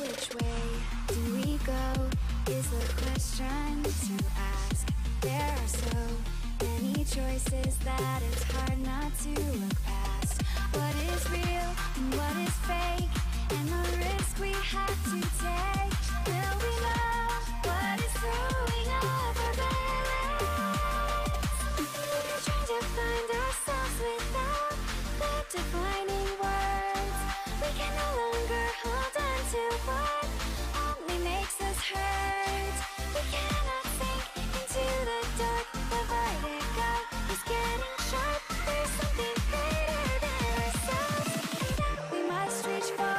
which way do we go is the question to ask. There are so many choices that it's hard not to look past. What is real and what is fake, and the risk we have to take. Will we know what is throwing off our balance? We're trying to find ourselves without the defining words. We can no longer hold on to what only makes us hurt. We cannot sink into the dark. The vertigo is getting sharp. There's something greater than ourselves that we must reach for.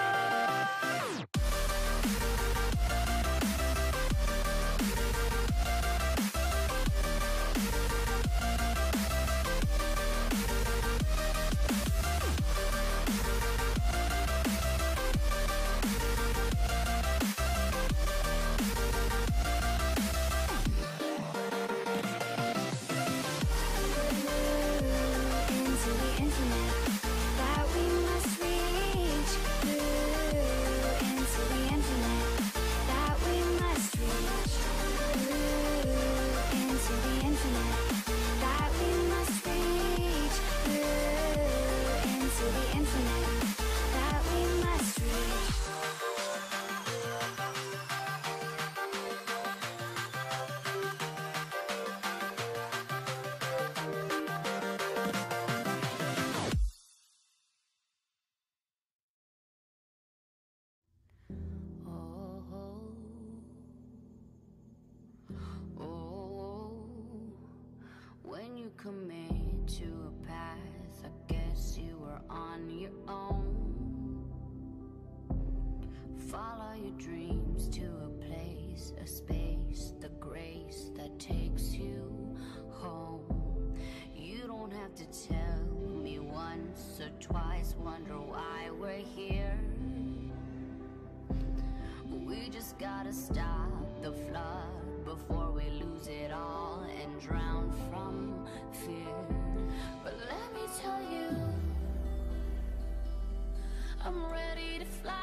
When you commit to a path, I guess you were on your own. Follow your dreams to a place, a space, the grace that takes you home. You don't have to tell me once or twice, wonder why we're here. We just gotta stop the flood before we lose it all and drown from fear. But let me tell you, I'm ready to fly.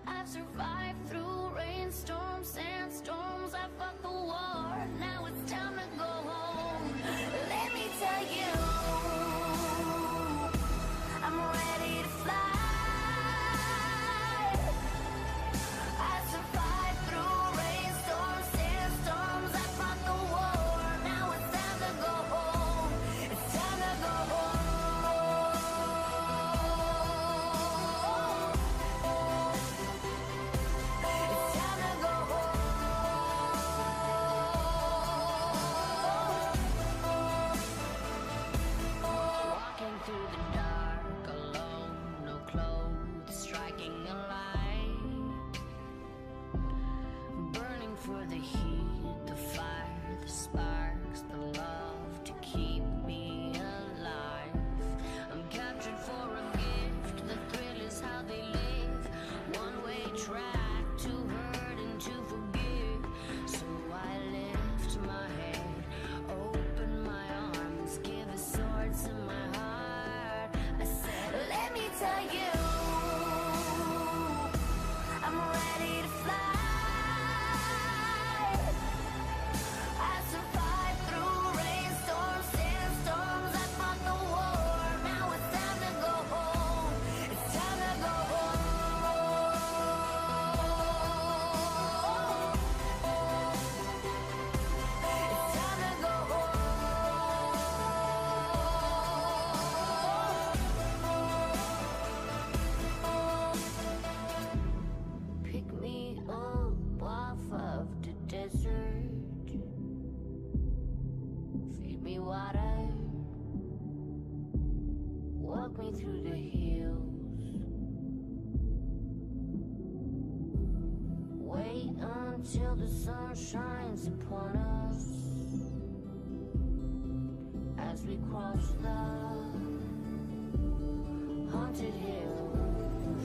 I've survived through rainstorms, sandstorms. I fought the war, now it's time to go home. Let me tell you, I'm ready to fly. Until the sun shines upon us as we cross the haunted hills.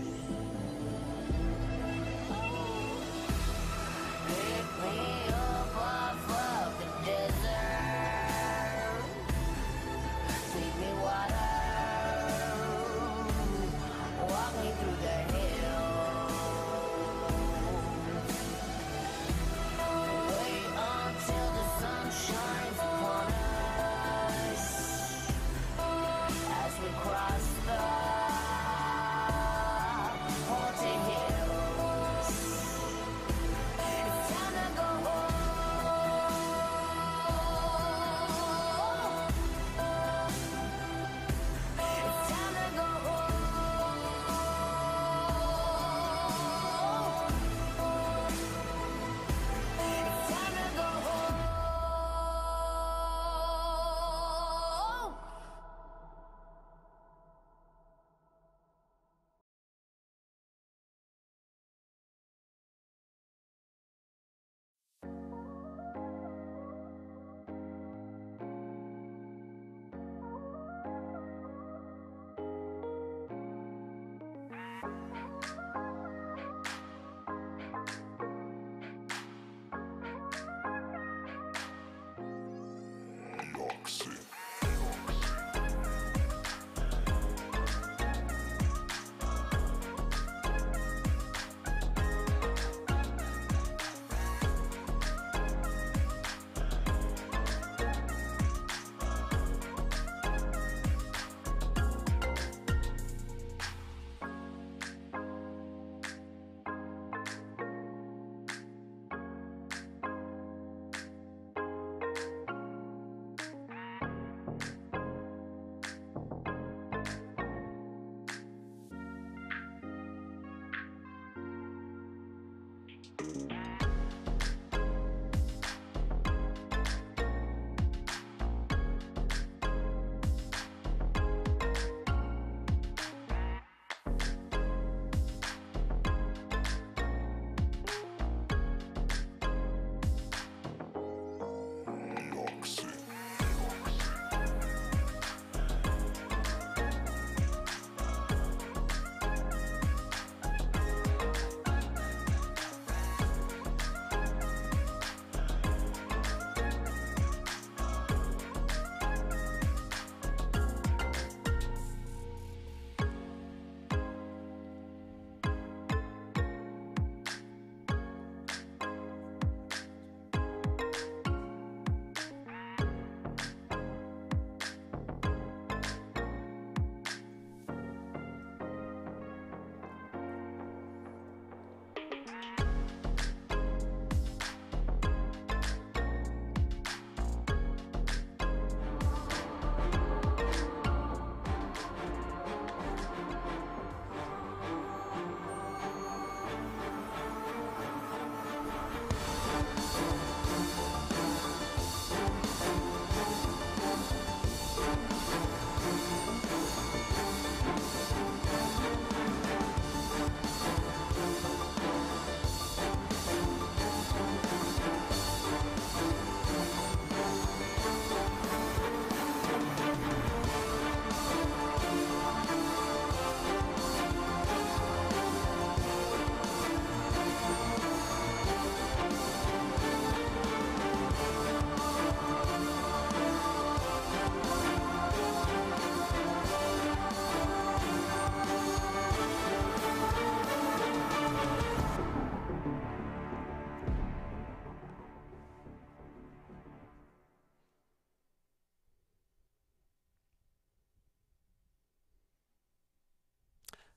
Pick me up off of the desert, feed me water, walk me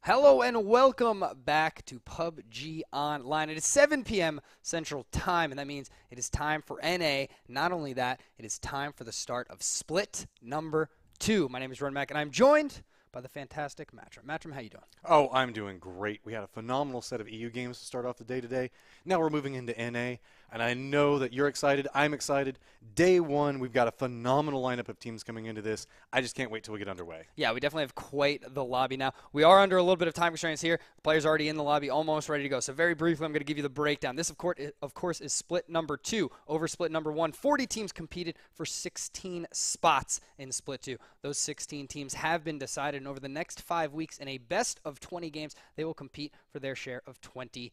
Hello and welcome back to PUBG Online. It is 7 p.m. Central Time, and that means it is time for NA. Not only that, it is time for the start of split number 2. My name is Ron Mack, and I'm joined by the fantastic Matrim. Matrim, how you doing? Oh, I'm doing great. We had a phenomenal set of EU games to start off the day today. Now we're moving into NA, and I know that you're excited. I'm excited. Day one, we've got a phenomenal lineup of teams coming into this. I just can't wait till we get underway. Yeah, we definitely have quite the lobby now. We are under a little bit of time constraints here. The players already in the lobby, almost ready to go. So very briefly, I'm going to give you the breakdown. This, of course, is split number 2. Over split number 1, 40 teams competed for 16 spots in split 2. Those 16 teams have been decided, and over the next 5 weeks, in a best of 20 games, they will compete for their share of $20,000.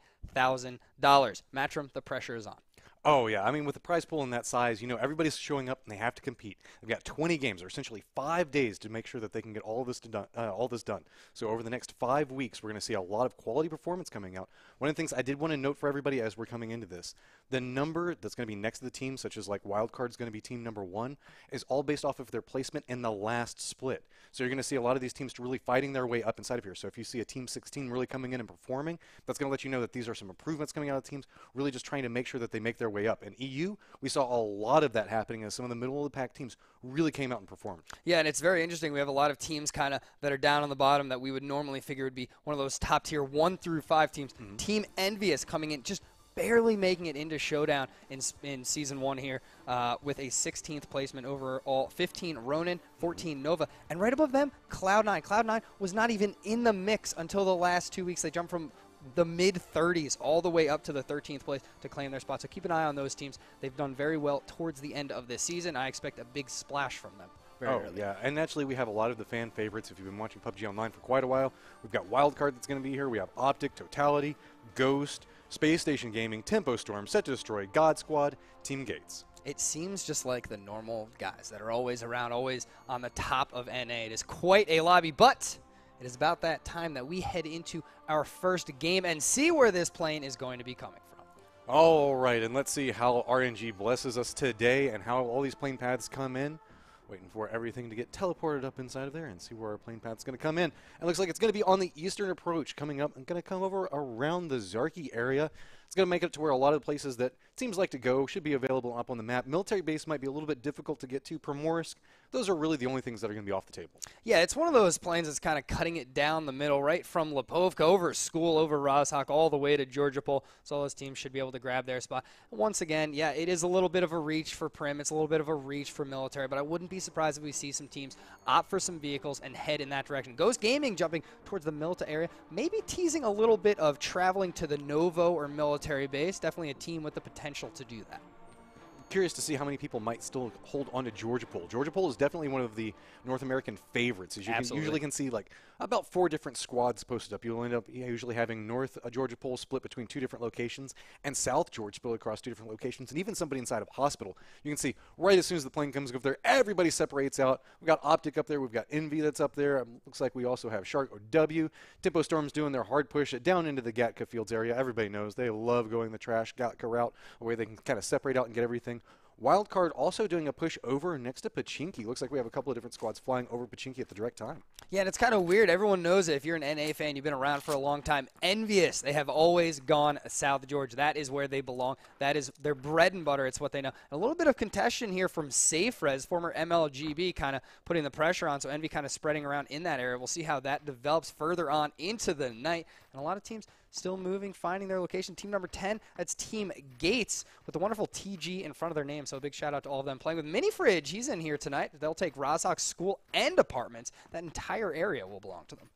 Matrim, the pressure is on. Oh, yeah. I mean, with the prize pool in that size, you know, everybody's showing up and they have to compete. They've got 20 games, or essentially 5 days to make sure that they can get all this done. So over the next 5 weeks, we're going to see a lot of quality performance coming out. One of the things I did want to note for everybody as we're coming into this, the number that's going to be next to the team, such as like wildcard is going to be team number 1, is all based off of their placement in the last split. So you're going to see a lot of these teams really fighting their way up inside of here. So if you see a team 16 really coming in and performing, that's going to let you know that these are some improvements coming out of teams, really just trying to make sure that they make their way up. In EU, we saw a lot of that happening as some of the middle of the pack teams really came out and performed. Yeah, and it's very interesting. We have a lot of teams kind of that are down on the bottom that we would normally figure would be one of those top tier 1 through 5 teams. Mm-hmm. Team Envious coming in, just barely making it into Showdown in Season 1 here with a 16th placement overall. 15 Ronin, 14 Nova, and right above them, Cloud9. Cloud9 was not even in the mix until the last 2 weeks. They jumped from the mid-30s all the way up to the 13th place to claim their spot. So keep an eye on those teams. They've done very well towards the end of this season. I expect a big splash from them. Very early. Yeah, and naturally we have a lot of the fan favorites. If you've been watching PUBG Online for quite a while, we've got Wildcard that's going to be here. We have Optic, Totality, Ghost, Space Station Gaming, Tempo Storm, Set to Destroy, God Squad, Team Gates. It seems just like the normal guys that are always around, always on the top of NA. It is quite a lobby, but it is about that time that we head into our first game and see where this plane is going to be coming from. All right, and let's see how RNG blesses us today and how all these plane paths come in. Waiting for everything to get teleported up inside of there and see where our plane path's going to come in. It looks like it's going to be on the eastern approach coming up and going to come over around the Zarki area. It's going to make it to where a lot of the places that it seems like to go should be available up on the map. Military base might be a little bit difficult to get to. Primorsk, those are really the only things that are going to be off the table. Yeah, it's one of those planes that's kind of cutting it down the middle, right from Lipovka over School, over Rozhok, all the way to Georgopol. So all those teams should be able to grab their spot. Once again, yeah, it is a little bit of a reach for Prim. It's a little bit of a reach for military, but I wouldn't be surprised if we see some teams opt for some vehicles and head in that direction. Ghost Gaming jumping towards the Milta area, maybe teasing a little bit of traveling to the Novo or military base. Definitely a team with the potential to do that. Curious to see how many people might still hold on to Georgopol. Georgopol is definitely one of the North American favorites. As you usually can see like about 4 different squads posted up. You'll end up usually having North Georgopol split between 2 different locations and South George split across 2 different locations, and even somebody inside of a hospital. You can see right as soon as the plane comes up there, everybody separates out. We've got Optic up there. We've got Envy that's up there. Looks like we also have Shark OW. Tempo Storm's doing their hard push down into the Gatka Fields area. Everybody knows they love going the trash Gatka route, where they can kind of separate out and get everything. Wildcard also doing a push over next to Pachinki. Looks like we have a couple of different squads flying over Pachinki at the direct time. Yeah, and it's kind of weird. Everyone knows it. If you're an NA fan, you've been around for a long time. Envious, they have always gone South George. That is where they belong. That is their bread and butter. It's what they know. And a little bit of contention here from SafeRez, former MLGB, kind of putting the pressure on. So Envy kind of spreading around in that area. We'll see how that develops further on into the night. And a lot of teams still moving, finding their location. Team number 10, that's Team Gates with the wonderful TG in front of their name. So a big shout out to all of them. Playing with Mini Fridge, he's in here tonight. They'll take Rozhok's school and apartments. That entire area will belong to them.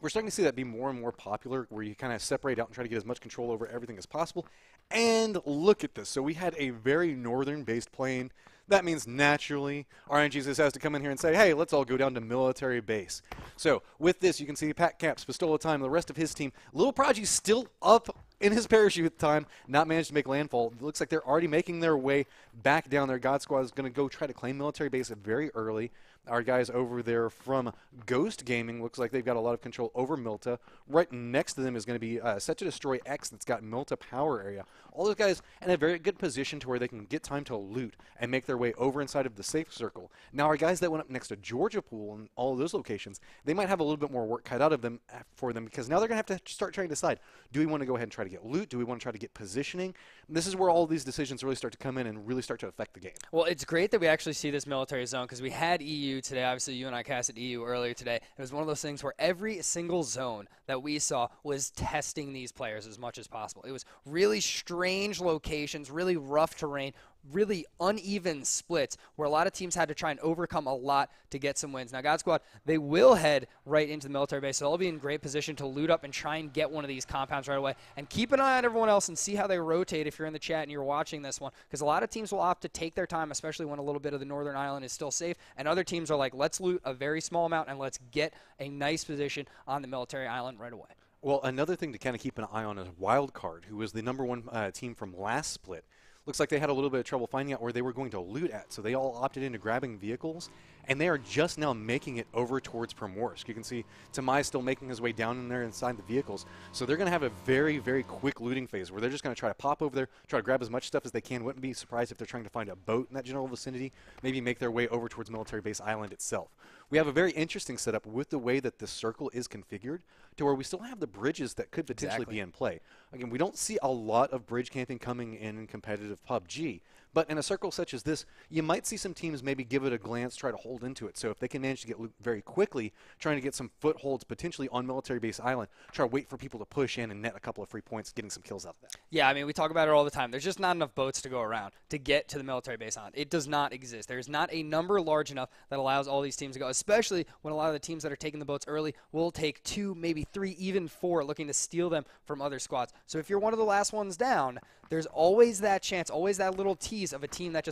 We're starting to see that be more and more popular, where you kind of separate out and try to get as much control over everything as possible. And look at this. So we had a very northern-based plane. That means naturally RNG just has to come in here and say, hey, let's all go down to military base. So with this, you can see Pat Caps, Pistola Time, the rest of his team. Little Prodigy's still up in his parachute time, not managed to make landfall. It looks like they're already making their way back down there. God Squad is going to go try to claim military base very early. Our guys over there from Ghost Gaming looks like they've got a lot of control over Milta. Right next to them is going to be Set to Destroy X that's got Milta power area. All those guys in a very good position to where they can get time to loot and make their way over inside of the safe circle. Now, our guys that went up next to Georgia Pool and all of those locations, they might have a little bit more work cut out of them for them, because now they're going to have to start trying to decide, do we want to go ahead and try to get loot? Do we want to try to get positioning? And this is where all these decisions really start to come in and really start to affect the game. Well, it's great that we actually see this military zone, because we had EU today. Obviously, you and I casted EU earlier today. It was one of those things where every single zone that we saw was testing these players as much as possible. It was really strange locations, really rough terrain, really uneven splits where a lot of teams had to try and overcome a lot to get some wins. Now, God Squad, they will head right into the military base, so they'll be in great position to loot up and try and get one of these compounds right away. And keep an eye on everyone else and see how they rotate if you're in the chat and you're watching this one, because a lot of teams will opt to take their time, especially when a little bit of the northern island is still safe, and other teams are like, let's loot a very small amount and let's get a nice position on the military island right away. Well, another thing to kind of keep an eye on is Wildcard, who was the #1 team from last split. Looks like they had a little bit of trouble finding out where they were going to loot at, so they all opted into grabbing vehicles, and they are just now making it over towards Primorsk. You can see Tamai still making his way down in there inside the vehicles, so they're going to have a very, very quick looting phase where they're just going to try to pop over there, try to grab as much stuff as they can. Wouldn't be surprised if they're trying to find a boat in that general vicinity, maybe make their way over towards Military Base Island itself. We have a very interesting setup with the way that this circle is configured, to where we still have the bridges that could potentially be in play. Again, we don't see a lot of bridge camping coming in competitive PUBG, but in a circle such as this, you might see some teams maybe give it a glance, try to hold into it. So if they can manage to get loot very quickly, trying to get some footholds potentially on Military Base Island, try to wait for people to push in and net a couple of free points, getting some kills out of that. Yeah, I mean, we talk about it all the time. There's just not enough boats to go around to get to the Military Base Island. It does not exist. There's not a number large enough that allows all these teams to go, especially when a lot of the teams that are taking the boats early will take 2, maybe 3, even 4, looking to steal them from other squads. So if you're one of the last ones down, there's always that chance, always that little tease of a team that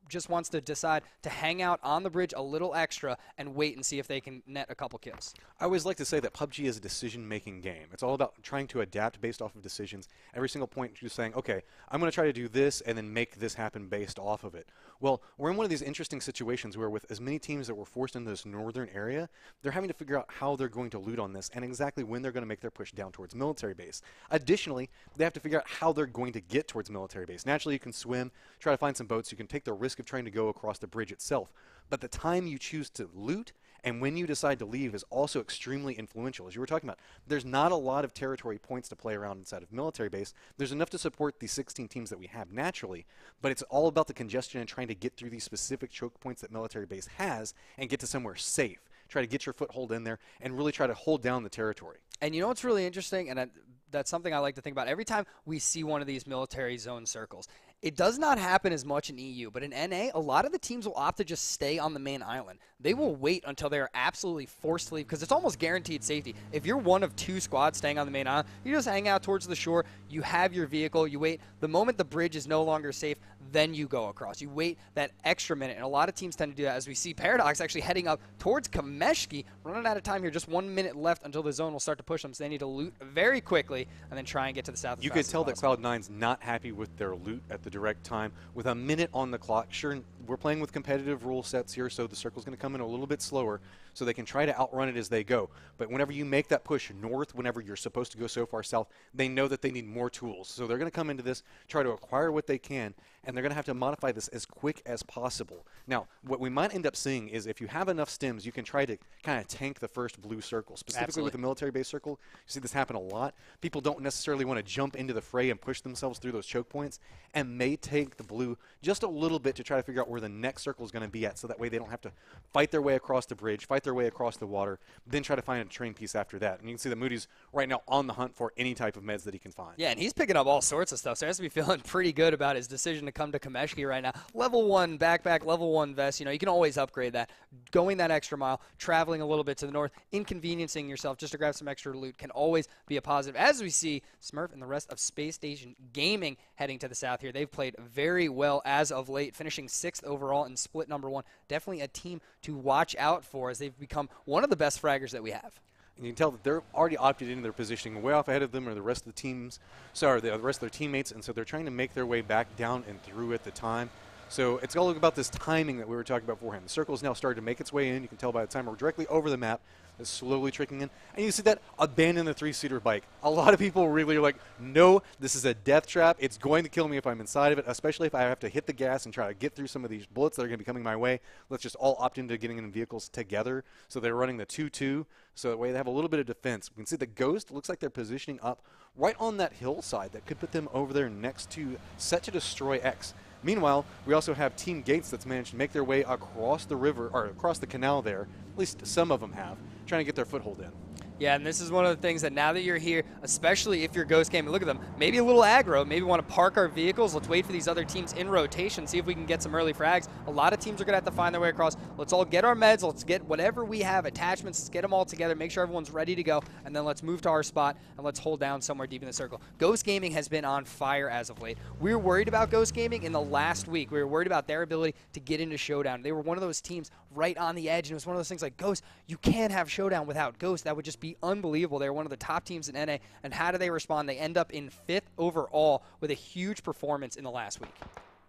just wants to decide to hang out on the bridge a little extra and wait and see if they can net a couple kills. I always like to say that PUBG is a decision-making game. It's all about trying to adapt based off of decisions. Every single point you're saying, okay, I'm going to try to do this and then make this happen based off of it. Well, we're in one of these interesting situations where with as many teams that were forced into this northern area, they're having to figure out how they're going to loot on this and exactly when they're going to make their push down towards military base. Additionally, they have to figure out how they're going to get towards military base. Naturally, you can swim, try to find some boats. You can take the risk of trying to go across the bridge itself. But the time you choose to loot and when you decide to leave is also extremely influential. As you were talking about, there's not a lot of territory points to play around inside of military base. There's enough to support the 16 teams that we have naturally, but it's all about the congestion and trying to get through these specific choke points that military base has and get to somewhere safe. Try to get your foothold in there and really try to hold down the territory. And you know what's really interesting, and that's something I like to think about every time we see one of these military zone circles. It does not happen as much in EU, but in NA, a lot of the teams will opt to just stay on the main island. They will wait until they are absolutely forced to leave, because it's almost guaranteed safety. If you're one of 2 squads staying on the main island, you just hang out towards the shore, you have your vehicle, you wait. The moment the bridge is no longer safe, then you go across. You wait that extra minute, and a lot of teams tend to do that, as we see Paradox actually heading up towards Kameshki, running out of time here, just 1 minute left until the zone will start to push them, so they need to loot very quickly and then try and get to the south. You could tell that Cloud9's not happy with their loot at the direct time. With a minute on the clock, sure, we're playing with competitive rule sets here, so the circle's going to come in a little bit slower, so they can try to outrun it as they go. But whenever you make that push north, whenever you're supposed to go so far south, they know that they need more tools. So they're going to come into this, try to acquire what they can, and they're going to have to modify this as quick as possible. Now, what we might end up seeing is if you have enough stims, you can try to kind of tank the first blue circle. Specifically with the military base circle, you see this happen a lot. People don't necessarily want to jump into the fray and push themselves through those choke points, and may take the blue just a little bit to try to figure out where the next circle is going to be at, so that way they don't have to fight their way across the bridge, fight their way across the water, then try to find a train piece after that. And you can see that Moody's right now on the hunt for any type of meds that he can find. Yeah, and he's picking up all sorts of stuff, so he has to be feeling pretty good about his decision to come to Kameshki right now. Level 1 backpack, level 1 vest, you know, you can always upgrade that. Going that extra mile, traveling a little bit to the north, inconveniencing yourself just to grab some extra loot can always be a positive. As we see Smurf and the rest of Space Station Gaming heading to the south here, they've played very well as of late, finishing 6th overall in split #1. Definitely a team to watch out for, as they've become one of the best fraggers that we have. And you can tell that they're already opted into their positioning. Way off ahead of them are the rest of the teams, sorry, the rest of their teammates, and so they're trying to make their way back down and through at the time. So it's all about this timing that we were talking about beforehand. The circle is now starting to make its way in. You can tell by the time we're directly over the map. It's slowly trickling in. And you see that abandon the 3-seater bike. A lot of people really are like, no, this is a death trap. It's going to kill me if I'm inside of it, especially if I have to hit the gas and try to get through some of these bullets that are going to be coming my way. Let's just all opt into getting in vehicles together. So they're running the 2-2. So that way they have a little bit of defense. We can see the Ghost looks like they're positioning up right on that hillside that could put them over there next to Set to Destroy X. Meanwhile, we also have Team Gates that's managed to make their way across the river, or across the canal there, at least some of them have, trying to get their foothold in. Yeah, and this is one of the things that now that you're here, especially if you're Ghost Gaming, look at them, maybe a little aggro, maybe want to park our vehicles. Let's wait for these other teams in rotation, see if we can get some early frags. A lot of teams are going to have to find their way across. Let's all get our meds. Let's get whatever we have, attachments. Let's get them all together, make sure everyone's ready to go, and then let's move to our spot, and let's hold down somewhere deep in the circle. Ghost Gaming has been on fire as of late. We were worried about Ghost Gaming in the last week. We were worried about their ability to get into Showdown. They were one of those teams right on the edge, and it was one of those things like, Ghost, you can't have Showdown without Ghost. That would just be unbelievable. They're one of the top teams in NA, and how do they respond? They end up in 5th overall with a huge performance in the last week.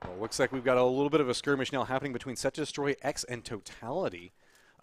Well, looks like we've got a little bit of a skirmish now happening between Set to Destroy X and Totality.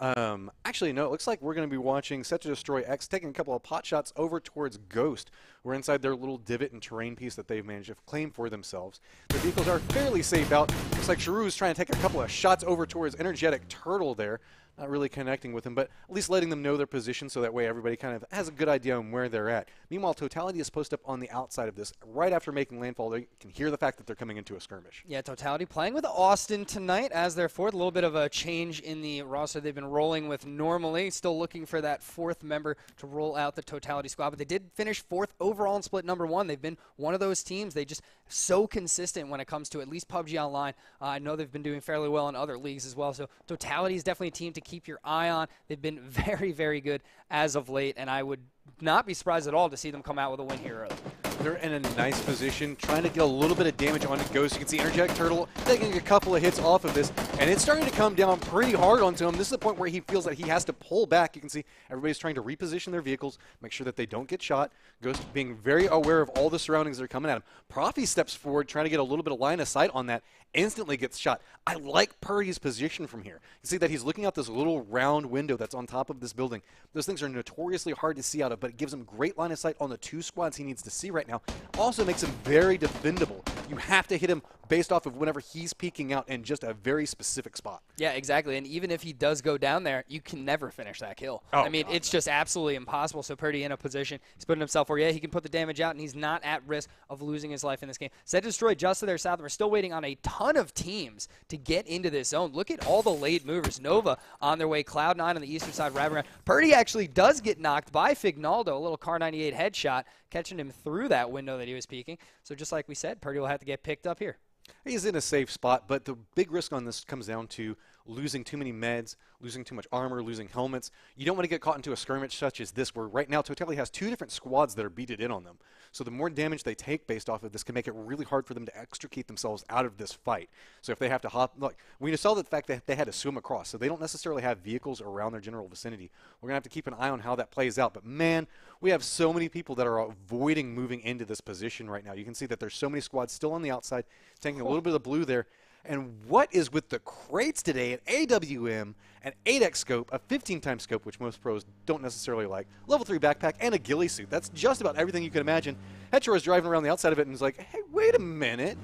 Actually, no, it looks like we're going to be watching Set to Destroy X taking a couple of pot shots over towards Ghost. We're inside their little divot and terrain piece that they've managed to claim for themselves. Their vehicles are fairly safe out. Looks like Sharu's trying to take a couple of shots over towards Energetic Turtle there. Not really connecting with them, but at least letting them know their position so that way everybody kind of has a good idea on where they're at. Meanwhile, Totality is posted up on the outside of this. Right after making landfall, they can hear the fact that they're coming into a skirmish. Yeah, Totality playing with Austin tonight as their 4th. A little bit of a change in the roster they've been rolling with normally. Still looking for that 4th member to roll out the Totality squad, but they did finish 4th overall in split number 1. They've been one of those teams. They just so consistent when it comes to at least PUBG Online. I know they've been doing fairly well in other leagues as well, so Totality is definitely a team to keep your eye on. They've been very, very good as of late, and I would not be surprised at all to see them come out with a win here early. They're in a nice position, trying to get a little bit of damage onto Ghost. You can see Energetic Turtle taking a couple of hits off of this, and it's starting to come down pretty hard onto him. This is the point where he feels that he has to pull back. You can see everybody's trying to reposition their vehicles, make sure that they don't get shot. Ghost being very aware of all the surroundings that are coming at him. Profi steps forward, trying to get a little bit of line of sight on that, instantly gets shot. I like Purdy's position from here. You see that he's looking out this little round window that's on top of this building. Those things are notoriously hard to see out of, but it gives him great line of sight on the 2 squads he needs to see right now. Also makes him very defendable. You have to hit him based off of whenever he's peeking out in just a very specific spot. Yeah, exactly. And even if he does go down there, you can never finish that kill. Oh, I mean, it's just absolutely impossible. So Purdy in a position, he's putting himself where, yeah, he can put the damage out, and he's not at risk of losing his life in this game. Set to Destroy just to their south. We're still waiting on a ton of teams to get into this zone. Look at all the late movers. Nova on their way. Cloud9 on the eastern side, wrapping around. Purdy actually does get knocked by Fignaldo, a little Car 98 headshot, catching him through that window that he was peeking. So just like we said, Purdy will have to get picked up here. He's in a safe spot, but the big risk on this comes down to losing too many meds, losing too much armor, losing helmets. You don't want to get caught into a skirmish such as this, where right now Totality has 2 different squads that are beated in on them. So the more damage they take based off of this can make it really hard for them to extricate themselves out of this fight. So if they have to hop, look, we saw the fact that they had to swim across, so they don't necessarily have vehicles around their general vicinity. We're going to have to keep an eye on how that plays out. But man, we have so many people that are avoiding moving into this position right now. You can see that there's so many squads still on the outside, taking a little bit of blue there. And what is with the crates today? An AWM, an 8x scope, a 15-time scope, which most pros don't necessarily like, level 3 backpack, and a ghillie suit. That's just about everything you can imagine. Hetero is driving around the outside of it and is like, hey, wait a minute.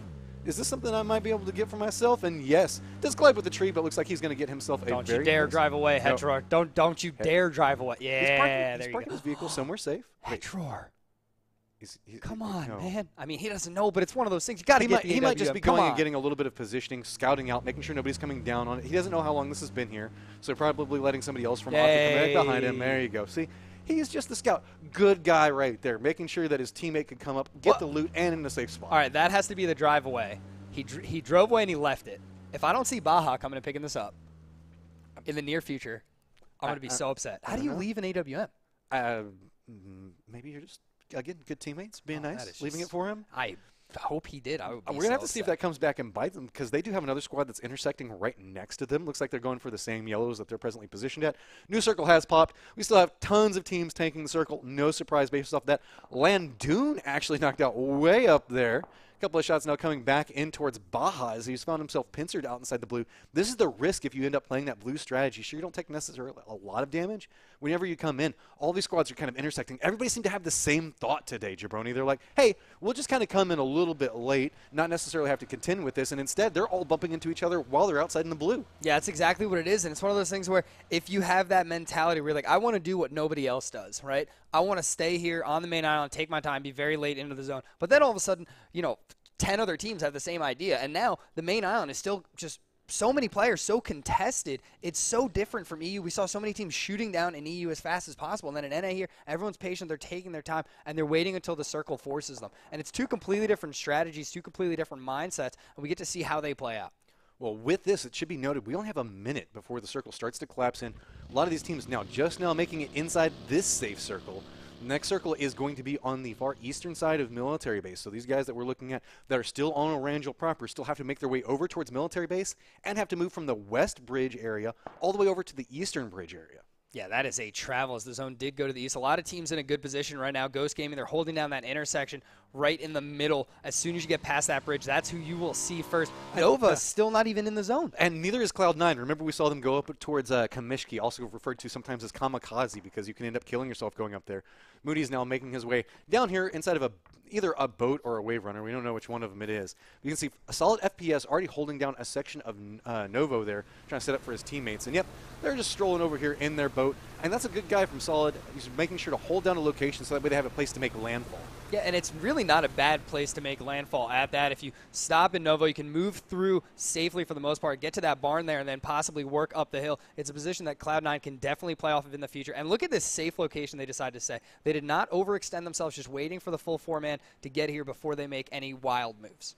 Is this something I might be able to get for myself? And yes, does collide with the tree, but looks like he's going to get himself a very Don't you dare drive away, Hetero. No. Don't you dare drive away. Yeah, he's parking his vehicle somewhere safe. Hetero. Come on, no. man. I mean, he doesn't know, but it's one of those things. You got to get the He might just be Come going on. and getting a little bit of positioning, scouting out, making sure nobody's coming down on it. He doesn't know how long this has been here, so probably letting somebody else from off the command behind him. There you go. See, he's just the scout. Good guy right there, making sure that his teammate could come up, get the loot, and in a safe spot. All right, that has to be the drive away. He drove away and he left it. If I don't see Baja coming and picking this up in the near future, I'm going to be so upset. How do you leave an AWM? Maybe you're just, again, good teammates, being nice, leaving it for him. I hope he did. I would be We're going to have to see if that comes back and bites them, because they do have another squad that's intersecting right next to them. Looks like they're going for the same yellows that they're presently positioned at. New circle has popped. We still have tons of teams tanking the circle. No surprise based off that. Landoon actually knocked out way up there. couple of shots now coming back in towards Baja as he's found himself pincered out inside the blue. This is the risk if you end up playing that blue strategy. Sure, you don't take necessarily a lot of damage. Whenever you come in, all these squads are kind of intersecting. Everybody seemed to have the same thought today, Jabroni. They're like, hey, we'll just kind of come in a little bit late, not necessarily have to contend with this, and instead they're all bumping into each other while they're outside in the blue. Yeah, that's exactly what it is, and it's one of those things where if you have that mentality where you're like, I want to do what nobody else does, right? I want to stay here on the main island, take my time, be very late into the zone. But then all of a sudden, 10 other teams have the same idea, and now the main island is still just so many players, so contested. It's so different from EU. We saw so many teams shooting down in EU as fast as possible, and then in NA here, everyone's patient, they're taking their time, and they're waiting until the circle forces them. And it's two completely different strategies, two completely different mindsets, and we get to see how they play out. Well, with this, it should be noted, we only have a minute before the circle starts to collapse in. A lot of these teams just now making it inside this safe circle. The next circle is going to be on the far eastern side of military base. So these guys that we're looking at that are still on Orangel proper still have to make their way over towards military base and have to move from the west bridge area all the way over to the eastern bridge area. Yeah, that is a travel as the zone did go to the east. A lot of teams in a good position right now. Ghost Gaming, they're holding down that intersection right in the middle. As soon as you get past that bridge, that's who you will see first. Nova still not even in the zone. And neither is Cloud9. Remember we saw them go up towards Kamishki, also referred to sometimes as Kamikaze because you can end up killing yourself going up there. Moody is now making his way down here inside of either a boat or a wave runner. We don't know which one of them it is. You can see a solid FPS already holding down a section of Novo there, trying to set up for his teammates. And yep, they're just strolling over here in their boat. And that's a good guy from Solid. He's making sure to hold down a location so that way they have a place to make landfall. Yeah, and it's really not a bad place to make landfall at that. If you stop in Novo, you can move through safely for the most part, get to that barn there, and then possibly work up the hill. It's a position that Cloud9 can definitely play off of in the future. And look at this safe location they decided to stay. They did not overextend themselves, just waiting for the full four-man to get here before they make any wild moves.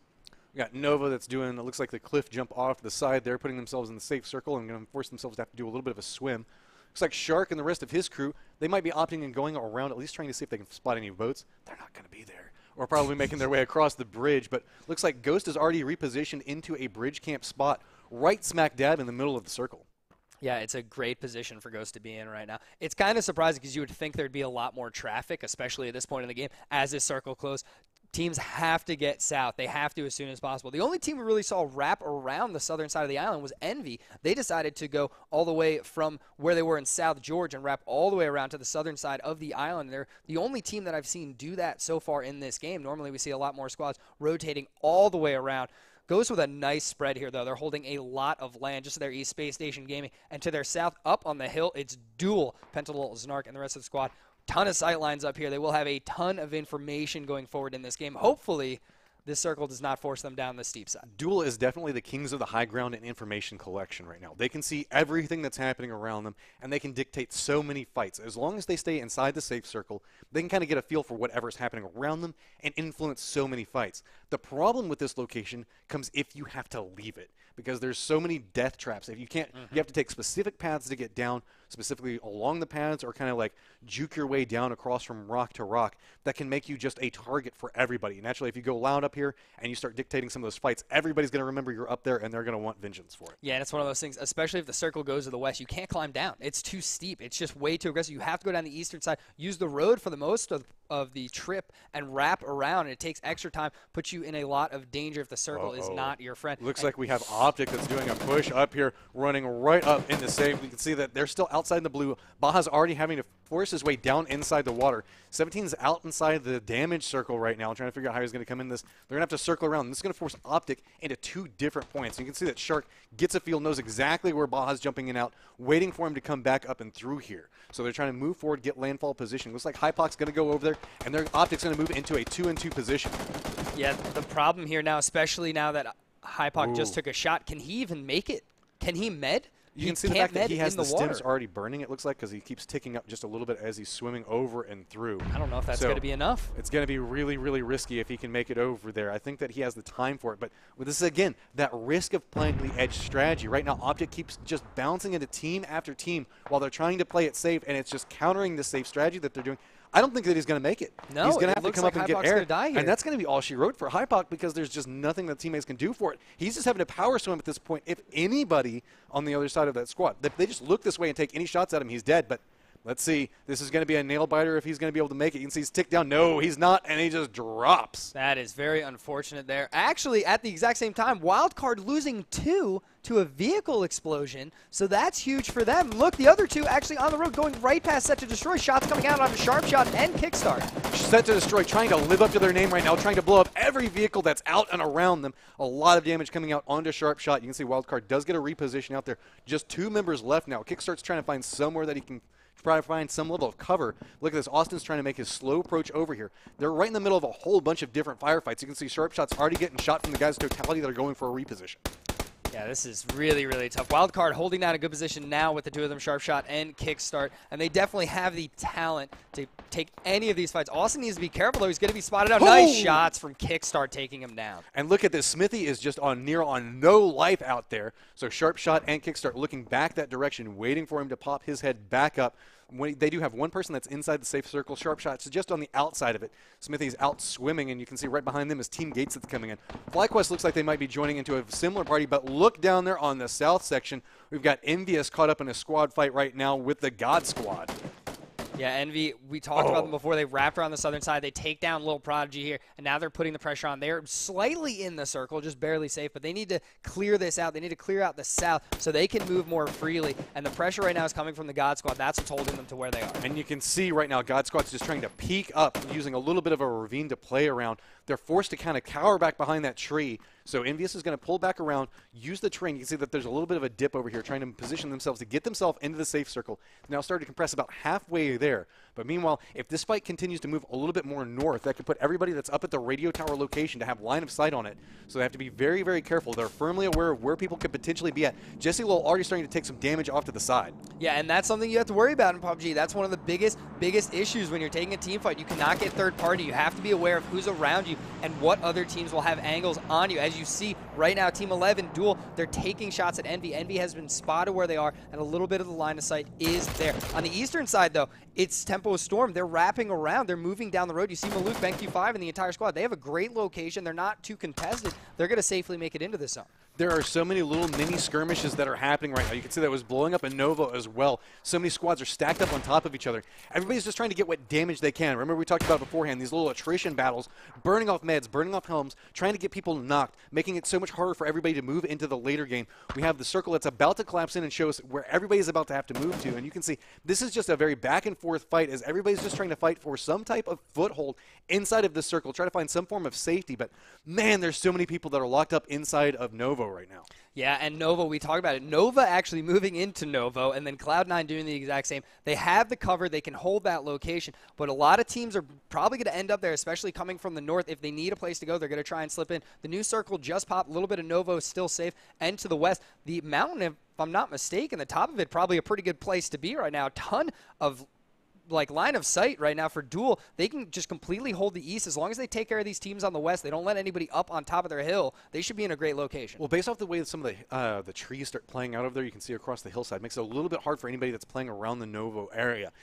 We got Nova that's doing, it looks like the cliff jump off the side there, putting themselves in the safe circle and going to force themselves to have to do a little bit of a swim. Looks like Shark and the rest of his crew, they might be opting and going around, at least trying to see if they can spot any boats. They're not going to be there. Or probably making their way across the bridge, but looks like Ghost is already repositioned into a bridge camp spot right smack dab in the middle of the circle. Yeah, it's a great position for Ghost to be in right now. It's kind of surprising because you would think there'd be a lot more traffic, especially at this point in the game, as this circle closed. Teams have to get south. They have to as soon as possible. The only team we really saw wrap around the southern side of the island was Envy. They decided to go all the way from where they were in South George and wrap all the way around to the southern side of the island. They're the only team that I've seen do that so far in this game. Normally we see a lot more squads rotating all the way around. Goes with a nice spread here, though. They're holding a lot of land just to their east, Space Station Gaming. And to their south, up on the hill, it's Duel, Pentatol, Znark, and the rest of the squad. Ton of sight lines up here. They will have a ton of information going forward in this game. Hopefully, this circle does not force them down the steep side. Duel is definitely the kings of the high ground and information collection right now. They can see everything that's happening around them, and they can dictate so many fights. As long as they stay inside the safe circle, they can kind of get a feel for whatever's happening around them and influence so many fights. The problem with this location comes if you have to leave it, because there's so many death traps. If you can't, you have to take specific paths to get down, specifically along the paths, or kind of like juke your way down across from rock to rock. That can make you just a target for everybody. Naturally, if you go loud up here and you start dictating some of those fights, everybody's going to remember you're up there and they're going to want vengeance for it. Yeah, and it's one of those things, especially if the circle goes to the west, you can't climb down. It's too steep. It's just way too aggressive. You have to go down the eastern side, use the road for the most of the trip, and wrap around. And it takes extra time, puts you in a lot of danger if the circle is not your friend. Looks like we have Optic that's doing a push up here, running right up into safe. We can see that they're still outside in the blue. Baja's already having to force his way down inside the water. 17's out inside the damage circle right now, trying to figure out how he's going to come in this. They're going to have to circle around. This is going to force Optic into two different points. You can see that Shark gets a feel, knows exactly where Baja's jumping in out, waiting for him to come back up and through here. So they're trying to move forward, get landfall position. Looks like Hypok's going to go over there, and their Optic's going to move into a 2-2 position. Yeah, the problem here now, especially now that Hypok just took a shot, can he even make it? Can he med? You can see the fact that he has the stems already burning, it looks like, because he keeps ticking up just a little bit as he's swimming over and through. I don't know if that's going to be enough. It's going to be really, really risky if he can make it over there. I think that he has the time for it. But this is, again, that risk of playing the edge strategy. Right now, Optic keeps just bouncing into team after team while they're trying to play it safe, and it's just countering the safe strategy that they're doing. I don't think that he's going to make it. No, he's going to have to come like up and Hypok's get air, die here. and that's going to be all she wrote for Hypok because there's just nothing that teammates can do for it. He's just having to power swim at this point. If anybody on the other side of that squad, if they just look this way and take any shots at him, he's dead. But Let's see. This is going to be a nail-biter if he's going to be able to make it. You can see he's ticked down. No, he's not, and he just drops. That is very unfortunate there. Actually, at the exact same time, Wildcard losing 2 to a vehicle explosion, so that's huge for them. Look, the other 2 actually on the road going right past Set to Destroy. Shots coming out on a Sharp Shot and Kickstart. Set to Destroy trying to live up to their name right now, trying to blow up every vehicle that's out and around them. A lot of damage coming out onto Sharp Shot. You can see Wildcard does get a reposition out there. Just 2 members left now. Kickstart's trying to find somewhere that he can try to find some level of cover. Look at this. Austin's trying to make his slow approach over here. They're right in the middle of a whole bunch of different firefights. You can see Sharp Shot's already getting shot from the guys' totality that are going for a reposition. Yeah, this is really, really tough. Wildcard holding down a good position now with the 2 of them, Sharp Shot and Kickstart, and they definitely have the talent to take any of these fights. Austin needs to be careful, though. He's going to be spotted out. Nice shots from Kickstart taking him down. And look at this. Smithy is just on no life out there. So Sharp Shot and Kickstart looking back that direction, waiting for him to pop his head back up. They do have one person that's inside the safe circle. Sharp Shot's just on the outside of it. Smithy's out swimming, and you can see right behind them is Team Gates that's coming in. FlyQuest looks like they might be joining into a similar party, but look down there on the south section. We've got Envious caught up in a squad fight right now with the God Squad. Yeah, Envy, we talked about them before. They wrapped around the southern side. They take down Little Prodigy here, and now they're putting the pressure on. They're slightly in the circle, just barely safe, but they need to clear this out. They need to clear out the south so they can move more freely, and the pressure right now is coming from the God Squad. That's what's holding them to where they are. And you can see right now God Squad's just trying to peek up, using a little bit of a ravine to play around. They're forced to kind of cower back behind that tree. So Envious is going to pull back around, use the terrain. You can see that there's a little bit of a dip over here, trying to position themselves to get themselves into the safe circle. Now starting to compress about halfway there. But meanwhile, if this fight continues to move a little bit more north, that could put everybody that's up at the radio tower location to have line of sight on it. So they have to be very, very careful. They're firmly aware of where people could potentially be at. Jesse Lowell already starting to take some damage off to the side. Yeah, and that's something you have to worry about in PUBG. That's one of the biggest issues when you're taking a team fight. You cannot get third party. You have to be aware of who's around you and what other teams will have angles on you. As you see right now, Team 11, Duel, they're taking shots at Envy. Envy has been spotted where they are, and a little bit of the line of sight is there. On the eastern side, though, it's Tempo Storm. They're wrapping around. They're moving down the road. You see Maluk, BenQ5, and the entire squad. They have a great location. They're not too contested. They're going to safely make it into this zone. There are so many little mini skirmishes that are happening right now. You can see that was blowing up in Nova as well. So many squads are stacked up on top of each other. Everybody's just trying to get what damage they can. Remember we talked about beforehand, these little attrition battles, burning off meds, burning off helms, trying to get people knocked, making it so much harder for everybody to move into the later game. We have the circle that's about to collapse in and show us where everybody's about to have to move to. And you can see this is just a very back and forth fight as everybody's just trying to fight for some type of foothold inside of the circle, try to find some form of safety. But man, there's so many people that are locked up inside of Novo right now. Yeah, and Nova, we talked about it. Nova actually moving into Novo, and then Cloud9 doing the exact same. They have the cover. They can hold that location, but a lot of teams are probably going to end up there, especially coming from the north. If they need a place to go, they're going to try and slip in. The new circle just popped. A little bit of Novo still safe. And to the west, the mountain, if I'm not mistaken, the top of it, probably a pretty good place to be right now. A ton of line of sight right now for Duel. They can just completely hold the east as long as they take care of these teams on the west. They don't let anybody up on top of their hill. They should be in a great location. Well, based off the way that some of the trees start playing out over there, you can see across the hillside, makes it a little bit hard for anybody that's playing around the Novo area.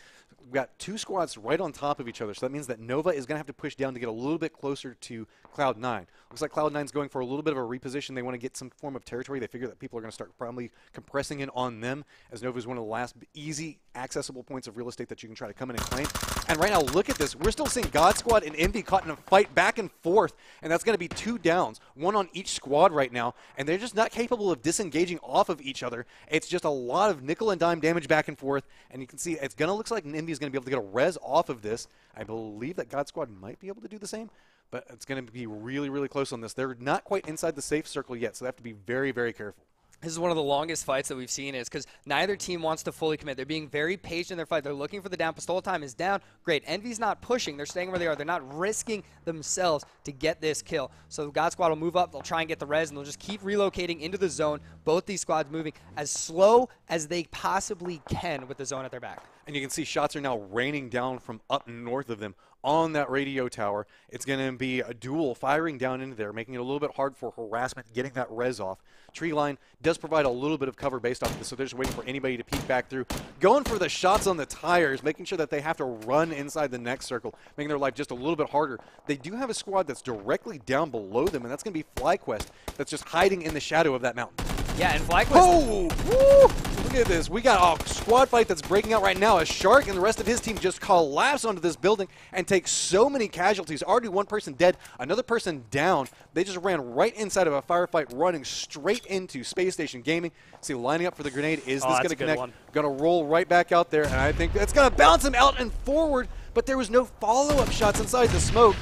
We've got two squads right on top of each other, so that means that Nova is going to have to push down to get a little bit closer to Cloud9. Looks like Cloud9's going for a little bit of a reposition. They want to get some form of territory. They figure that people are going to start probably compressing in on them, as Nova is one of the last easy, accessible points of real estate that you can try to come in and claim. And right now, look at this. We're still seeing God Squad and Envy caught in a fight back and forth, and that's going to be 2 downs, 1 on each squad right now, and they're just not capable of disengaging off of each other. It's just a lot of nickel and dime damage back and forth, and you can see it's going to look like Envy is going to be able to get a res off of this. I believe that God Squad might be able to do the same, but it's going to be really, really close on this. They're not quite inside the safe circle yet, so they have to be very, very careful. This is one of the longest fights that we've seen, is because neither team wants to fully commit. They're being very patient in their fight. They're looking for the down. Pistola time is down. Great. Envy's not pushing. They're staying where they are. They're not risking themselves to get this kill. So the God Squad will move up. They'll try and get the res, and they'll just keep relocating into the zone. Both these squads moving as slow as they possibly can with the zone at their back. And you can see shots are now raining down from up north of them on that radio tower. It's going to be a duel firing down into there, making it a little bit hard for harassment, getting that res off. Tree line does provide a little bit of cover based off of this, so they're just waiting for anybody to peek back through. Going for the shots on the tires, making sure that they have to run inside the next circle, making their life just a little bit harder. They do have a squad that's directly down below them, and that's going to be FlyQuest that's just hiding in the shadow of that mountain. Yeah, and FlyQuest. Oh! Woo! Look at this. We got a squad fight that's breaking out right now as Shark and the rest of his team just collapse onto this building and take so many casualties. Already one person dead, another person down. They just ran right inside of a firefight, running straight into Space Station Gaming. See, lining up for the grenade. Is this going to connect? Going to roll right back out there, and I think it's going to bounce him out and forward, but there was no follow-up shots inside the smoke.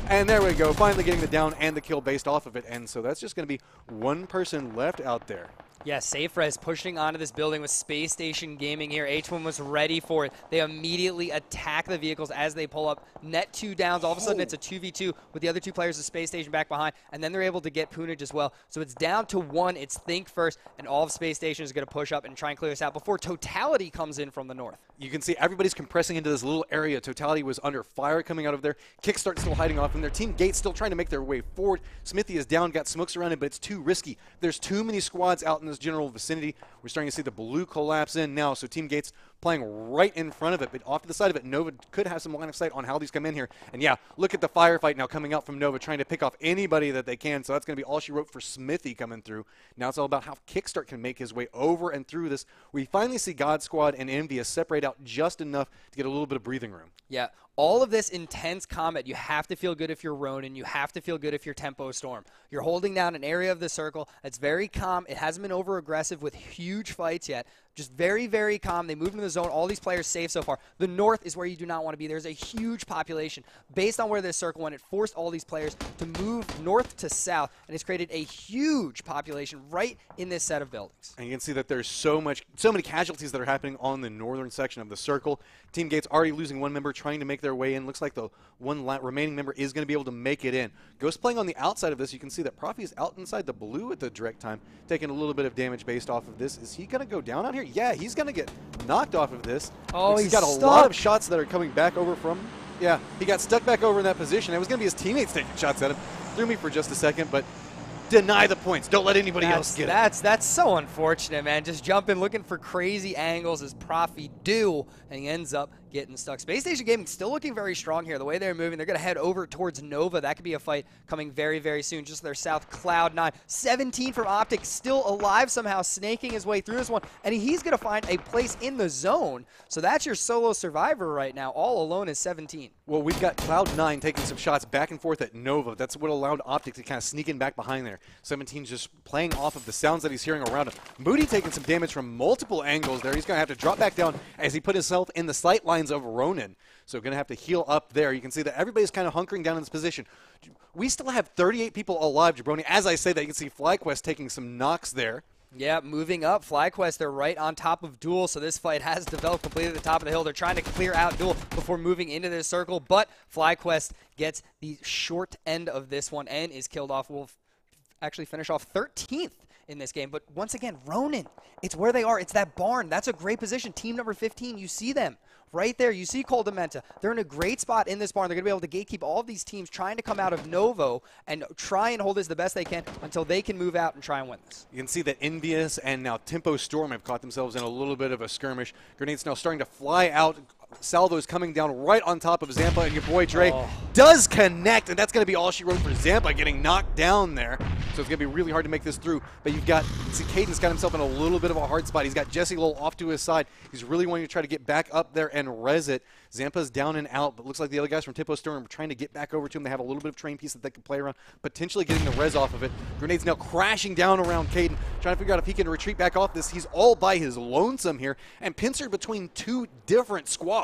And there we go, finally getting the down and the kill based off of it. And so that's just going to be one person left out there. Yeah, SafeRez pushing onto this building with Space Station Gaming here. H1 was ready for it. They immediately attack the vehicles as they pull up. Net 2 downs. All of a sudden, it's a 2v2 with the other 2 players of Space Station back behind. And then they're able to get Poonage as well. So it's down to 1. It's Think first. And all of Space Station is going to push up and try and clear this out before Totality comes in from the north. You can see everybody's compressing into this little area. Totality was under fire coming out of there. Kickstart still hiding off in there. Team Gates still trying to make their way forward. Smithy is down, got smokes around him, but it's too risky. There's too many squads out in this general vicinity. We're starting to see the blue collapse in now, so Team Gates playing right in front of it, but off to the side of it, Nova could have some line of sight on how these come in here. And yeah, look at the firefight now coming out from Nova, trying to pick off anybody that they can, so that's going to be all she wrote for Smithy coming through. Now it's all about how Kickstart can make his way over and through this. We finally see God Squad and Envious separate out just enough to get a little bit of breathing room. Yeah. All of this intense combat, you have to feel good if you're Ronin. You have to feel good if you're Tempo Storm. You're holding down an area of the circle that's very calm. It hasn't been over-aggressive with huge fights yet. Just very, very calm. They moved into the zone. All these players safe so far. The north is where you do not want to be. There's a huge population. Based on where this circle went, it forced all these players to move north to south, and it's created a huge population right in this set of buildings. And you can see that there's so many casualties that are happening on the northern section of the circle. Team Gates already losing one member, trying to make their way in. Looks like the one remaining member is going to be able to make it in. Ghost playing on the outside of this. You can see that Profi is out inside the blue at the direct time, taking a little bit of damage based off of this. Is he going to go down out here? Yeah, he's going to get knocked off of this. Oh, he's got a lot of shots that are coming back over from him. Yeah, he got stuck back over in that position. It was going to be his teammates taking shots at him. Threw me for just a second, but deny the points. Don't let anybody else get it. That's so unfortunate, man. Just jumping, looking for crazy angles as Profi do, and he ends up getting stuck. Space Station Gaming still looking very strong here. The way they're moving, they're going to head over towards Nova. That could be a fight coming very, very soon. Just their south, Cloud9. 17 from Optic, still alive somehow, snaking his way through this one. And he's going to find a place in the zone. So that's your solo survivor right now. All alone is 17. Well, we've got Cloud9 taking some shots back and forth at Nova. That's what allowed Optic to kind of sneak in back behind there. 17's just playing off of the sounds that he's hearing around him. Moody taking some damage from multiple angles there. He's going to have to drop back down as he put himself in the sight lines of Ronin. So going to have to heal up there. You can see that everybody's kind of hunkering down in this position. We still have 38 people alive, Jabroni. As I say that, you can see FlyQuest taking some knocks there. Yeah, moving up. FlyQuest, they're right on top of Duel, so this fight has developed completely at the top of the hill. They're trying to clear out Duel before moving into this circle, but FlyQuest gets the short end of this one and is killed off. Will actually finish off 13th in this game. But once again, Ronin, it's where they are. It's that barn. That's a great position. Team number 15, you see them right there. You see Cole Dementa. They're in a great spot in this barn. They're going to be able to gatekeep all of these teams trying to come out of Novo and try and hold this the best they can until they can move out and try and win this. You can see that Envious and now Tempo Storm have caught themselves in a little bit of a skirmish. Grenades now starting to fly out. Salvo's coming down right on top of Zampa, and your boy Dre does connect, and that's going to be all she wrote for Zampa, getting knocked down there. So it's going to be really hard to make this through. But you've got, see, Caden's got himself in a little bit of a hard spot. He's got Jesse Lowell off to his side. He's really wanting to try to get back up there and res it. Zampa's down and out, but looks like the other guys from Tempo Storm are trying to get back over to him. They have a little bit of train piece that they can play around, potentially getting the res off of it. Grenades now crashing down around Caden, trying to figure out if he can retreat back off this. He's all by his lonesome here, and pincered between two different squads.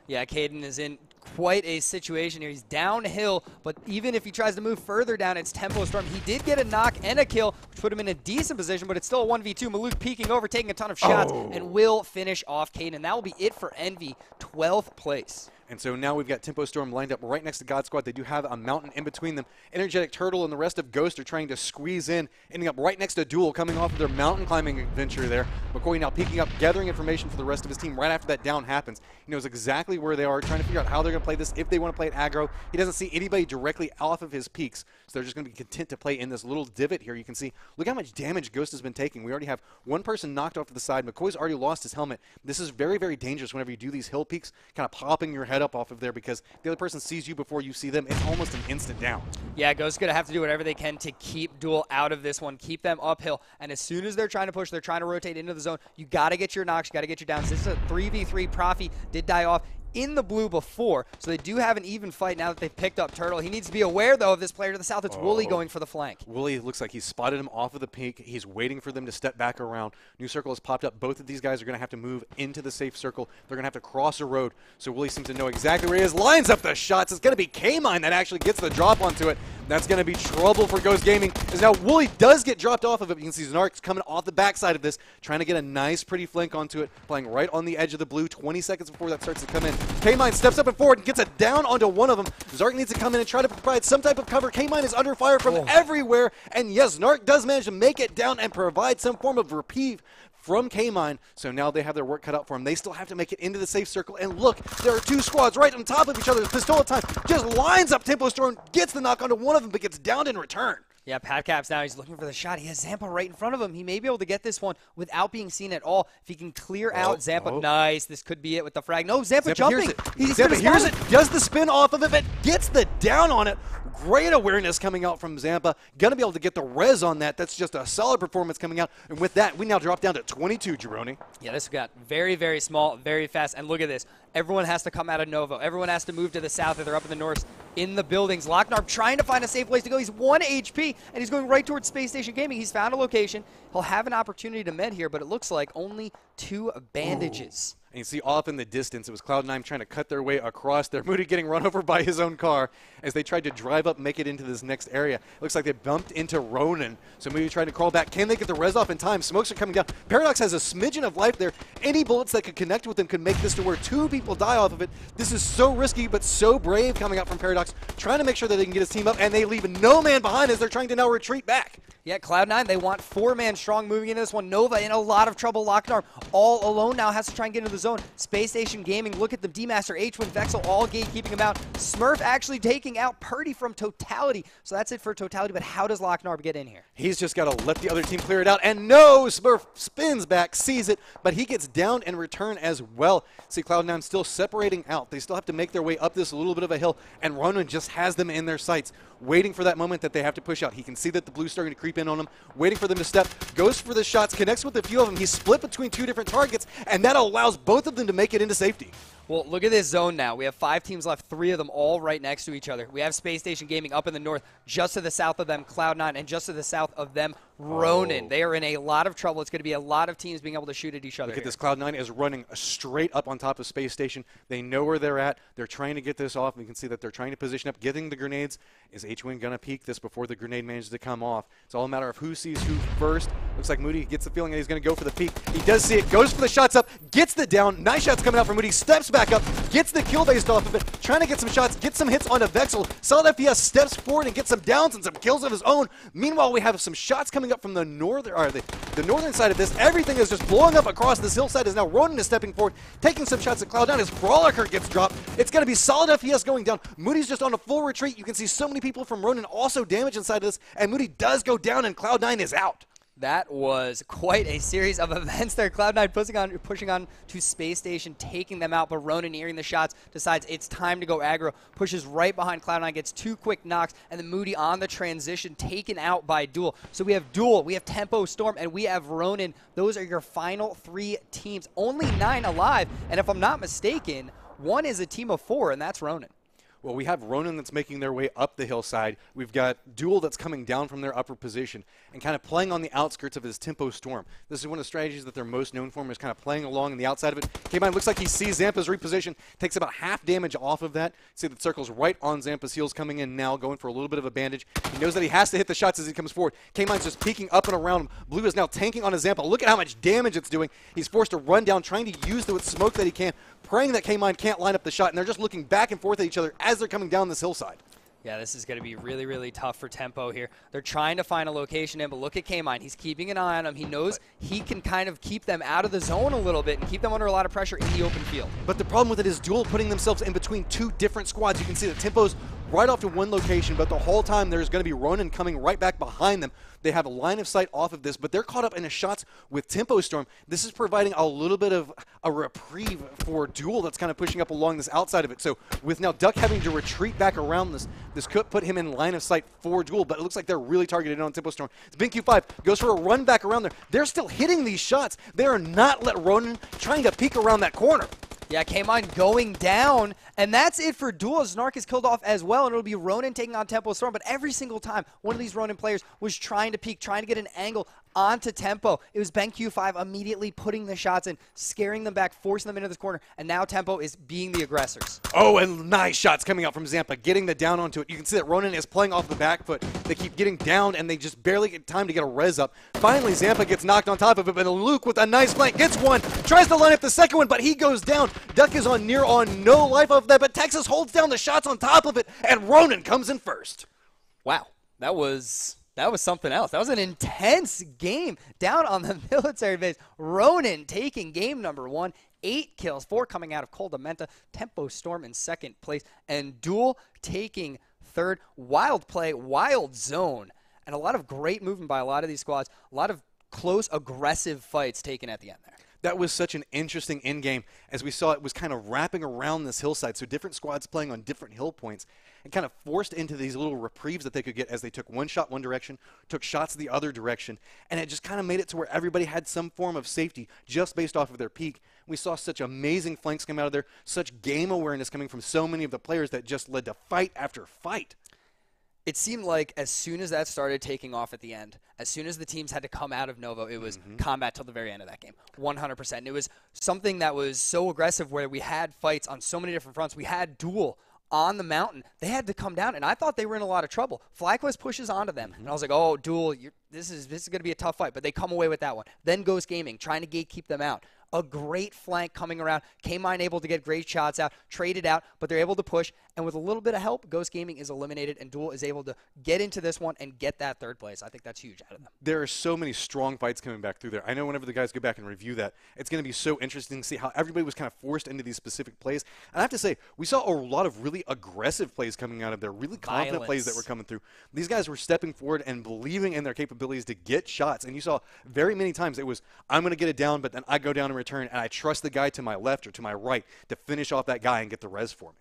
Yeah, Caden is in quite a situation here. He's downhill, but even if he tries to move further down, it's Tempo Storm. He did get a knock and a kill, which put him in a decent position, but it's still a 1v2. Maluk peeking over, taking a ton of shots, and will finish off Caden. That will be it for Envy, 12th place. And so now we've got Tempo Storm lined up right next to God Squad. They do have a mountain in between them. Energetic Turtle and the rest of Ghost are trying to squeeze in, ending up right next to Duel, coming off of their mountain climbing adventure there. McCoy now peeking up, gathering information for the rest of his team right after that down happens. He knows exactly where they are, trying to figure out how they're going to play this, if they want to play it aggro. He doesn't see anybody directly off of his peaks, so they're just going to be content to play in this little divot here. You can see, look how much damage Ghost has been taking. We already have one person knocked off to the side. McCoy's already lost his helmet. This is very, very dangerous whenever you do these hill peaks, kind of popping your head up off of there, because if the other person sees you before you see them, it's almost an instant down. Yeah, Ghost's going to have to do whatever they can to keep Duel out of this one, keep them uphill. And as soon as they're trying to push, they're trying to rotate into the zone, you got to get your knocks, you got to get your downs. This is a 3v3. Profi did die off in the blue before, so they do have an even fight now that they've picked up Turtle. He needs to be aware, though, of this player to the south. It's Wooly going for the flank. Wooly looks like he's spotted him off of the peak. He's waiting for them to step back around. New circle has popped up. Both of these guys are going to have to move into the safe circle. They're going to have to cross a road, so Wooly seems to know exactly where he is. Lines up the shots. It's going to be K-Mine that actually gets the drop onto it. That's going to be trouble for Ghost Gaming, as now Wooly does get dropped off of it. You can see Znark's coming off the backside of this, trying to get a nice, pretty flank onto it, playing right on the edge of the blue 20 seconds before that starts to come in. K-Mine steps up and forward and gets it down onto one of them. Zark needs to come in and try to provide some type of cover. K-Mine is under fire from everywhere, and yes, Znark does manage to make it down and provide some form of reprieve from K-Mine, so now they have their work cut out for them. They still have to make it into the safe circle, and look, there are two squads right on top of each other. Pistola Time just lines up Tempo Storm, gets the knock onto one of them, but gets downed in return. Yeah, Padcaps now, he's looking for the shot. He has Zampa right in front of him. He may be able to get this one without being seen at all. If he can clear out Zampa, nice. This could be it with the frag. No, Zampa jumping. Zampa hears it, does the spin off of it, but gets the down on it. Great awareness coming out from Zampa. Gonna be able to get the res on that. That's just a solid performance coming out. And with that, we now drop down to 22, Jeroni. Yeah, this got very, very small, very fast. And look at this. Everyone has to come out of Novo. Everyone has to move to the south if they're up in the north in the buildings. Locknarb trying to find a safe place to go. He's 1 HP, and he's going right towards Space Station Gaming. He's found a location. He'll have an opportunity to med here, but it looks like only 2 bandages. And you see off in the distance, it was Cloud9 trying to cut their way across there. Moody getting run over by his own car as they tried to drive up, make it into this next area. Looks like they bumped into Ronan. So Moody trying to crawl back. Can they get the res off in time? Smokes are coming down. Paradox has a smidgen of life there. Any bullets that could connect with them could make this to where 2 people die off of it. This is so risky, but so brave coming out from Paradox, trying to make sure that they can get his team up, and they leave no man behind as they're trying to now retreat back. Yeah, Cloud9, they want 4-man strong moving into this one. Nova in a lot of trouble. Locknarb all alone now, has to try and get into the zone. Space Station Gaming, look at them. D-Master, H-Win, Vexel, all keeping him out. Smurf actually taking out Purdy from Totality. So that's it for Totality, but how does Locknarb get in here? He's just got to let the other team clear it out. And no, Smurf spins back, sees it, but he gets down in return as well. See, Cloud9 still separating out. They still have to make their way up this little bit of a hill, and Ronan just has them in their sights, waiting for that moment that they have to push out. He can see that the blue's starting to creep in on him, waiting for them to step, goes for the shots, connects with a few of them. He's split between 2 different targets, and that allows both of them to make it into safety. Well, look at this zone now. We have 5 teams left, 3 of them all right next to each other. We have Space Station Gaming up in the north, just to the south of them, Cloud9, and just to the south of them, Ronan. They are in a lot of trouble. It's going to be a lot of teams being able to shoot at each other. Look at this. Cloud9 is running straight up on top of Space Station. They know where they're at. They're trying to get this off. We can see that they're trying to position up, getting the grenades. Is H-Win going to peek this before the grenade manages to come off? It's all a matter of who sees who first. Looks like Moody gets the feeling that he's going to go for the peek. He does see it, goes for the shots up, gets the down. Nice shots coming out from Moody, steps back up, gets the kill based off of it, trying to get some shots, get some hits onto Vexel. Solid FPS steps forward and gets some downs and some kills of his own. Meanwhile, we have some shots coming up from the northern side of this. Everything is just blowing up across this hillside as now Ronan is stepping forward, taking some shots at Cloud9 as Frolicker gets dropped. It's going to be solid FPS going down. Moody's just on a full retreat. You can see so many people from Ronan also damaged inside of this, and Moody does go down and Cloud9 is out. That was quite a series of events there. Cloud9 pushing on to Space Station, taking them out, but Ronan hearing the shots, decides it's time to go aggro, pushes right behind Cloud9, gets 2 quick knocks, and then Moody on the transition, taken out by Duel. So we have Duel, we have Tempo Storm, and we have Ronan. Those are your final 3 teams. Only 9 alive, and if I'm not mistaken, 1 is a team of 4, and that's Ronan. Well, we have Ronan that's making their way up the hillside. We've got Duel that's coming down from their upper position and kind of playing on the outskirts of his Tempo Storm. This is one of the strategies that they're most known for, is kind of playing along on the outside of it. K-Mine looks like he sees Zampa's reposition, takes about half damage off of that. See the circle's right on Zampa's heels coming in now, going for a little bit of a bandage. He knows that he has to hit the shots as he comes forward. K-Mine's just peeking up and around him. Blue is now tanking on his Zampa. Look at how much damage it's doing. He's forced to run down, trying to use the smoke that he can, praying that K-Mine can't line up the shot, and they're just looking back and forth at each other as they're coming down this hillside. Yeah, this is going to be really, really tough for Tempo here. They're trying to find a location in, but look at K-Mine. He's keeping an eye on them. He knows he can kind of keep them out of the zone a little bit and keep them under a lot of pressure in the open field. But the problem with it is Duel putting themselves in between 2 different squads. You can see that Tempo's right off to one location, but the whole time there's going to be Ronin coming right back behind them. They have a line of sight off of this, but they're caught up in the shots with Tempo Storm. This is providing a little bit of a reprieve for Duel that's kind of pushing up along this outside of it. So with now Duck having to retreat back around this could put him in line of sight for Duel, but it looks like they're really targeted on Tempo Storm. BenQ5 goes for a run back around there. They're still hitting these shots. They are not let Ronin trying to peek around that corner. Yeah, K-Mine going down, and that's it for Duel. Snark is killed off as well, and it'll be Ronin taking on Tempo Storm, but every single time one of these Ronin players was trying to peek, trying to get an angle onto Tempo. It was BenQ5 immediately putting the shots in, scaring them back, forcing them into this corner, and now Tempo is being the aggressors. Oh, and nice shots coming out from Zampa, getting the down onto it. You can see that Ronin is playing off the back foot. They keep getting down, and they just barely get time to get a res up. Finally, Zampa gets knocked on top of it, but Luke with a nice flank gets one, tries to line up the second one, but he goes down. Duck is on no life of that, but Texas holds down the shots on top of it, and Ronin comes in first. Wow, that was something else. That was an intense game down on the military base. Ronin taking game number 1. 8 kills, 4 coming out of Coldamenta. Tempo Storm in second place. And Duel taking third. Wild play, wild zone. And a lot of great movement by a lot of these squads. A lot of close, aggressive fights taken at the end there. That was such an interesting end game. As we saw, it was kind of wrapping around this hillside, so different squads playing on different hill points and kind of forced into these little reprieves that they could get as they took one shot one direction, took shots the other direction, and it just kind of made it to where everybody had some form of safety just based off of their peak. We saw such amazing flanks come out of there, such game awareness coming from so many of the players that just led to fight after fight. It seemed like as soon as that started taking off at the end, as soon as the teams had to come out of Novo, it was combat till the very end of that game, 100%. And it was something that was so aggressive where we had fights on so many different fronts. We had Duel on the mountain. They had to come down, and I thought they were in a lot of trouble. FlyQuest pushes onto them, and I was like, oh, Duel, this is going to be a tough fight, but they come away with that one. Then Ghost Gaming, trying to gatekeep them out. A great flank coming around. K-Mine able to get great shots out, traded out, but they're able to push. And with a little bit of help, Ghost Gaming is eliminated, and Duel is able to get into this one and get that third place. I think that's huge out of them. There are so many strong fights coming back through there. I know whenever the guys go back and review that, it's going to be so interesting to see how everybody was kind of forced into these specific plays. And I have to say, we saw a lot of really aggressive plays coming out of there, really confident plays that were coming through. These guys were stepping forward and believing in their capabilities to get shots. And you saw very many times it was, I'm going to get it down, but then I go down in return, and I trust the guy to my left or to my right to finish off that guy and get the res for me.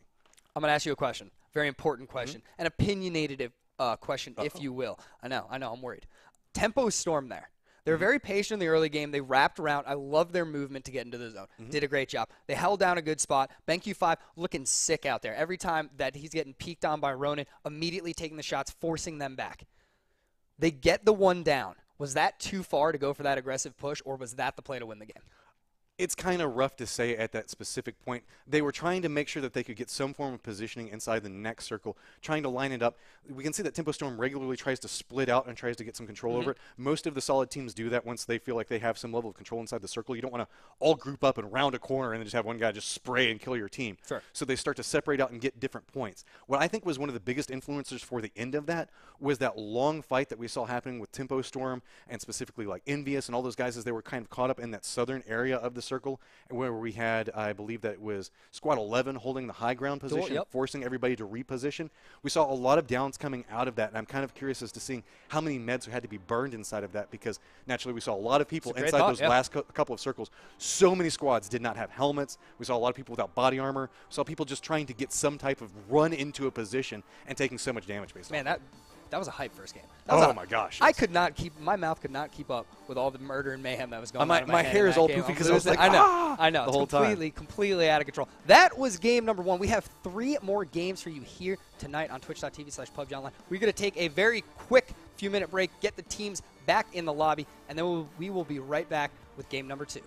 I'm going to ask you a question, very important question, an opinionated question, if you will. I know, I'm worried. Tempo Storm there. They were very patient in the early game. They wrapped around. I love their movement to get into the zone. Did a great job. They held down a good spot. BenQ5 looking sick out there. Every time that he's getting peeked on by Ronin, immediately taking the shots, forcing them back. They get the one down. Was that too far to go for that aggressive push, or was that the play to win the game? It's kind of rough to say at that specific point. They were trying to make sure that they could get some form of positioning inside the next circle, trying to line it up. We can see that Tempo Storm regularly tries to split out and tries to get some control over it. Most of the solid teams do that once they feel like they have some level of control inside the circle. You don't want to all group up and round a corner and then just have one guy just spray and kill your team. Sure. So they start to separate out and get different points. What I think was one of the biggest influencers for the end of that was that long fight that we saw happening with Tempo Storm and specifically like Envious and all those guys as they were kind of caught up in that southern area of the circle, where we had, I believe that it was Squad 11 holding the high ground position, forcing everybody to reposition. We saw a lot of downs coming out of that, and I'm kind of curious as to seeing how many meds had to be burned inside of that, because naturally we saw a lot of people inside those last couple of circles. So many squads did not have helmets. We saw a lot of people without body armor. We saw people just trying to get some type of run into a position and taking so much damage based on it. That was a hype first game. My gosh. I could not keep, my mouth could not keep up with all the murder and mayhem that was going on in my hair is all poofy because I was like, I know. The whole time. Completely out of control. That was game number 1. We have 3 more games for you here tonight on twitch.tv/PUBGOnline. We're going to take a very quick few-minute break, get the teams back in the lobby, and then we will be right back with game number 2.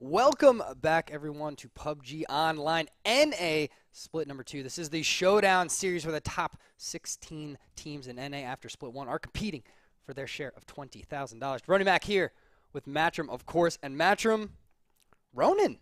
Welcome back, everyone, to PUBG Online NA Split number 2. This is the showdown series where the top 16 teams in NA after Split 1 are competing for their share of $20,000. Running back here with Matrim, of course, and Matrim, Ronan.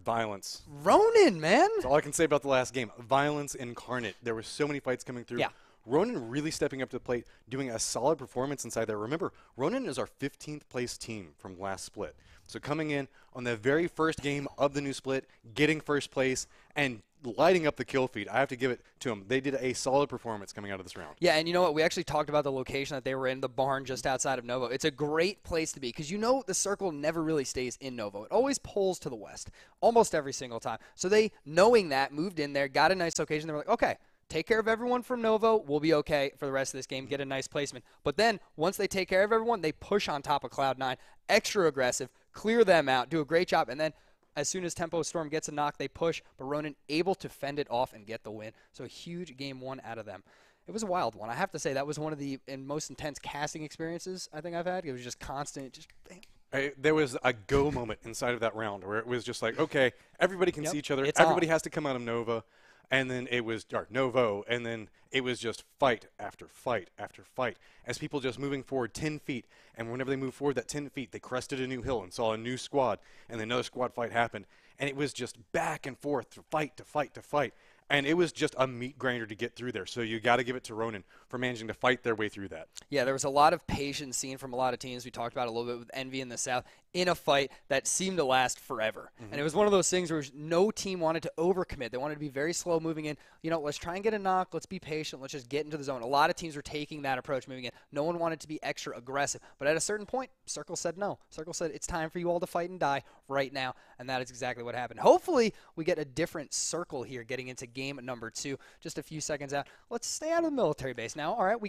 Violence. Ronan, man. That's all I can say about the last game. Violence incarnate. There were so many fights coming through. Yeah. Ronan really stepping up to the plate, doing a solid performance inside there. Remember, Ronan is our 15th place team from last split. So coming in on the very first game of the new split, getting first place, and lighting up the kill feed. I have to give it to them. They did a solid performance coming out of this round. Yeah, and you know what? We actually talked about the location that they were in, the barn just outside of Novo. It's a great place to be because you know the circle never really stays in Novo. It always pulls to the west almost every single time. So they, knowing that, moved in there, got a nice location. They were like, okay, take care of everyone from Novo. We'll be okay for the rest of this game. Get a nice placement. But then once they take care of everyone, they push on top of Cloud9, extra aggressive, clear them out, do a great job, and then as soon as Tempo Storm gets a knock, they push, but Ronan able to fend it off and get the win. So a huge game one out of them. It was a wild one. I have to say that was one of the most intense casting experiences I think I've had. It was just constant, just bam. There was a go moment inside of that round where it was just like, okay, everybody can see each other. Everybody has to come out of Nova. And then it was Novo, and then it was just fight after fight after fight as people just moving forward 10 feet. And whenever they moved forward that 10 feet, they crested a new hill and saw a new squad, and then another squad fight happened. And it was just back and forth, fight to fight to fight. And it was just a meat grinder to get through there. So you got to give it to Ronan for managing to fight their way through that. Yeah, there was a lot of patience seen from a lot of teams. We talked about it a little bit with Envy in the South in a fight that seemed to last forever. Mm-hmm. And it was one of those things where no team wanted to overcommit. They wanted to be very slow moving in. You know, let's try and get a knock. Let's be patient. Let's just get into the zone. A lot of teams were taking that approach moving in. No one wanted to be extra aggressive. But at a certain point, Circle said no. Circle said it's time for you all to fight and die right now. And that is exactly what happened. Hopefully, we get a different Circle here getting into game number 2. Just a few seconds out. Let's stay out of the military base now. All right, we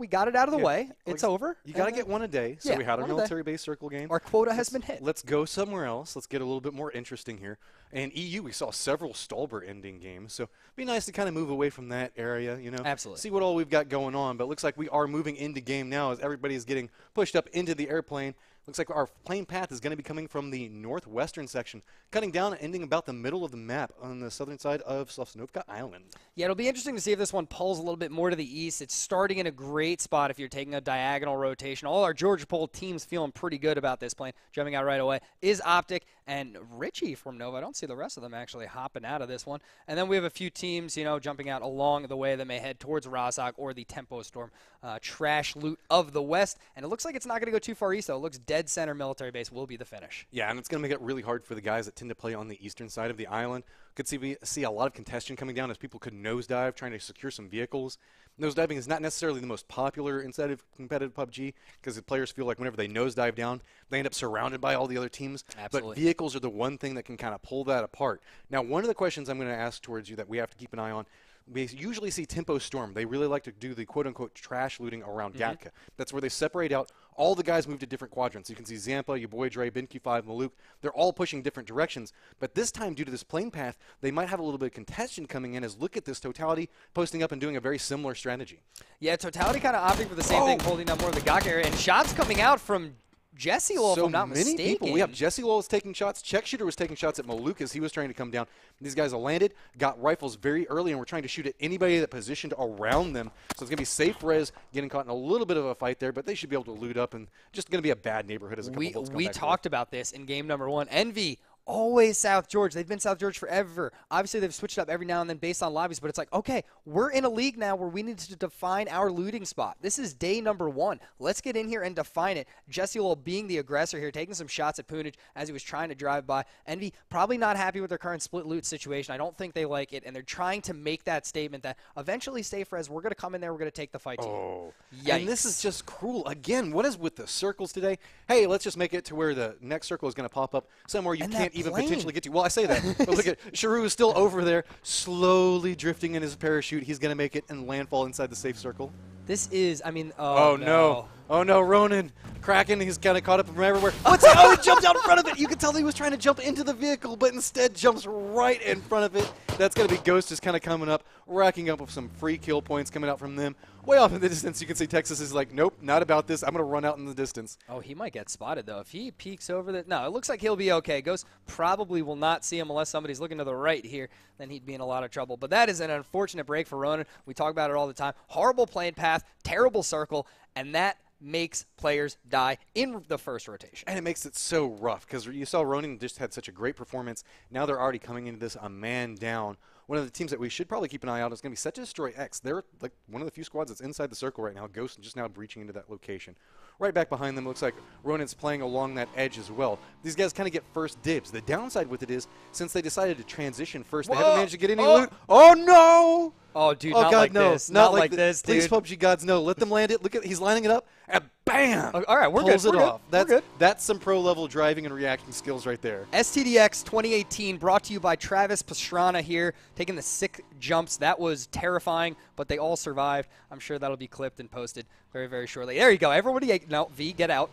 got it out of the way. It's over. You got to get one a day. So we had our military base Circle game. Our quota has been hit. Let's go somewhere else. Let's get a little bit more interesting here. And EU, we saw several Stolber ending games. So it'd be nice to kind of move away from that area, you know. Absolutely. See what all we've got going on. But it looks like we are moving into game now as everybody is getting pushed up into the airplane. Looks like our plane path is going to be coming from the northwestern section, cutting down and ending about the middle of the map on the southern side of Sosnovka Island. Yeah, it'll be interesting to see if this one pulls a little bit more to the east. It's starting in a great spot if you're taking a diagonal rotation. All our Georgia Pole teams feeling pretty good about this plane. Jumping out right away is Optic and Richie from Nova. I don't see the rest of them actually hopping out of this one. And then we have a few teams, you know, jumping out along the way that may head towards Rozhok or the Tempo Storm trash loot of the west. And it looks like it's not going to go too far east, though. It looks dead center military base will be the finish. Yeah, and it's going to make it really hard for the guys that tend to play on the eastern side of the island. Could see a lot of contention coming down as people could nosedive, trying to secure some vehicles. Nosediving is not necessarily the most popular inside of competitive PUBG because the players feel like whenever they nosedive down, they end up surrounded by all the other teams. Absolutely. But vehicles are the one thing that can kind of pull that apart. Now, one of the questions I'm going to ask towards you that we have to keep an eye on, we usually see Tempo Storm. They really like to do the quote-unquote trash looting around Gatka. That's where they separate out. All the guys move to different quadrants. You can see Zampa, your boy Dre, BenQ5, Maluk. They're all pushing different directions. But this time, due to this plane path, they might have a little bit of contention coming in as look at this Totality posting up and doing a very similar strategy. Yeah, Totality kind of opting for the same thing, holding down more of the Gok area. And shots coming out from Jesse Lowell, if I'm not mistaken. So many people. We have Jesse Lowell was taking shots. Check Shooter was taking shots at Maluk as he was trying to come down. These guys have landed, got rifles very early, and we're trying to shoot at anybody that positioned around them. So it's going to be safe res, getting caught in a little bit of a fight there, but they should be able to loot up, and just going to be a bad neighborhood as a couple bullets come We back talked about this in game number 1. Envy. Always South George. They've been South George forever. Obviously, they've switched up every now and then based on lobbies, but it's like, okay, we're in a league now where we need to define our looting spot. This is day number 1. Let's get in here and define it. Jesse Lowell being the aggressor here, taking some shots at Poonage as he was trying to drive by. Envy probably not happy with their current split loot situation. I don't think they like it, and they're trying to make that statement that eventually, safe res, we're going to come in there, we're going to take the fight to you. Yikes. And this is just cruel. Again, what is with the circles today? Hey, let's just make it to where the next circle is going to pop up somewhere you can't even potentially get to. Well, I say that, but look at Sharu is still over there, slowly drifting in his parachute. He's going to make it and landfall inside the safe circle. This is, I mean, Oh, no. Oh, no, Ronan. Kraken, he's kind of caught up from everywhere. Oh, he jumped out in front of it. You could tell he was trying to jump into the vehicle, but instead jumps right in front of it. That's going to be Ghost just kind of coming up, racking up with some free kill points coming out from them. Way off in the distance, you can see Texas is like, nope, not about this. I'm going to run out in the distance. Oh, he might get spotted, though. If he peeks over the... No, it looks like he'll be okay. Ghost probably will not see him unless somebody's looking to the right here. Then he'd be in a lot of trouble. But that is an unfortunate break for Ronan. We talk about it all the time. Horrible plane path, terrible circle, and that makes players die in the first rotation. And it makes it so rough because you saw Ronan just had such a great performance. Now they're already coming into this a man down. One of the teams that we should probably keep an eye out is going to be Set to Destroy X. They're like one of the few squads that's inside the circle right now. Ghost just now breaching into that location. Right back behind them, looks like Ronan's playing along that edge as well. These guys kind of get first dibs. The downside with it is, since they decided to transition first, they haven't managed to get any loot. Oh, no! Oh, dude, oh, not God, like no. this. Not like this, dude. Please, PUBG gods, no. Let them land it. Look at, he's lining it up, and bam! All right, we're Pulls good. it We're off. good. That's some pro-level driving and reaction skills right there. STDX 2018 brought to you by Travis Pastrana here, taking the sick jumps. That was terrifying, but they all survived. I'm sure that'll be clipped and posted very, very shortly. There you go. Everybody, no, V, get out.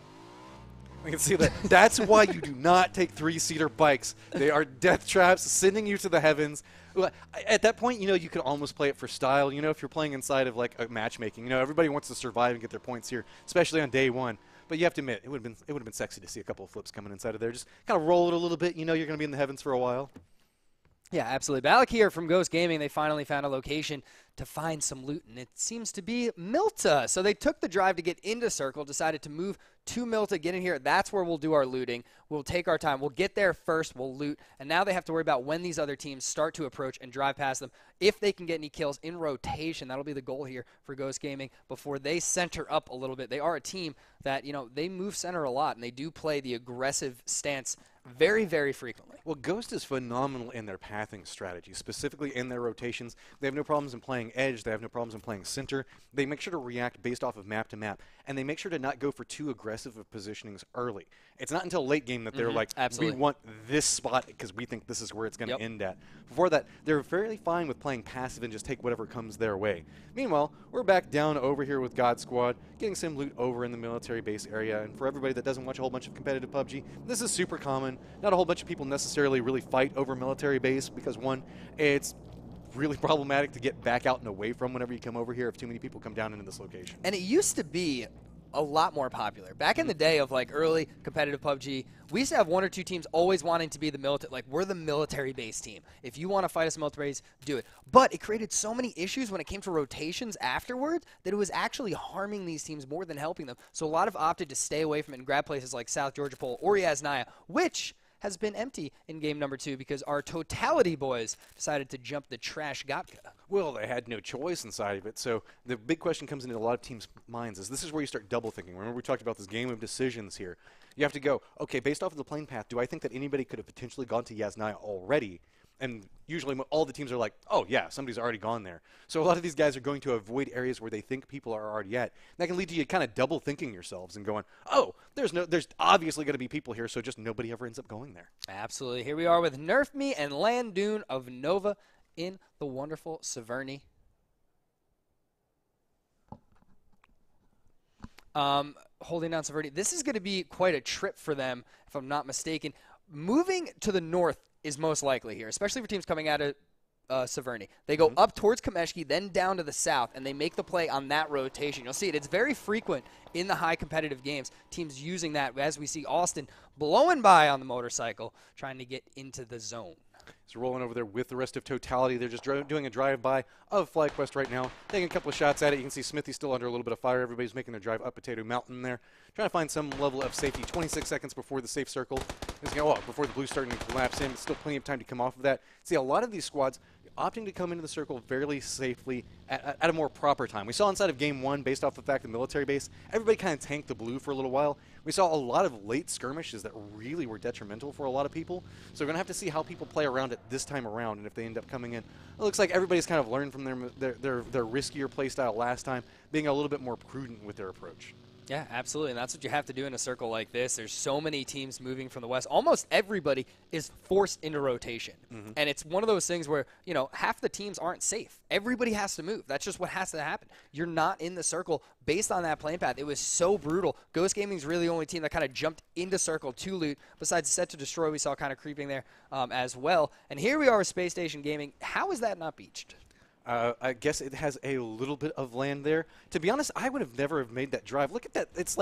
We can see that. That's why you do not take three-seater bikes. They are death traps, sending you to the heavens. At that point, you know, you could almost play it for style. You know, if you're playing inside of like a matchmaking, you know, everybody wants to survive and get their points here, especially on day one. But you have to admit, it would have been sexy to see a couple of flips coming inside of there. Just kind of roll it a little bit. You know, you're going to be in the heavens for a while. Yeah, absolutely. Balak here from Ghost Gaming, they finally found a location to find some loot, and it seems to be Milta. So they took the drive to get into Circle, decided to move to Milta, get in here. That's where we'll do our looting. We'll take our time. We'll get there first. We'll loot. And now they have to worry about when these other teams start to approach and drive past them. If they can get any kills in rotation, that'll be the goal here for Ghost Gaming before they center up a little bit. They are a team that, you know, they move center a lot, and they do play the aggressive stance very, very frequently. Well, Ghost is phenomenal in their pathing strategy, specifically in their rotations. They have no problems in playing edge. They have no problems in playing center. They make sure to react based off of map to map, and they make sure to not go for too aggressive of positionings early. It's not until late game that they're like, absolutely. we want this spot because we think this is where it's going to end at. Before that, they're fairly fine with playing passive and just take whatever comes their way. Meanwhile, we're back down over here with God Squad, getting some loot over in the military base area. And for everybody that doesn't watch a whole bunch of competitive PUBG, this is super common. Not a whole bunch of people necessarily really fight over military base because, one, it's really problematic to get back out and away from whenever you come over here if too many people come down into this location. And it used to be a lot more popular. Back in the day of like early competitive PUBG, we used to have one or two teams always wanting to be the military, like we're the military base team. If you want to fight us military base, do it. But it created so many issues when it came to rotations afterward that it was actually harming these teams more than helping them. So a lot have opted to stay away from it and grab places like South Georgia Pole or Yasnaya, which has been empty in game number 2 because our Totality boys decided to jump the trash Gatka. Well, they had no choice inside of it. So the big question comes into a lot of teams' minds is this is where you start double thinking. Remember we talked about this game of decisions here. You have to go, okay, based off of the plane path, do I think that anybody could have potentially gone to Yasnaya already? And usually all the teams are like, oh, yeah, somebody's already gone there. So a lot of these guys are going to avoid areas where they think people are already at. That can lead to you kind of double thinking yourselves and going, oh, there's obviously going to be people here, so just nobody ever ends up going there. Absolutely. Here we are with Nerf Me and Landoon of Nova in the wonderful Severny. Holding down Severny. This is going to be quite a trip for them, if I'm not mistaken. Moving to the north is most likely here, especially for teams coming out of Severny. They go up towards Kameshki, then down to the south, and they make the play on that rotation. You'll see it. It's very frequent in the high competitive games, teams using that, as we see Austin blowing by on the motorcycle, trying to get into the zone. He's rolling over there with the rest of Totality. They're just doing a drive-by of FlyQuest right now, taking a couple of shots at it. You can see Smithy still under a little bit of fire. Everybody's making their drive up Potato Mountain there, trying to find some level of safety. 26 seconds before the safe circle. Before the blue starting to collapse in, but still plenty of time to come off of that. See, a lot of these squads opting to come into the circle fairly safely at a more proper time. We saw inside of Game 1, based off the fact of the military base, everybody kind of tanked the blue for a little while. We saw a lot of late skirmishes that really were detrimental for a lot of people. So we're going to have to see how people play around it this time around, and if they end up coming in. It looks like everybody's kind of learned from their riskier play style last time, being a little bit more prudent with their approach. Yeah, absolutely, and that's what you have to do in a circle like this. There's so many teams moving from the west. Almost everybody is forced into rotation, and it's one of those things where, you know, half the teams aren't safe. Everybody has to move. That's just what has to happen. You're not in the circle based on that playing path. It was so brutal. Ghost Gaming's really the only team that kind of jumped into circle to loot, besides Set to Destroy we saw kind of creeping there as well. And here we are with Space Station Gaming. How is that not beached? I guess it has a little bit of land there. To be honest, I would have never have made that drive. Look at that. It's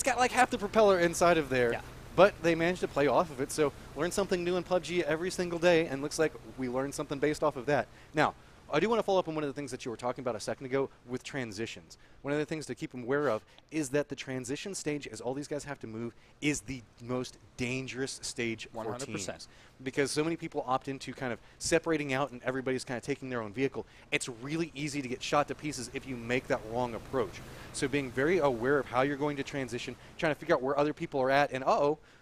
got like half the propeller inside of there. Yeah. But they managed to play off of it. So learn something new in PUBG every single day, and looks like we learned something based off of that. Now, I do want to follow up on one of the things that you were talking about a second ago with transitions. One of the things to keep aware of is that the transition stage, as all these guys have to move, is the most dangerous stage for 100%. teams. Because so many people opt into kind of separating out and everybody's kind of taking their own vehicle. It's really easy to get shot to pieces if you make that wrong approach. So being very aware of how you're going to transition, trying to figure out where other people are at, and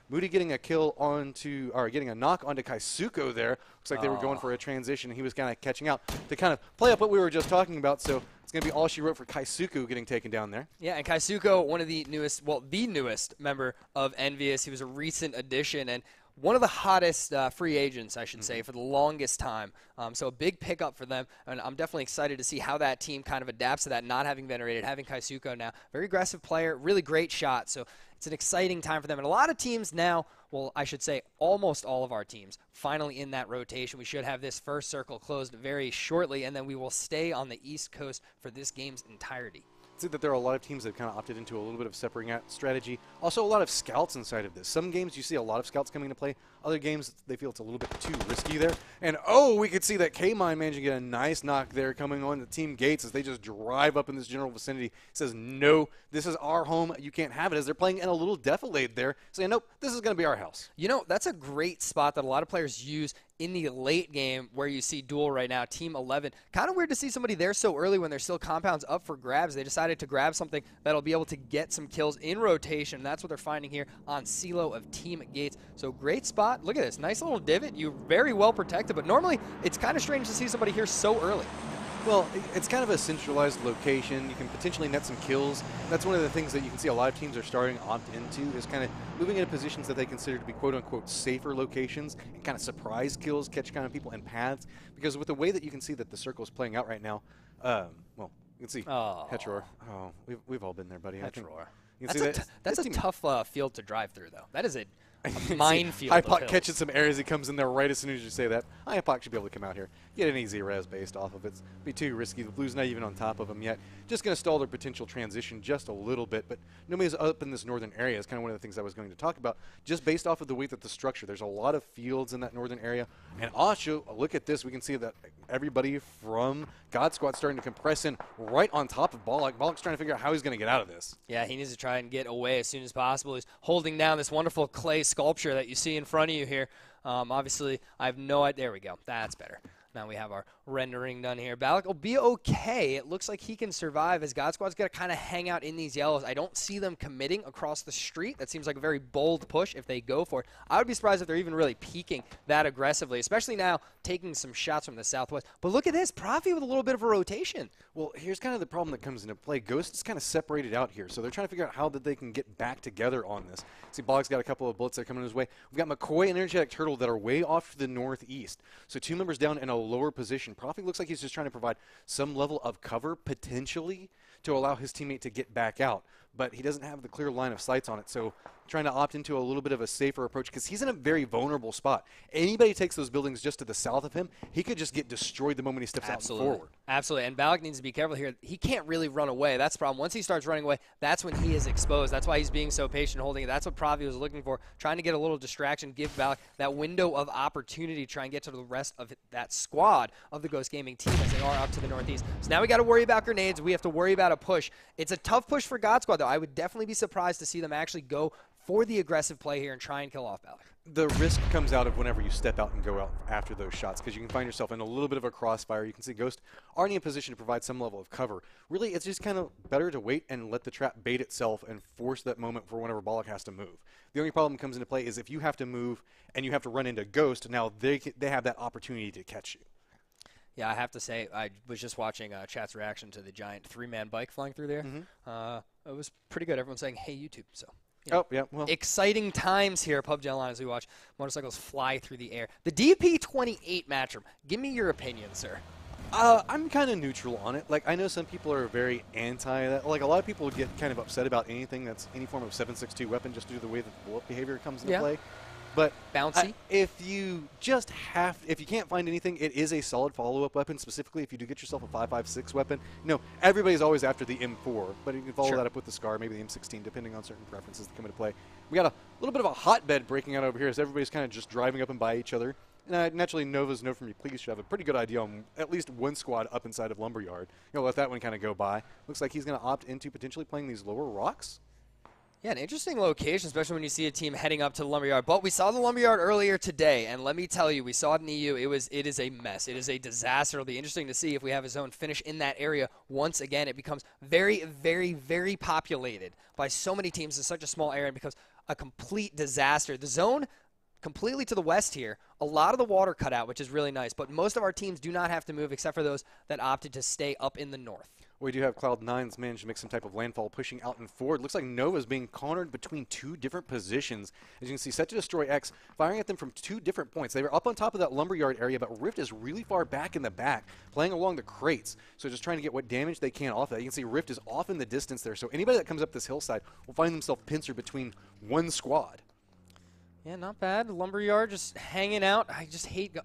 Moody getting a kill onto, or getting a knock onto Kaisuko there. Looks like they were going for a transition, and he was kind of catching out to kind of play up what we were just talking about. So it's going to be all she wrote for Kaisuko getting taken down there. Yeah, and Kaisuko, one of the newest, well, the newest member of Envious. He was a recent addition, and one of the hottest free agents, I should say, for the longest time. So a big pickup for them, and I'm definitely excited to see how that team kind of adapts to that, not having venerated, having Kaisuko now. Very aggressive player, really great shot, so it's an exciting time for them. And a lot of teams now, well, I should say almost all of our teams, finally in that rotation. We should have this first circle closed very shortly, and then we will stay on the East Coast for this game's entirety. See that there are a lot of teams that have kind of opted into a little bit of separating out strategy. Also, a lot of scouts inside of this. Some games you see a lot of scouts coming into play. Other games, they feel it's a little bit too risky there. And, we could see that K-Mine managed to get a nice knock there coming on the team gates as they just drive up in this general vicinity. Says, no, this is our home. You can't have it, as they're playing in a little defilade there, saying, nope, this is going to be our house. You know, that's a great spot that a lot of players use in the late game where you see Duel right now, Team 11. Kind of weird to see somebody there so early when there's still compounds up for grabs. They decided to grab something that'll be able to get some kills in rotation. That's what they're finding here on CeeLo of Team Gates. So great spot. Look at this. Nice little divot. You're very well protected, but normally it's kind of strange to see somebody here so early. Well, it's kind of a centralized location. You can potentially net some kills. That's one of the things that you can see a lot of teams are starting to opt into, is kind of moving into positions that they consider to be quote-unquote safer locations and kind of surprise kills, catch kind of people in paths. Because with the way that you can see that the circle is playing out right now, well, you can see Hetror. Oh, we've all been there, buddy. Hetror. That's a tough field to drive through, though. That is a minefield. Hypoc catches some areas. He comes in there right as soon as you say that. Hypoc should be able to come out here, get an easy res based off of it. It'd be too risky. The Blues not even on top of him yet. Just going to stall their potential transition just a little bit. But nobody's up in this northern area. Is kind of one of the things I was going to talk about. Just based off of the way that the structure, there's a lot of fields in that northern area. And also, look at this. We can see that everybody from God Squad starting to compress in right on top of Bollock. Bollock's trying to figure out how he's going to get out of this. Yeah, he needs to try and get away as soon as possible. He's holding down this wonderful clay sculpture that you see in front of you here. Obviously, I have no idea. There we go. That's better. Now we have our rendering done here. Balak will be okay. It looks like he can survive as God Squad's got to kind of hang out in these yellows. I don't see them committing across the street. That seems like a very bold push if they go for it. I would be surprised if they're even really peeking that aggressively, especially now taking some shots from the southwest. But look at this. Profi with a little bit of a rotation. Well, here's kind of the problem that comes into play. Ghost is kind of separated out here, so they're trying to figure out how that they can get back together on this. See, Bollock's got a couple of bullets that are coming his way. We've got McCoy and Energetic Turtle that are way off to the northeast. So two members down in a lower position. Profi looks like he's just trying to provide some level of cover, potentially, to allow his teammate to get back out. But he doesn't have the clear line of sights on it, so trying to opt into a little bit of a safer approach because he's in a very vulnerable spot. Anybody takes those buildings just to the south of him, he could just get destroyed the moment he steps out forward. Absolutely, and Balak needs to be careful here. He can't really run away. That's the problem. Once he starts running away, that's when he is exposed. That's why he's being so patient holding it. That's what Profi was looking for, trying to get a little distraction, give Balak that window of opportunity to try and get to the rest of that squad of the Ghost Gaming team as they are up to the northeast. So now we got to worry about grenades. We have to worry about a push. It's a tough push for God Squad, though. I would definitely be surprised to see them actually go for the aggressive play here and try and kill off Balak. The risk comes out of whenever you step out and go out after those shots because you can find yourself in a little bit of a crossfire. You can see Ghost already in position to provide some level of cover. Really, it's just kind of better to wait and let the trap bait itself and force that moment for whenever Bollock has to move. The only problem comes into play is if you have to move and you have to run into Ghost, now they have that opportunity to catch you. Yeah, I have to say, I was just watching chat's reaction to the giant three-man bike flying through there. It was pretty good. Everyone's saying, hey, YouTube. So. Oh, yeah. Well, exciting times here at PUBG Online as we watch motorcycles fly through the air. The DP28 matchup. Give me your opinion, sir. I'm kind of neutral on it. Like, I know some people are very anti that. Like, a lot of people get kind of upset about anything that's any form of 7.62 weapon just due to the way that the bullet behavior comes into play. But bouncy. If you can't find anything, it is a solid follow-up weapon. Specifically, if you do get yourself a 5.56 weapon, everybody's always after the M4, but you can follow that up with the SCAR, maybe the M16, depending on certain preferences that come into play. We got a little bit of a hotbed breaking out over here, as everybody's kind of just driving up and by each other. Naturally, Nova's Know From You Please should have a pretty good idea on at least one squad up inside of Lumberyard. Let that one kind of go by. Looks like he's going to opt into potentially playing these lower rocks. Yeah, an interesting location, especially when you see a team heading up to the Lumberyard. But we saw the Lumberyard earlier today, and let me tell you, we saw it in EU. It is a mess. It is a disaster. It'll be interesting to see if we have a zone finish in that area. Once again, it becomes very, very, very populated by so many teams in such a small area and becomes a complete disaster. The zone completely to the west here, a lot of the water cut out, which is really nice. But most of our teams do not have to move except for those that opted to stay up in the north. We do have Cloud9's managed to make some type of landfall pushing out and forward. Looks like Nova's being cornered between two different positions. As you can see, set to destroy X, firing at them from two different points. They were up on top of that Lumberyard area, but Rift is really far back in the back, playing along the crates. So just trying to get what damage they can off that. You can see Rift is off in the distance there. So anybody that comes up this hillside will find themselves pincered between one squad. Yeah, not bad. Lumberyard just hanging out. I just hate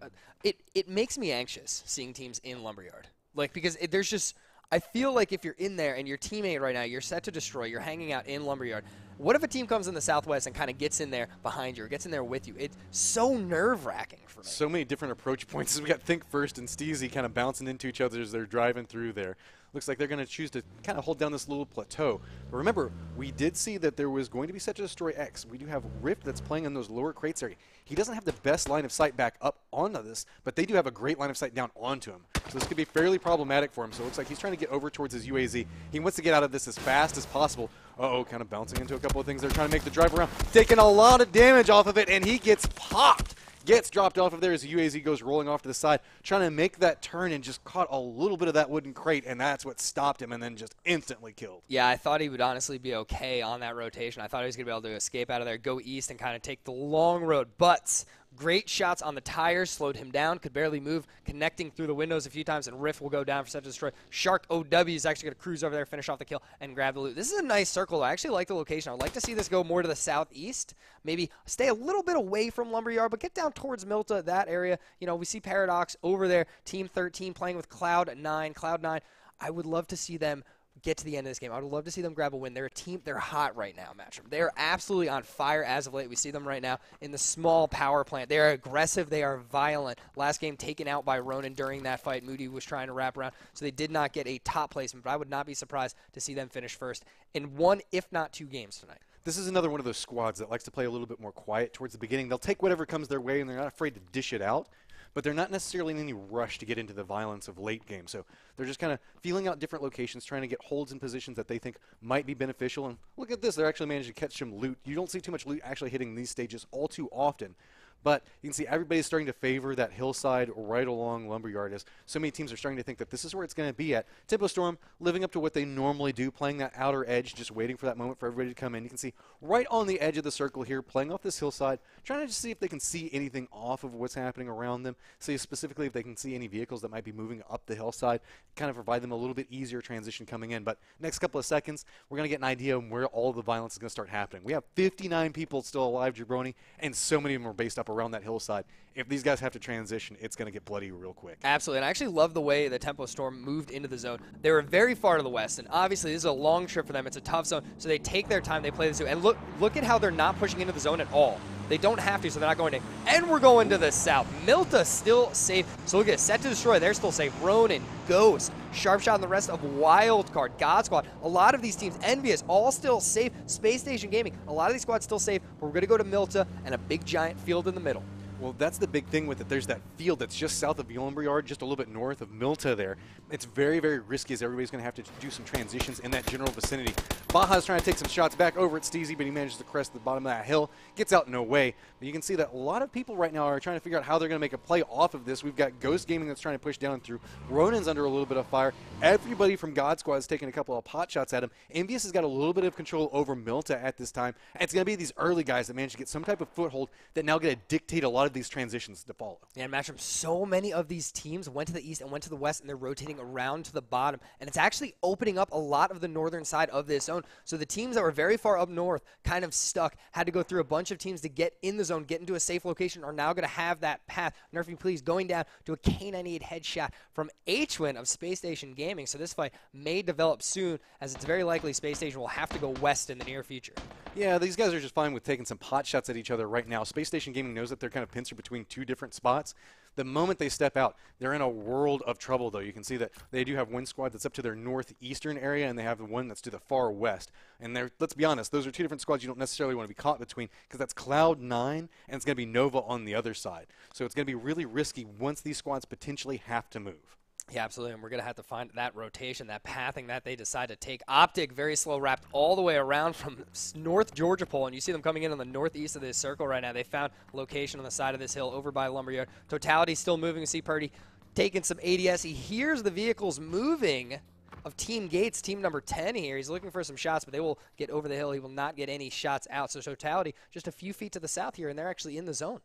it. It makes me anxious seeing teams in Lumberyard. Because there's just... I feel like if you're in there and your teammate right now, you're set to destroy, you're hanging out in Lumberyard. What if a team comes in the southwest and kind of gets in there behind you or gets in there with you? It's so nerve-wracking for me. So many different approach points. We got Think First and Steezy kind of bouncing into each other as they're driving through there. Looks like they're going to choose to kind of hold down this little plateau. But remember, we did see that there was going to be set to destroy X. We do have Rift that's playing in those lower crates area. He doesn't have the best line of sight back up onto this, but they do have a great line of sight down onto him. So this could be fairly problematic for him. So it looks like he's trying to get over towards his UAZ. He wants to get out of this as fast as possible. Uh-oh, kind of bouncing into a couple of things. They're trying to make the drive around, taking a lot of damage off of it, and he gets popped. Gets dropped off of there as the UAZ goes rolling off to the side, trying to make that turn and just caught a little bit of that wooden crate, and that's what stopped him and then just instantly killed. Yeah, I thought he would honestly be okay on that rotation. I thought he was going to be able to escape out of there, go east, and kind of take the long road. But great shots on the tires, slowed him down, could barely move, connecting through the windows a few times, and Riff will go down for set to destroy. Shark OW is actually going to cruise over there, finish off the kill, and grab the loot. This is a nice circle. I actually like the location. I would like to see this go more to the southeast, maybe stay a little bit away from Lumberyard, but get down towards Milta, that area. We see Paradox over there, Team 13 playing with Cloud9. Cloud9, I would love to see them get to the end of this game. I would love to see them grab a win. They're a team. They're hot right now, Matchroom. They're absolutely on fire as of late. We see them right now in the small power plant. They are aggressive. They are violent. Last game taken out by Ronan during that fight. Moody was trying to wrap around, so they did not get a top placement, but I would not be surprised to see them finish first in one, if not two games tonight. This is another one of those squads that likes to play a little bit more quiet towards the beginning. They'll take whatever comes their way, and they're not afraid to dish it out. But they're not necessarily in any rush to get into the violence of late game. So they're just kind of feeling out different locations, trying to get holds in positions that they think might be beneficial. And look at this. They're actually managing to catch some loot. You don't see too much loot actually hitting these stages all too often. But you can see everybody's starting to favor that hillside right along Lumberyard, as so many teams are starting to think that this is where it's going to be at. Tempo Storm living up to what they normally do, playing that outer edge, just waiting for that moment for everybody to come in. You can see right on the edge of the circle here, playing off this hillside, trying to just see if they can see anything off of what's happening around them. See specifically if they can see any vehicles that might be moving up the hillside, kind of provide them a little bit easier transition coming in. But next couple of seconds, we're going to get an idea of where all the violence is going to start happening. We have 59 people still alive, Jabroni, and so many of them are based up around that hillside. If these guys have to transition, it's going to get bloody real quick. Absolutely, and I actually love the way the Tempo Storm moved into the zone. They were very far to the west, and obviously this is a long trip for them. It's a tough zone, so they take their time, they play the zone. And look at how they're not pushing into the zone at all. They don't have to, so they're not going to. And we're going to the south. Milta still safe. So look at it, set to destroy. They're still safe. Ronin, Ghost, Sharpshot, and the rest of Wildcard, God Squad. A lot of these teams, Envious, all still safe. Space Station Gaming, a lot of these squads still safe. But we're going to go to Milta and a big giant field in the middle. Well, that's the big thing with it. There's that field that's just south of the Lumberyard, just a little bit north of Milta there. It's very, very risky as everybody's going to have to do some transitions in that general vicinity. Baja's trying to take some shots back over at Steezy, but he manages to crest the bottom of that hill, gets out no way. But you can see that a lot of people right now are trying to figure out how they're going to make a play off of this. We've got Ghost Gaming that's trying to push down through. Ronan's under a little bit of fire. Everybody from God Squad is taking a couple of pot shots at him. Envious has got a little bit of control over Milta at this time. And it's going to be these early guys that manage to get some type of foothold that now going to dictate a lot of these transitions to follow. Yeah, and Matchroom, so many of these teams went to the east and went to the west, and they're rotating around to the bottom. And it's actually opening up a lot of the northern side of this zone. So the teams that were very far up north, kind of stuck, had to go through a bunch of teams to get in the zone, get into a safe location, are now going to have that path. Nerfing Please going down to a K98 headshot from HWin of Space Station Gaming. So this fight may develop soon, as it's very likely Space Station will have to go west in the near future. Yeah, these guys are just fine with taking some pot shots at each other right now. Space Station Gaming knows that they're kind of pincer between two different spots. The moment they step out, they're in a world of trouble, though. You can see that they do have one squad that's up to their northeastern area, and they have the one that's to the far west. And let's be honest, those are two different squads you don't necessarily want to be caught between, because that's Cloud9, and it's going to be Nova on the other side. So it's going to be really risky once these squads potentially have to move. Yeah, absolutely, and we're going to have to find that rotation, that pathing that they decide to take. Optic, very slow, wrapped all the way around from North Georgia Pole, and you see them coming in on the northeast of this circle right now. They found location on the side of this hill over by Lumberyard. Totality still moving. You see Purdy taking some ADS. He hears the vehicles moving of Team Gates, team number 10 here. He's looking for some shots, but they will get over the hill. He will not get any shots out. So Totality just a few feet to the south here, and they're actually in the zone.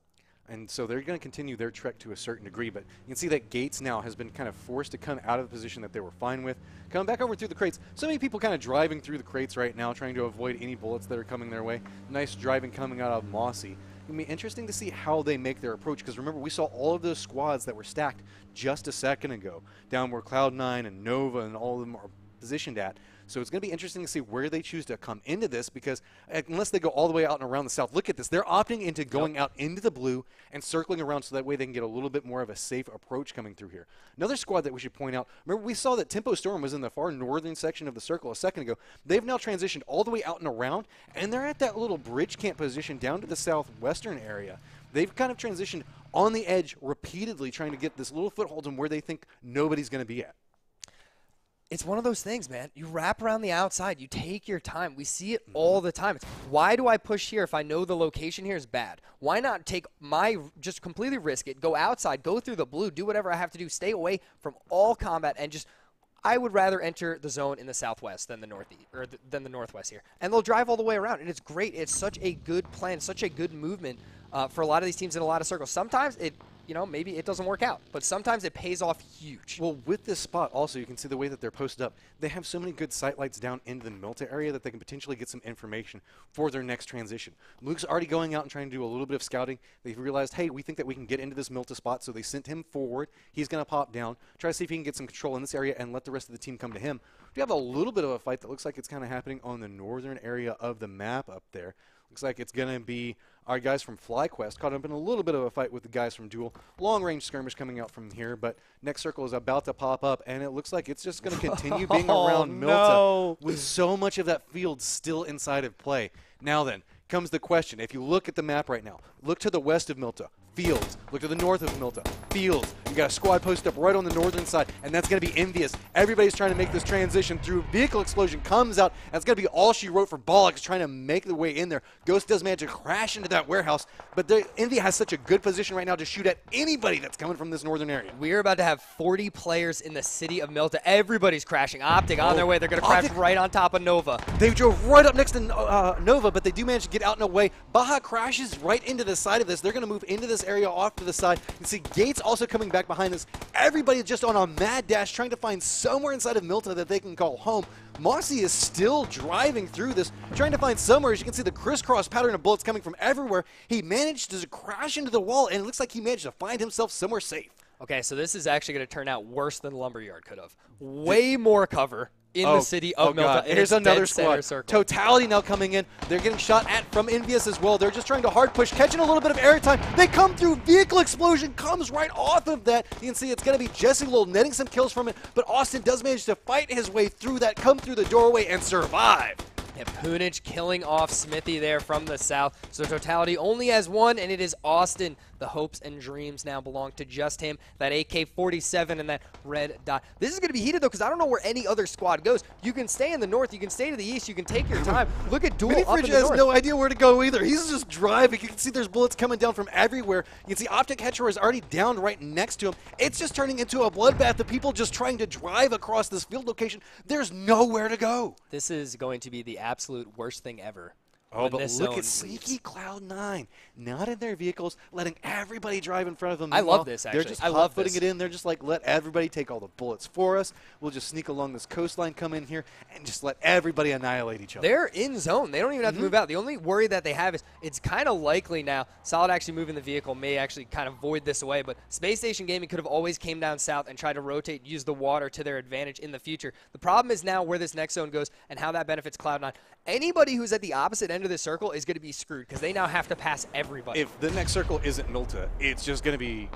And so they're going to continue their trek to a certain degree, but you can see that Gates now has been kind of forced to come out of the position that they were fine with, come back over through the crates. So many people kind of driving through the crates right now, trying to avoid any bullets that are coming their way. Nice driving coming out of Mossy. It'll be interesting to see how they make their approach, because remember, we saw all of those squads that were stacked just a second ago, down where Cloud9 and Nova and all of them are positioned at. So it's going to be interesting to see where they choose to come into this, because unless they go all the way out and around the south, look at this. They're opting into going out into the blue and circling around so that way they can get a little bit more of a safe approach coming through here. Another squad that we should point out, remember we saw that Tempo Storm was in the far northern section of the circle a second ago. They've now transitioned all the way out and around, and they're at that little bridge camp position down to the southwestern area. They've kind of transitioned on the edge repeatedly, trying to get this little foothold in where they think nobody's going to be at. It's one of those things, man. You wrap around the outside. You take your time. We see it all the time. It's, why do I push here if I know the location here is bad? Why not take just completely risk it, go outside, go through the blue, do whatever I have to do, stay away from all combat, and just, I would rather enter the zone in the southwest than the northeast, or than the northwest here. And they'll drive all the way around, and it's great. It's such a good plan, such a good movement for a lot of these teams in a lot of circles. Sometimes maybe it doesn't work out, but sometimes it pays off huge. Well, with this spot also, you can see the way that they're posted up. They have so many good sight lights down into the Milta area that they can potentially get some information for their next transition. Luke's already going out and trying to do a little bit of scouting. They've realized, hey, we think that we can get into this Milta spot, so they sent him forward. He's going to pop down, try to see if he can get some control in this area and let the rest of the team come to him. We have a little bit of a fight that looks like it's kind of happening on the northern area of the map up there. Looks like it's going to be our guys from FlyQuest caught up in a little bit of a fight with the guys from Duel. Long-range skirmish coming out from here, but next circle is about to pop up, and it looks like it's just going to continue being around Milta with so much of that field still inside of play. Now then, comes the question. If you look at the map right now, look to the west of Milta, fields. Look to the north of Milta, fields. You got a squad posted up right on the northern side, and that's going to be Envious. Everybody's trying to make this transition through. Vehicle explosion comes out. That's going to be all she wrote for Bollock, trying to make the way in there. Ghost does manage to crash into that warehouse, but Envy has such a good position right now to shoot at anybody that's coming from this northern area. We're about to have 40 players in the city of Milta. Everybody's crashing. Optic on their way. They're going to crash right on top of Nova. They drove right up next to Nova, but they do manage to get out and away. Baja crashes right into the side of this. They're going to move into this area off to the side. You can see Gates also coming back behind us. Everybody just on a mad dash trying to find somewhere inside of Milta that they can call home. Mossy is still driving through this, trying to find somewhere. As you can see, the crisscross pattern of bullets coming from everywhere. He managed to crash into the wall, and it looks like he managed to find himself somewhere safe. Okay, so this is actually going to turn out worse than Lumberyard could have. Way more cover in the city of Milta. Here's another squad. Totality now coming in. They're getting shot at from Envious as well. They're just trying to hard push, catching a little bit of airtime. They come through. Vehicle explosion comes right off of that. You can see it's going to be Jesse Lowell netting some kills from it, but Austin does manage to fight his way through that, come through the doorway, and survive. And Punich killing off Smithy there from the south. So Totality only has one, and it is Austin. The hopes and dreams now belong to just him. That AK-47 and that red dot. This is going to be heated, though, because I don't know where any other squad goes. You can stay in the north. You can stay to the east. You can take your time. Look at Duel up in the north. Minifridge has no idea where to go either. He's just driving. You can see there's bullets coming down from everywhere. You can see Optic Hetcher is already down right next to him. It's just turning into a bloodbath of people just trying to drive across this field location. There's nowhere to go. This is going to be the absolute worst thing ever. Oh, but look at sneaky Cloud9, not in their vehicles, letting everybody drive in front of them. I love this, actually. They're just hot-footing it in. They're just like, let everybody take all the bullets for us. We'll just sneak along this coastline, come in here, and just let everybody annihilate each other. They're in zone. They don't even have to move out. The only worry that they have is it's kind of likely now Solid actually moving the vehicle may actually kind of void this away, but Space Station Gaming could have always came down south and tried to rotate, use the water to their advantage in the future. The problem is now where this next zone goes and how that benefits Cloud9. Anybody who's at the opposite end of this circle is going to be screwed because they now have to pass everybody. If the next circle isn't Milta, it's just going to be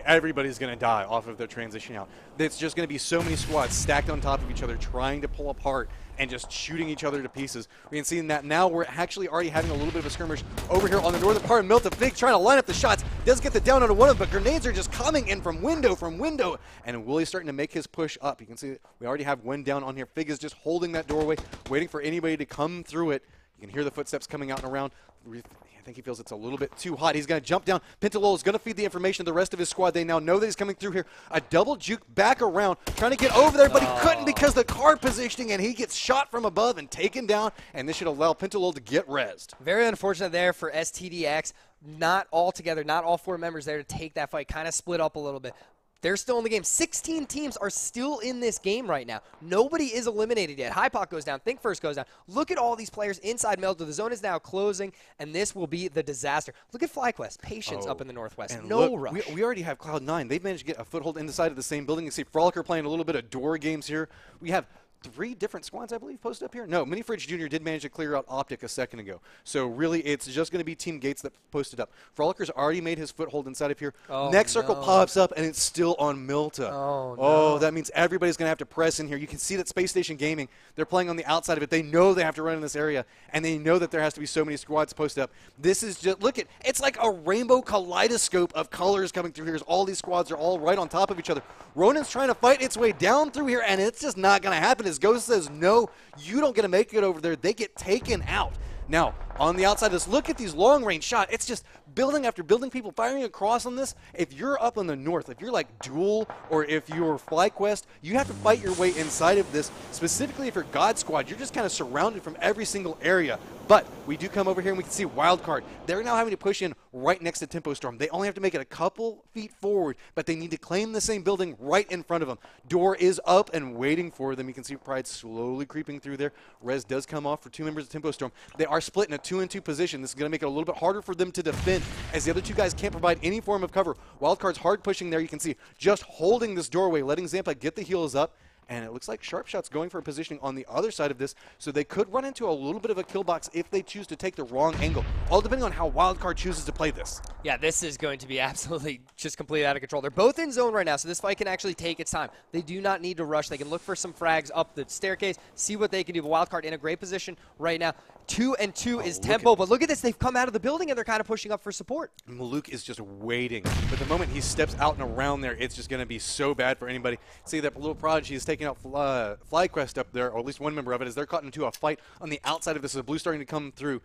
everybody's going to die off of their transition out. It's just going to be so many squads stacked on top of each other trying to pull apart and just shooting each other to pieces. We can see that now we're actually already having a little bit of a skirmish over here on the northern part of Milta. Fig trying to line up the shots. Does get the down onto one of them, but grenades are just coming in from window, and Willie's starting to make his push up. You can see we already have one down on here. Fig is just holding that doorway, waiting for anybody to come through it. You can hear the footsteps coming out and around. I think he feels it's a little bit too hot. He's going to jump down. Pintalol is going to feed the information to the rest of his squad. They now know that he's coming through here. A double juke back around, trying to get over there, but he couldn't because the car positioning, and he gets shot from above and taken down, and this should allow Pintalol to get rezzed. Very unfortunate there for STDX. Not all together, not all four members there to take that fight. Kind of split up a little bit. They're still in the game. 16 teams are still in this game right now. Nobody is eliminated yet. Hypoc goes down. Think First goes down. Look at all these players inside Melto. The zone is now closing, and this will be the disaster. Look at FlyQuest. Patience up in the northwest. And no look, rush. We already have Cloud9. They've managed to get a foothold inside of the same building. You see Frolicker playing a little bit of door games here. We have 3 different squads, I believe, posted up here. No, Minifridge Jr. did manage to clear out Optic a second ago. So really, it's just going to be Team Gates that posted up. Frolicker's already made his foothold inside of here. Next circle pops up, and it's still on Milta. Oh, that means everybody's going to have to press in here. You can see that Space Station Gaming, they're playing on the outside of it. They know they have to run in this area, and they know that there has to be so many squads posted up. This is just, look at, it's like a rainbow kaleidoscope of colors coming through here as all these squads are all right on top of each other. Ronin's trying to fight its way down through here, and it's just not going to happen. As Ghost says, no, you don't get to make it over there. They get taken out. Now, on the outside of this, look at these long-range shots. It's just building after building, people firing across on this. If you're up in the north, if you're like Duel or if you're FlyQuest, you have to fight your way inside of this. Specifically, if you're God Squad, you're just kind of surrounded from every single area. But we do come over here and we can see Wildcard. They're now having to push in right next to Tempo Storm. They only have to make it a couple feet forward, but they need to claim the same building right in front of them. Door is up and waiting for them. You can see Pride slowly creeping through there. Rez does come off for 2 members of Tempo Storm. They are split in a 2-and-2 position. This is going to make it a little bit harder for them to defend as the other 2 guys can't provide any form of cover. Wildcard's hard pushing there. You can see just holding this doorway, letting Zampa get the heals up. And it looks like Sharpshot's going for a positioning on the other side of this, so they could run into a little bit of a kill box if they choose to take the wrong angle, all depending on how Wildcard chooses to play this. Yeah, this is going to be absolutely just completely out of control. They're both in zone right now, so this fight can actually take its time. They do not need to rush. They can look for some frags up the staircase, see what they can do. But Wildcard in a great position right now. 2-and-2 is tempo, but look at this. They've come out of the building, and they're kind of pushing up for support. Maluk is just waiting. But the moment he steps out and around there, it's just going to be so bad for anybody. See that little Prodigy is taking out FlyQuest up there, or at least one member of it, as they're caught into a fight on the outside of this. The blue starting to come through.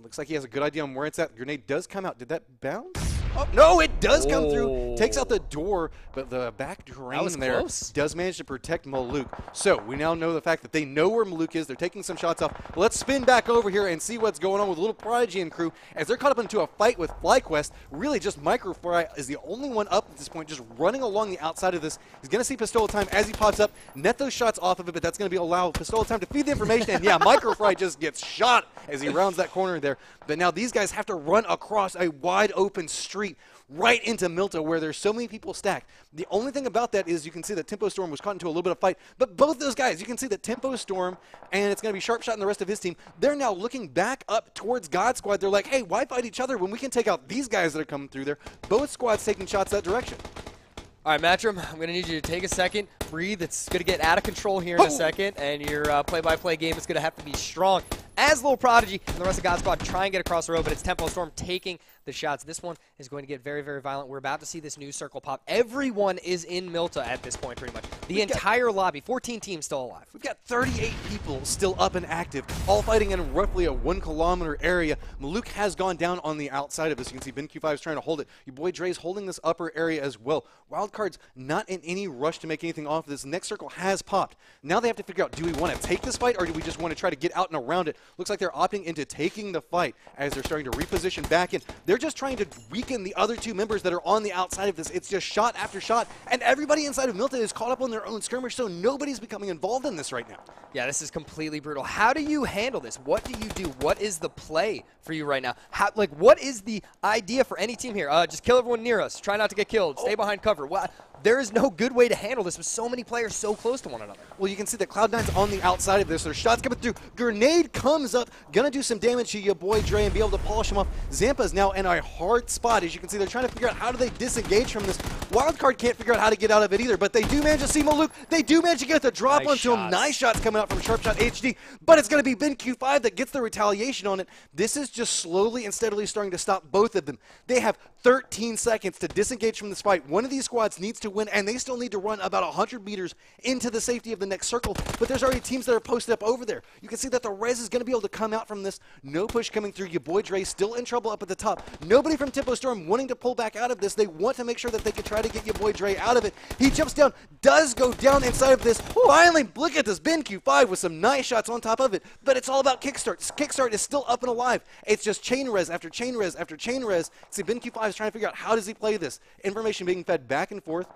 Looks like he has a good idea on where it's at. Grenade does come out. Did that bounce? Oh, no, it does come through. Takes out the door, but the back drain there does manage to protect Maluk. So we now know the fact that they know where Maluk is. They're taking some shots off. Let's spin back over here and see what's going on with Little Prodigy and crew as they're caught up into a fight with FlyQuest. Really just Microfry is the only one up at this point, just running along the outside of this. He's going to see Pistola Time as he pops up, net those shots off of it, but that's going to allow Pistola Time to feed the information. And yeah, Microfry just gets shot as he rounds that corner there. But now these guys have to run across a wide open street right into Milta where there's so many people stacked. The only thing about that is you can see that Tempo Storm was caught into a little bit of fight, but both those guys, you can see that Tempo Storm, and it's going to be Sharpshot and the rest of his team, they're now looking back up towards God Squad. They're like, hey, why fight each other when we can take out these guys that are coming through there? Both squads taking shots that direction. All right, Matrim, I'm going to need you to take a second, breathe. It's going to get out of control here in a second, and your play-by-play game is going to have to be strong. As Little Prodigy and the rest of God Squad try and get across the road, but it's Tempo Storm taking the shots. This one is going to get very, very violent. We're about to see this new circle pop. Everyone is in Milta at this point, pretty much. The entire lobby, 14 teams still alive. We've got 38 people still up and active, all fighting in roughly a 1 kilometer area. Maluk has gone down on the outside of this. You can see BenQ5 is trying to hold it. Your boy Dre's holding this upper area as well. Wildcard's not in any rush to make anything off of this. Next circle has popped. Now they have to figure out, do we want to take this fight or do we just want to try to get out and around it? Looks like they're opting into taking the fight as they're starting to reposition back in. They're just trying to weaken the other 2 members that are on the outside of this. It's just shot after shot, and everybody inside of Milta is caught up on their own skirmish, so nobody's becoming involved in this right now. Yeah, this is completely brutal. How do you handle this? What do you do? What is the play for you right now? What is the idea for any team here? Just kill everyone near us. Try not to get killed. Stay behind cover. What? There is no good way to handle this with so many players so close to one another. Well, you can see that Cloud9's on the outside of this. There's shots coming through. Grenade comes up, gonna do some damage to your boy Dre and be able to polish him off. Zampa's now in a hard spot. As you can see, they're trying to figure out how do they disengage from this. Wildcard can't figure out how to get out of it either, but they do manage to see Maluk. They do manage to get the drop onto him. Nice shots coming out from Sharpshot HD, but it's gonna be BenQ5 that gets the retaliation on it. This is just slowly and steadily starting to stop both of them. They have 13 seconds to disengage from this fight. One of these squads needs to win, and they still need to run about 100 meters into the safety of the next circle, but there's already teams that are posted up over there. You can see that the res is going to be able to come out from this. No push coming through. Your boy Dre still in trouble up at the top. Nobody from Tempo Storm wanting to pull back out of this. They want to make sure that they can try to get your boy Dre out of it. He jumps down, does go down inside of this. Finally, look at this BenQ5 with some nice shots on top of it, but it's all about Kickstart. Kickstart is still up and alive. It's just chain res after chain res after chain res. See, BenQ5 is trying to figure out how does he play this. Information being fed back and forth.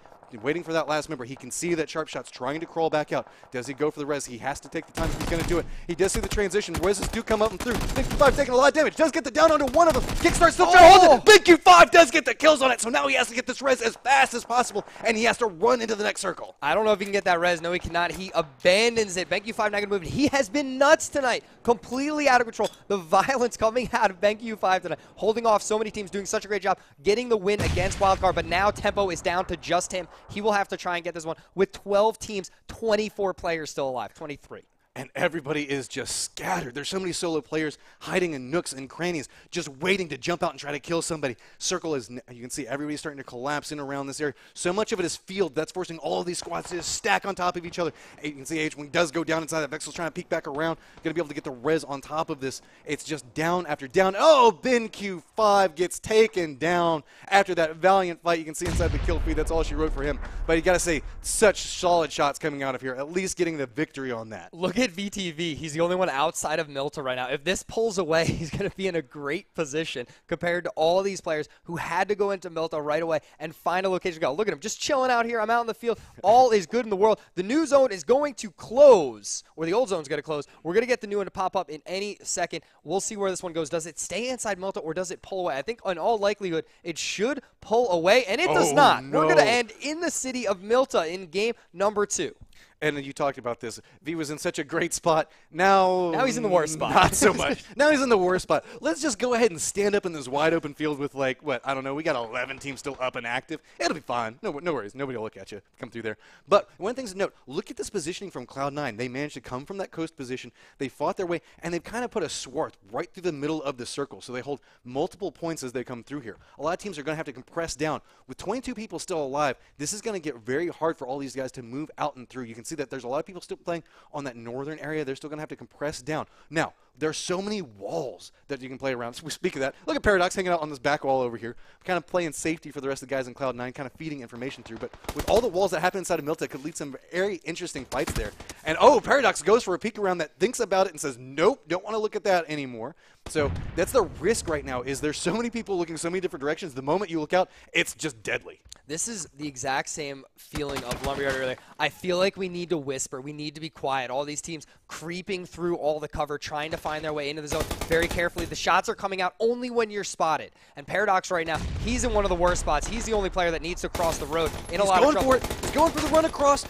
Waiting for that last member. He can see that Sharpshot's trying to crawl back out. Does he go for the res? He has to take the time if he's going to do it. He does see the transition. Reses do come up and through. BenQ5 taking a lot of damage. Does get the down onto one of them. Kickstart still trying to hold it. BenQ5 does get the kills on it, so now he has to get this res as fast as possible, and he has to run into the next circle. I don't know if he can get that res. No, he cannot. He abandons it. BenQ5 not going to move it. He has been nuts tonight. Completely out of control. The violence coming out of BenQ5 tonight. Holding off so many teams, doing such a great job, getting the win against Wildcard, but now Tempo is down to just him. He will have to try and get this one with 12 teams, 24 players still alive, 23. And everybody is just scattered. There's so many solo players hiding in nooks and crannies, just waiting to jump out and try to kill somebody. Circle is, you can see everybody's starting to collapse in around this area. So much of it is field. That's forcing all of these squads to just stack on top of each other. You can see H-Wing does go down inside that. Vexel's trying to peek back around. Going to be able to get the res on top of this. It's just down after down. Oh, BenQ5 gets taken down after that valiant fight. You can see inside the kill feed. That's all she wrote for him. But you got to say, such solid shots coming out of here. At least getting the victory on that. Look at VTV. He's the only one outside of Milta right now. If this pulls away, he's going to be in a great position compared to all these players who had to go into Milta right away and find a location to go. Look at him, just chilling out here. I'm out in the field. All is good in the world. The new zone is going to close, or the old zone's going to close. We're going to get the new one to pop up in any second. We'll see where this one goes. Does it stay inside Milta, or does it pull away? I think in all likelihood, it should pull away, and it does not. No. We're going to end in the city of Milta in game number 2. And you talked about this. V was in such a great spot. Now he's in the worst spot. Not so much. Now he's in the worst spot. Let's just go ahead and stand up in this wide open field with, like, what, I don't know, we got 11 teams still up and active. It'll be fine. No worries. Nobody will look at you. Come through there. But one thing to note, look at this positioning from Cloud9. They managed to come from that coast position. They fought their way, and they've kind of put a swart right through the middle of the circle. So they hold multiple points as they come through here. A lot of teams are going to have to compress down. With 22 people still alive, this is going to get very hard for all these guys to move out and through. You can see that there's a lot of people still playing on that northern area. They're still going to have to compress down. Now, there's so many walls that you can play around. So we speak of that. Look at Paradox hanging out on this back wall over here, kind of playing safety for the rest of the guys in Cloud9, kind of feeding information through. But with all the walls that happen inside of Milta, it could lead some very interesting fights there. And, oh, Paradox goes for a peek around that, thinks about it, and says, nope, don't want to look at that anymore. So that's the risk right now, is there's so many people looking so many different directions. The moment you look out, it's just deadly. This is the exact same feeling of Lumberyard earlier. I feel like we need to whisper. We need to be quiet. All these teams creeping through all the cover, trying to find their way into the zone very carefully. The shots are coming out only when you're spotted. And Paradox right now, he's in one of the worst spots. He's the only player that needs to cross the road in a lot of trouble. He's going for the run across.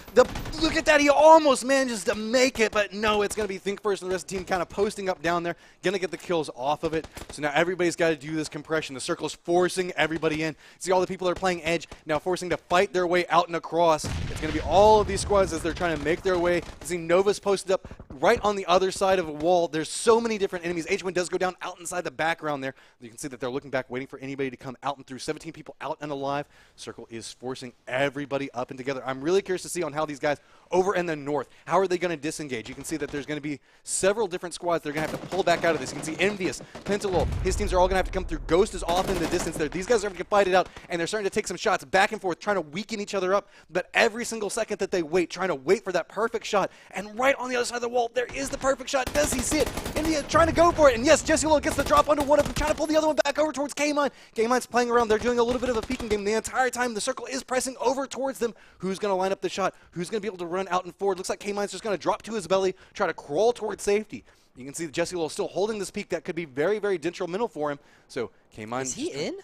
look at that. He almost manages to make it, but no, it's going to be Think First and the rest of the team kind of posting up down there, going to get the kills off of it. So now everybody's got to do this compression. The circle's forcing everybody in. See all the people that are playing Edge now forcing to fight their way out and across. It's going to be all of these squads as they're trying to make their way. You see Nova's posted up right on the other side of a wall. There's so many different enemies. H1 does go down out inside the background there. You can see that they're looking back, waiting for anybody to come out and through. 17 people out and alive. Circle is forcing everybody up and together. I'm really curious to see on how these guys over in the north, how are they going to disengage? You can see that there's going to be several different squads that are going to have to pull back out of this. You can see Envious, Pentalol, his teams are all going to have to come through. Ghost is off in the distance there. These guys are going to fight it out, and they're starting to take some shots back and forth, trying to weaken each other up. But every single second that they wait, trying to wait for that perfect shot, and right on the other side of the wall, there is the perfect shot. Does he see it? India trying to go for it, and yes, Jesse Lowe gets the drop onto one of them, trying to pull the other one back over towards K-Mine. K-Mine's playing around. They're doing a little bit of a peeking game the entire time. The circle is pressing over towards them. Who's going to line up the shot? Who's going to be able to run out and forward? Looks like K-Mine's just going to drop to his belly, try to crawl towards safety. You can see Jesse Lowe still holding this peak that could be very, very detrimental for him. So K-Mine. Is he in?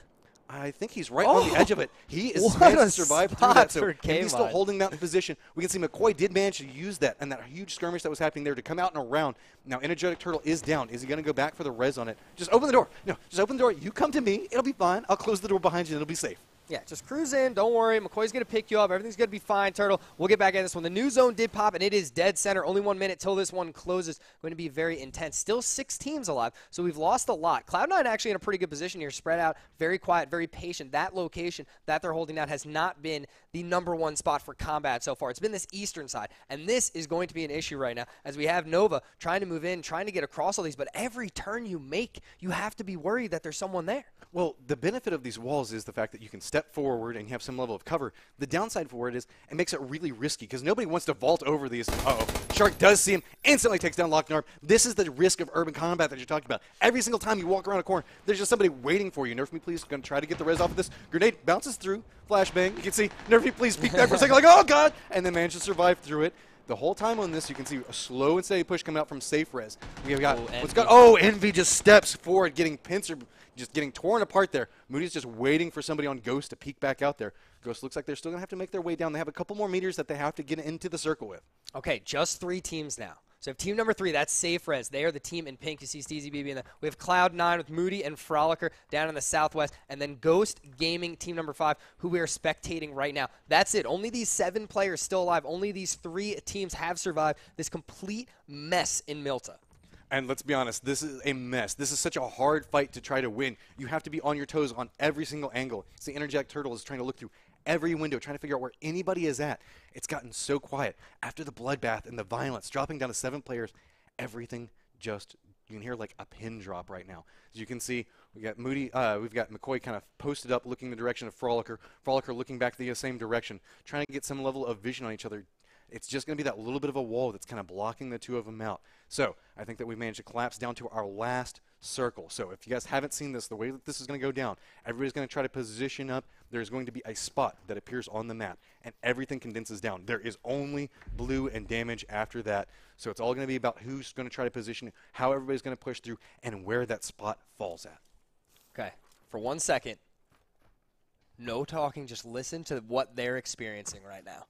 I think he's right on the edge of it. He is managed to survive through that. So he's still holding that position. We can see McCoy did manage to use that and that huge skirmish that was happening there to come out and around. Now Energetic Turtle is down. Is he going to go back for the res on it? Just open the door. No, just open the door. You come to me. It'll be fine. I'll close the door behind you and it'll be safe. Yeah, just cruise in. Don't worry. McCoy's going to pick you up. Everything's going to be fine, Turtle. We'll get back at this one. The new zone did pop, and it is dead center. Only 1 minute till this one closes. Going to be very intense. Still 6 teams alive, so we've lost a lot. Cloud9 actually in a pretty good position here. Spread out, very quiet, very patient. That location that they're holding down has not been the #1 spot for combat so far. It's been this eastern side, and this is going to be an issue right now as we have Nova trying to move in, trying to get across all these, but every turn you make, you have to be worried that there's someone there. Well, the benefit of these walls is the fact that you can step forward and you have some level of cover. The downside for it is it makes it really risky because nobody wants to vault over these. Uh-oh. Shark does see him, instantly takes down Locknarb. This is the risk of urban combat that you're talking about. Every single time you walk around a corner, there's just somebody waiting for you. Nerf me, please. Going to try to get the res off of this. Grenade bounces through. Flashbang. You can see Nerf me, please. Peek back for a second like, oh, God. And then manage to survive through it. The whole time on this, you can see a slow and steady push coming out from Safe Res. We've got Envy just steps forward, getting pincer, just getting torn apart there. Moody's just waiting for somebody on Ghost to peek back out there. Ghost looks like they're still going to have to make their way down. They have a couple more meters that they have to get into the circle with. Okay, just 3 teams now. So team number 3, that's Safe Res. They are the team in pink. You see Steezy BB in there. We have Cloud9 with Moody and Frolicker down in the southwest. And then Ghost Gaming, team number 5, who we are spectating right now. That's it. Only these 7 players still alive. Only these 3 teams have survived this complete mess in Milta. And let's be honest, this is a mess. This is such a hard fight to try to win. You have to be on your toes on every single angle. See, Energetic Turtle is trying to look through every window, trying to figure out where anybody is at. It's gotten so quiet. After the bloodbath and the violence, dropping down to 7 players, everything just, you can hear like a pin drop right now. As you can see, we got Moody, we've got McCoy kind of posted up looking the direction of Frolicker. Frolicker looking back the same direction, trying to get some level of vision on each other. It's just going to be that little bit of a wall that's kind of blocking the two of them out. So I think that we've managed to collapse down to our last circle. So if you guys haven't seen this, the way that this is going to go down, everybody's going to try to position up. There's going to be a spot that appears on the map, and everything condenses down. There is only blue and damage after that. So it's all going to be about who's going to try to position, how everybody's going to push through, and where that spot falls at. Okay, for 1 second, no talking, just listen to what they're experiencing right now.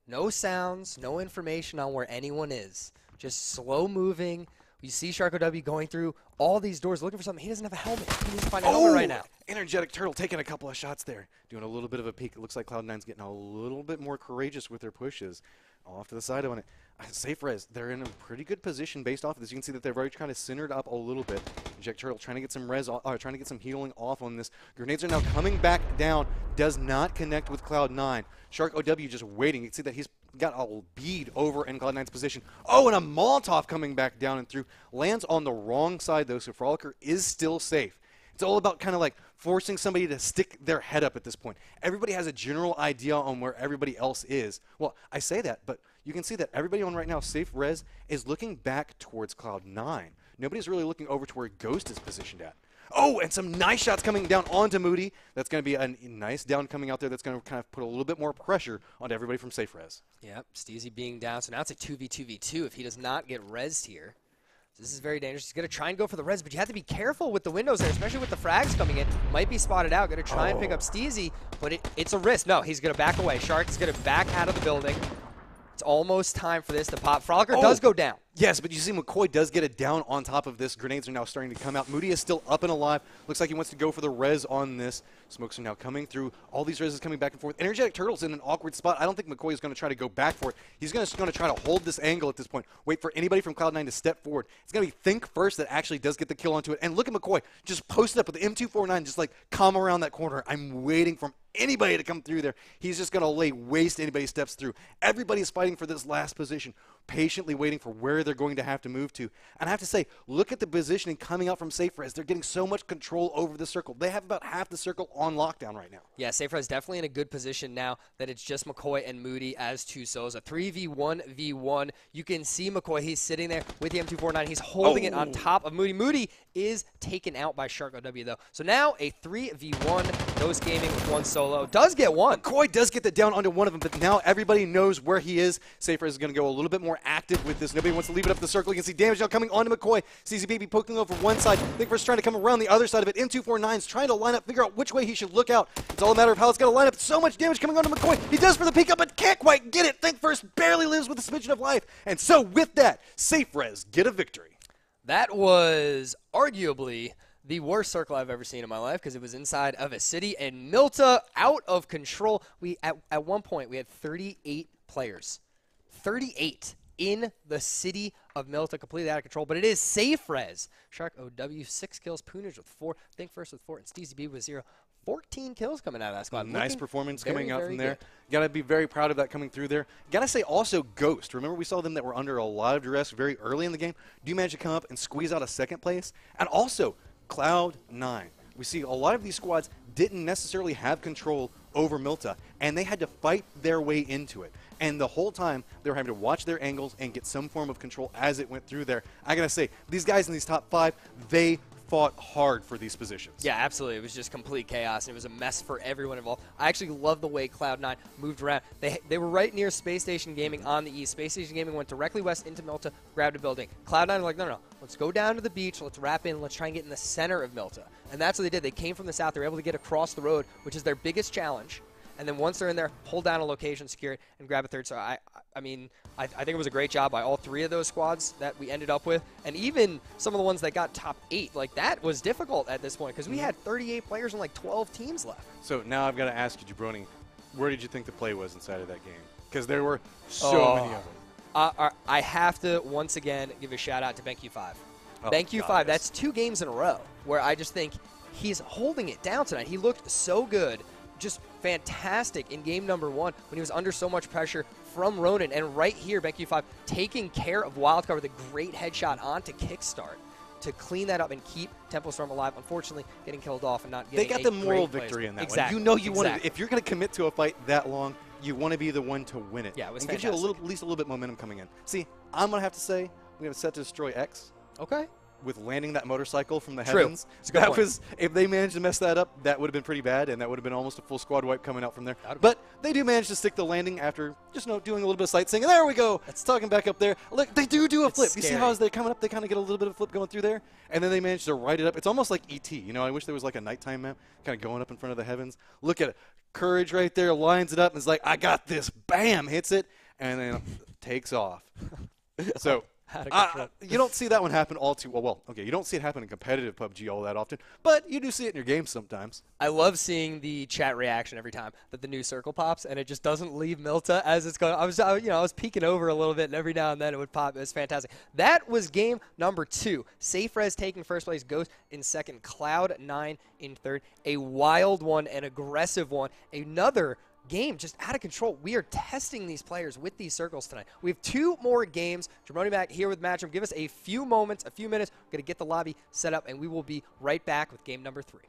No sounds, no information on where anyone is. Just slow moving. You see Sharko W going through all these doors looking for something. He doesn't have a helmet. He needs to find a helmet right now. Energetic Turtle taking a couple of shots there. Doing a little bit of a peek. It looks like Cloud9's getting a little bit more courageous with their pushes. Off to the side on it. Safe Res, they're in a pretty good position based off of this. You can see that they've already kind of centered up a little bit. Energetic Turtle trying to get some res, trying to get some healing off on this. Grenades are now coming back down. Does not connect with Cloud9. Shark OW just waiting. You can see that he's got a bead over in Cloud9's position. Oh, and a Molotov coming back down and through. Lands on the wrong side, though, so Frolicker is still safe. It's all about kind of like forcing somebody to stick their head up at this point. Everybody has a general idea on where everybody else is. Well, I say that, but you can see that everybody on right now, Safe Res, is looking back towards Cloud9. Nobody's really looking over to where Ghost is positioned at. Oh, and some nice shots coming down onto Moody. That's going to be a nice down coming out there that's going to kind of put a little bit more pressure on everybody from Safe Res. Yep, Steezy being down. So now it's a 2v2v2 if he does not get resed here. This is very dangerous. He's going to try and go for the res, but you have to be careful with the windows there, especially with the frags coming in. Might be spotted out. Going to try and pick up Steezy, but it's a risk. No, he's going to back away. Shark is going to back out of the building. It's almost time for this to pop. Frolicker does go down. Yes, but you see McCoy does get it down on top of this. Grenades are now starting to come out. Moody is still up and alive. Looks like he wants to go for the res on this. Smokes are now coming through. All these reses coming back and forth. Energetic Turtle's in an awkward spot. I don't think McCoy is going to try to go back for it. He's just going to try to hold this angle at this point. Wait for anybody from Cloud9 to step forward. It's going to be Think first that actually does get the kill onto it. And look at McCoy just posted up with the M249, just like come around that corner. I'm waiting for anybody to come through there. He's just going to lay waste to anybody who steps through. Everybody's fighting for this last position, patiently waiting for where they're going to have to move to. And I have to say, look at the positioning coming out from SafeRez. They're getting so much control over the circle. They have about half the circle on lockdown right now. Yeah, SafeRez definitely in a good position now that it's just McCoy and Moody as two solos. A 3v1v1. You can see McCoy. He's sitting there with the M249. He's holding it on top of Moody. Moody is taken out by Shark OW, though. So now a 3v1. Those gaming with one solo. Does get one. McCoy does get the down onto one of them, but now everybody knows where he is. SafeRez is going to go a little bit more active with this. Nobody wants to leave it up the circle. You can see damage now coming onto McCoy. CZ Baby poking over one side. Thinkfirst trying to come around the other side of it. M249's trying to line up, figure out which way he should look out. It's all a matter of how it's going to line up. So much damage coming onto McCoy. He does for the peek up, but can't quite get it. Thinkfirst barely lives with a smidgen of life. And so with that, SafeRez get a victory. That was arguably the worst circle I've ever seen in my life because it was inside of a city and Milta out of control. We at one point we had 38 players. 38 in the city of Milta, completely out of control, but it is SafeRez. Shark OW, 6 kills, Poonage with 4, Thinkfirst with 4, and Steezy B with 0. 14 kills coming out of that squad. Nice performance coming out from there. Good. Got to be very proud of that coming through there. Got to say also Ghost. Remember we saw them that were under a lot of duress very early in the game. Do you manage to come up and squeeze out a second place? And also Cloud9. We see a lot of these squads didn't necessarily have control over Milta, and they had to fight their way into it. And the whole time, they were having to watch their angles and get some form of control as it went through there. I got to say, these guys in these top 5, they fought hard for these positions. Yeah, absolutely. It was just complete chaos, and it was a mess for everyone involved. I actually love the way Cloud9 moved around. They were right near Space Station Gaming on the east. Space Station Gaming went directly west into Milta, grabbed a building. Cloud9 were like, no, let's go down to the beach, let's wrap in, let's try and get in the center of Milta. And that's what they did. They came from the south. They were able to get across the road, which is their biggest challenge. And then once they're in there, hold down a location, secure it, and grab a third. So I think it was a great job by all 3 of those squads that we ended up with. And even some of the ones that got top 8, like that was difficult at this point because we had 38 players and like 12 teams left. So now I've got to ask you, Jabroni, where did you think the play was inside of that game? Because there were so many of them. I have to once again give a shout out to BenQ5. Oh, BenQ5, God, yes. That's 2 games in a row where I just think he's holding it down tonight. He looked so good. Just fantastic in game number 1 when he was under so much pressure from Ronan. And right here, BenQ5 taking care of Wildcard with a great headshot onto Kickstart to clean that up and keep Tempo Storm alive. Unfortunately, getting killed off and not getting They got the moral victory in that one. You know you want to, if you're going to commit to a fight that long, you want to be the one to win it. Yeah, it was and fantastic. gives you at least a little bit momentum coming in. See, I'm going to have to say we have a set to destroy X. Okay. With landing that motorcycle from the True. heavens. That was, if they managed to mess that up, that would have been pretty bad, and that would have been almost a full squad wipe coming out from there. But they do manage to stick the landing after just doing a little bit of sightseeing. And there we go. That's talking back up there. Look, they do a flip. Scary. You see how as they're coming up, they kind of get a little bit of flip going through there, and then they manage to ride it up. It's almost like E.T. I wish there was like a nighttime map kind of going up in front of the heavens. Look at it. Courage right there, lines it up, and is like, I got this. Bam, hits it, and then takes off. So you don't see that one happen all too well. Okay, you don't see it happen in competitive PUBG all that often, but you do see it in your games sometimes. I love seeing the chat reaction every time that the new circle pops, and it just doesn't leave Milta as it's going. I was peeking over a little bit, and every now and then it would pop. It was fantastic. That was game number 2. SafeRez taking first place, Ghost in second, Cloud9 in third. A wild one, an aggressive one, another game just out of control. We are testing these players with these circles tonight. We have 2 more games. Jabroni back here with Matchroom. Give us a few moments, a few minutes. We're going to get the lobby set up, and we will be right back with game number 3.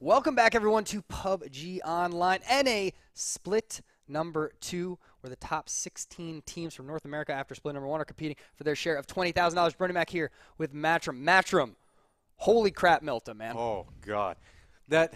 Welcome back, everyone, to PUBG Online NA Split number 2, where the top 16 teams from North America after split number 1 are competing for their share of $20,000. Bernie Mac here with Matrim. Matrim, holy crap, Milta, man. Oh, God. That,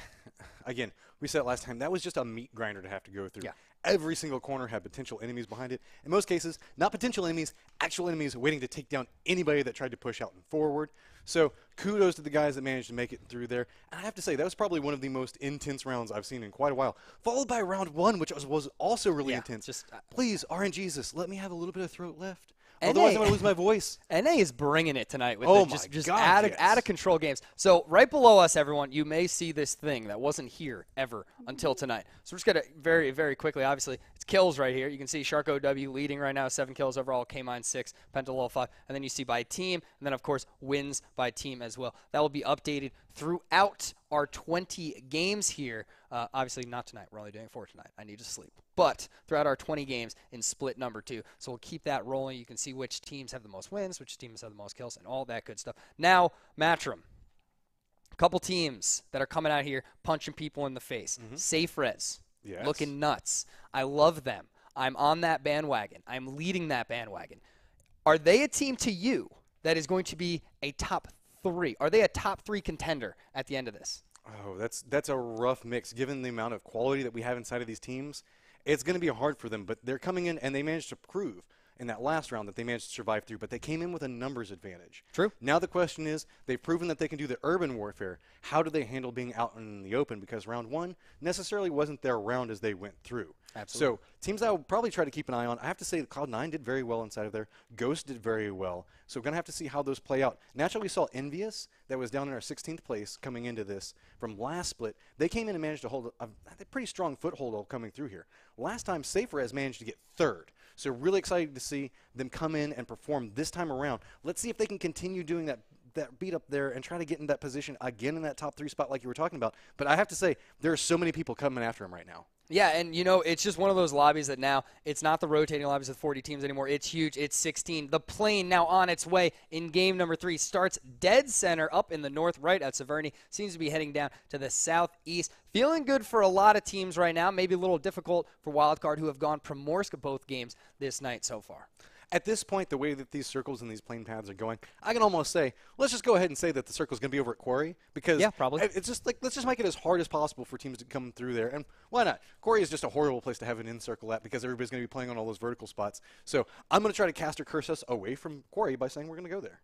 again, we said it last time, that was just a meat grinder to have to go through. Yeah. Every single corner had potential enemies behind it. In most cases, not potential enemies, actual enemies waiting to take down anybody that tried to push out and forward. So kudos to the guys that managed to make it through there. And I have to say, that was probably one of the most intense rounds I've seen in quite a while. Followed by round 1, which was also really intense. Just, please, RNGesus, let me have a little bit of throat left. Otherwise, I'm going to lose my voice. NA is bringing it tonight with just God, out of control games. So right below us, everyone, you may see this thing that wasn't here ever until tonight. So we're just going to very, very quickly, obviously, it's kills right here. You can see Shark OW leading right now, 7 kills overall, K-Mine 6, Pentalol 5. And then you see by team, and then, of course, wins by team as well. That will be updated throughout our 20 games here. Obviously, not tonight. We're only doing 4 tonight. I need to sleep. But throughout our 20 games in split number 2. So we'll keep that rolling. You can see which teams have the most wins, which teams have the most kills, and all that good stuff. Now, Matrim. A couple teams that are coming out here punching people in the face. Safe Res. Yes. Looking nuts. I love them. I'm on that bandwagon. I'm leading that bandwagon. Are they a team to you that is going to be a top 3? Are they a top 3 contender at the end of this? Oh, that's a rough mix. Given the amount of quality that we have inside of these teams, it's going to be hard for them. But they're coming in, and they managed to prove in that last round that they managed to survive through. But they came in with a numbers advantage. True. Now the question is, they've proven that they can do the urban warfare. How do they handle being out in the open? Because round 1 necessarily wasn't their round as they went through. Absolutely. So teams I will probably try to keep an eye on. I have to say Cloud9 did very well inside of there. Ghost did very well. So we're going to have to see how those play out. Naturally, we saw Envious that was down in our 16th place coming into this from last split. They came in and managed to hold a pretty strong foothold coming through here. Last time, SaferRes managed to get 3rd. So really excited to see them come in and perform this time around. Let's see if they can continue doing that beat up there and try to get in that position again in that top 3 spot like you were talking about. But I have to say, there are so many people coming after him right now. Yeah, and, you know, it's just one of those lobbies that now it's not the rotating lobbies with 40 teams anymore. It's huge. It's 16. The plane now on its way in game number 3 starts dead center up in the north right at Severny. Seems to be heading down to the southeast. Feeling good for a lot of teams right now. Maybe a little difficult for Wildcard, who have gone Primorsk both games this night so far. At this point, the way that these circles and these plane paths are going, I can almost say, let's just go ahead and say that the circle's going to be over at Quarry, because yeah, probably. It's just like, let's just make it as hard as possible for teams to come through there. And why not? Quarry is just a horrible place to have an in-circle at, because everybody's going to be playing on all those vertical spots. So I'm going to try to cast or curse us away from Quarry by saying we're going to go there.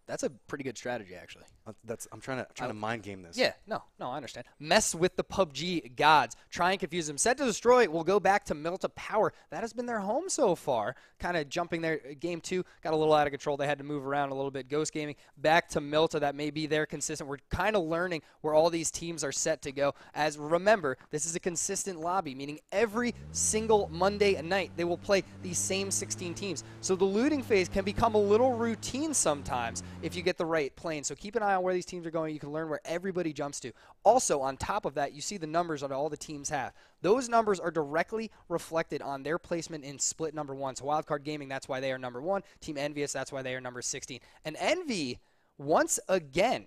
That's a pretty good strategy, actually. I'm trying to mind game this. Yeah, no, I understand. Mess with the PUBG gods. Try and confuse them. Set to destroy will go back to Milta Power. That has been their home so far. Kind of jumping there. Game 2 got a little out of control. They had to move around a little bit. Ghost Gaming back to Milta. That may be their consistent. We're kind of learning where all these teams are set to go. As remember, this is a consistent lobby, meaning every single Monday night they will play these same 16 teams. So the looting phase can become a little routine sometimes if you get the right plane. So keep an eye on where these teams are going. You can learn where everybody jumps to. Also, on top of that, you see the numbers that all the teams have. Those numbers are directly reflected on their placement in split number 1. So Wildcard Gaming, that's why they are number 1. Team Envious, that's why they are number 16. And Envy, once again,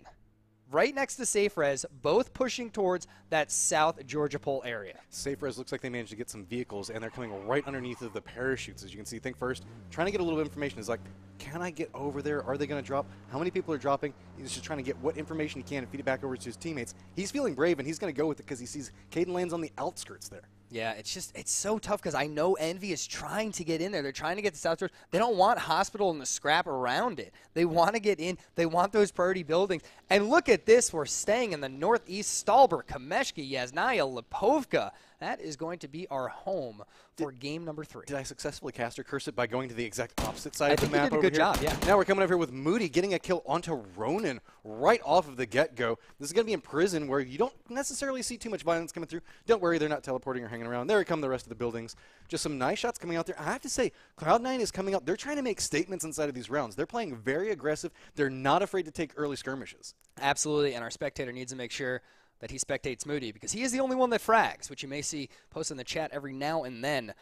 right next to SafeRes, both pushing towards that South Georgia Pole area. SafeRes looks like they managed to get some vehicles, and they're coming right underneath of the parachutes. As you can see, think first, trying to get a little bit of information is like, can I get over there? Are they going to drop? How many people are dropping? He's just trying to get what information he can and feed it back over to his teammates. He's feeling brave, and he's going to go with it because he sees Caden lands on the outskirts there. Yeah, it's so tough because I know Envy is trying to get in there. They're trying to get to South Georgia. They don't want Hospital and the scrap around it. They want to get in. They want those priority buildings. And look at this. We're staying in the northeast. Stalber, Kameshki, Yasnaya, Lipovka. That is going to be our home for game number 3. Did I successfully cast or curse it by going to the exact opposite side of the map? I think you did a good job, yeah. Now we're coming over here with Moody getting a kill onto Ronan right off of the get-go. This is going to be in prison where you don't necessarily see too much violence coming through. Don't worry, they're not teleporting or hanging around. There come the rest of the buildings. Just some nice shots coming out there. I have to say, Cloud9 is coming out. They're trying to make statements inside of these rounds. They're playing very aggressive. They're not afraid to take early skirmishes. Absolutely, and our spectator needs to make sure that he spectates Moody because he is the only one that frags, which you may see posted in the chat every now and then.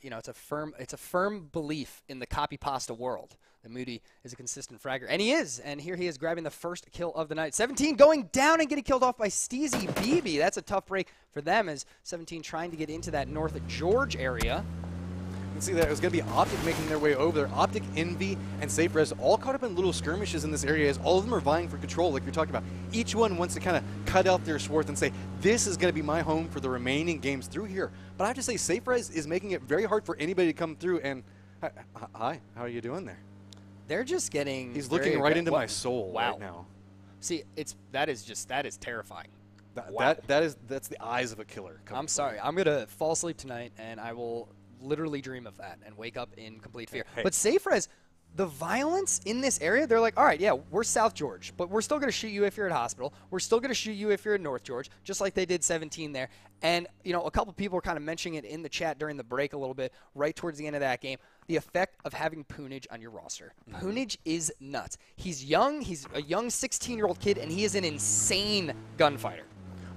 It's a firm belief in the copy pasta world that Moody is a consistent fragger, and he is. And here he is grabbing the first kill of the night. 17 going down and getting killed off by Steezy BB. That's a tough break for them as 17 trying to get into that North George area. You can see that it was going to be Optic making their way over there. Optic, Envy, and Safe Res all caught up in little skirmishes in this area as all of them are vying for control like you're talking about. Each one wants to kind of cut out their swarth and say, this is going to be my home for the remaining games through here. But I have to say, Safe Res is making it very hard for anybody to come through. And hi, how are you doing there? They're just getting... He's looking right into my soul right now. See, that is terrifying. That's the eyes of a killer. I'm sorry. I'm going to fall asleep tonight, and I will literally dream of that and wake up in complete fear. Hey. But Safe Res, the violence in this area, they're like, all right, yeah, we're South George, but we're still going to shoot you if you're at hospital. We're still going to shoot you if you're at North George, just like they did 17 there. And, a couple people were kind of mentioning it in the chat during the break a little bit, right towards the end of that game. The effect of having Poonage on your roster. Poonage is nuts. He's young. He's a young 16-year-old kid, and he is an insane gunfighter.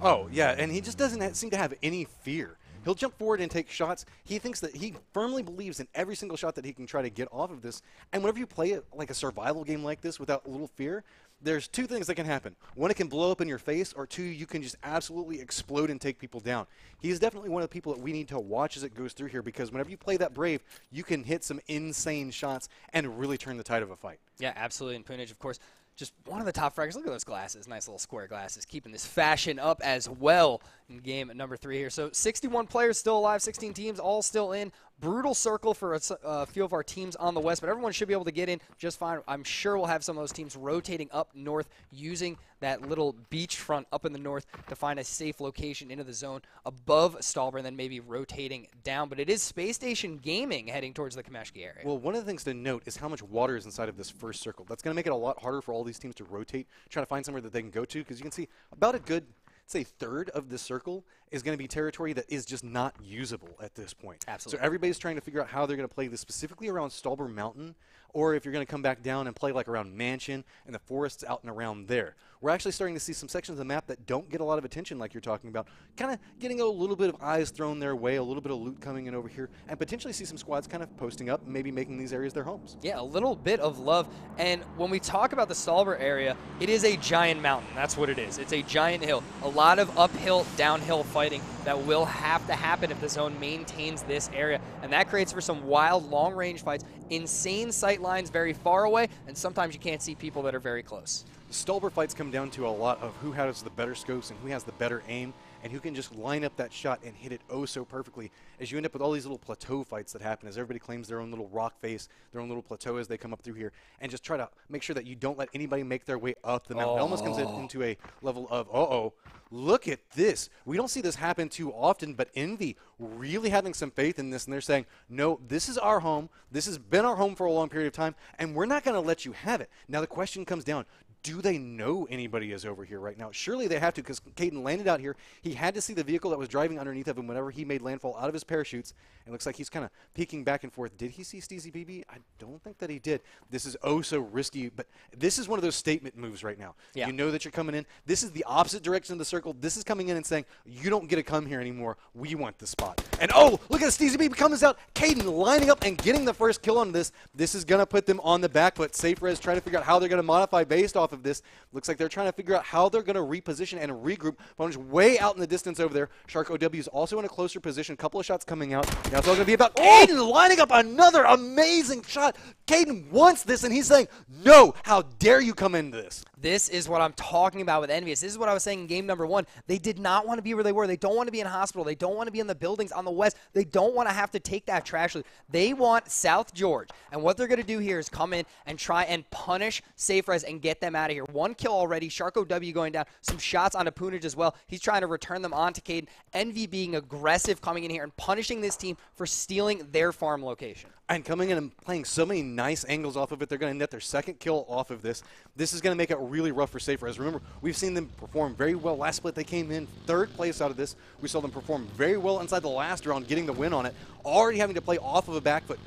Oh, yeah, and he just doesn't seem to have any fear. He'll jump forward and take shots. He thinks that he firmly believes in every single shot that he can try to get off of this. And whenever you play it like a survival game like this without a little fear, there's two things that can happen. One, it can blow up in your face, or two, you can just absolutely explode and take people down. He's definitely one of the people that we need to watch as it goes through here, because whenever you play that brave, you can hit some insane shots and really turn the tide of a fight. Yeah, absolutely. And Poonage, of course, just one of the top fraggers. Look at those glasses. Nice little square glasses. Keeping this fashion up as well in game number 3 here. So 61 players still alive, 16 teams all still in. Brutal circle for a few of our teams on the west, but everyone should be able to get in just fine. I'm sure we'll have some of those teams rotating up north using that little beachfront up in the north to find a safe location into the zone above Stallber and then maybe rotating down. But it is Space Station Gaming heading towards the Kameshki area. Well, one of the things to note is how much water is inside of this first circle. That's going to make it a lot harder for all these teams to rotate, try to find somewhere that they can go to, because you can see about a good, say, third of this circle is going to be territory that is just not usable at this point. Absolutely. So everybody's trying to figure out how they're going to play this, specifically around Stallber Mountain, or if you're going to come back down and play like around Mansion and the forests out and around there. We're actually starting to see some sections of the map that don't get a lot of attention like you're talking about, kind of getting a little bit of eyes thrown their way, a little bit of loot coming in over here, and potentially see some squads kind of posting up and maybe making these areas their homes. Yeah, a little bit of love. And when we talk about the Stallber area, it is a giant mountain. That's what it is. It's a giant hill. A lot of uphill, downhill fighting that will have to happen if the zone maintains this area. And that creates for some wild, long-range fights, insane sight lines very far away, and sometimes you can't see people that are very close. The Stallber fights come down to a lot of who has the better scopes and who has the better aim and who can just line up that shot and hit it oh so perfectly, as you end up with all these little plateau fights that happen as everybody claims their own little rock face, their own little plateau as they come up through here, and just try to make sure that you don't let anybody make their way up the mountain. It almost comes into a level of, look at this. We don't see this happen too often, but Envy really having some faith in this, and they're saying, no, this is our home. This has been our home for a long period of time, and we're not going to let you have it. Now the question comes down, do they know anybody is over here right now? Surely they have to, because Caden landed out here. He had to see the vehicle that was driving underneath of him whenever he made landfall out of his parachutes. It looks like he's kind of peeking back and forth. Did he see Steezy BB? I don't think that he did. This is oh so risky, but this is one of those statement moves right now. Yeah. You know that you're coming in. This is the opposite direction of the circle. This is coming in and saying, you don't get to come here anymore. We want the spot. And oh, look at Steezy BB comes out. Caden lining up and getting the first kill on this. This is going to put them on the back foot. Safe Res trying to figure out how they're going to modify based off of this. Looks like they're trying to figure out how they're going to reposition and regroup. Opponent's way out in the distance over there. Shark OW is also in a closer position. Couple of shots coming out. Now it's all going to be about Caden lining up another amazing shot. Caden wants this, and he's saying, no, how dare you come into this? This is what I'm talking about with Envious. This is what I was saying in game number 1. They did not want to be where they were. They don't want to be in hospital. They don't want to be in the buildings on the west. They don't want to have to take that trash loot. They want South George. And what they're going to do here is come in and try and punish Safe Res and get them out of here. 1 kill already. Shark OW going down. Some shots onto Poonage as well. He's trying to return them onto Caden. Envy being aggressive, coming in here and punishing this team for stealing their farm location. And coming in and playing so many nice angles off of it, they're going to net their second kill off of this. This is going to make it really rough for Safe Res. Remember, we've seen them perform very well. Last split, they came in 3rd place out of this. We saw them perform very well inside the last round, getting the win on it. Already having to play off of a back foot.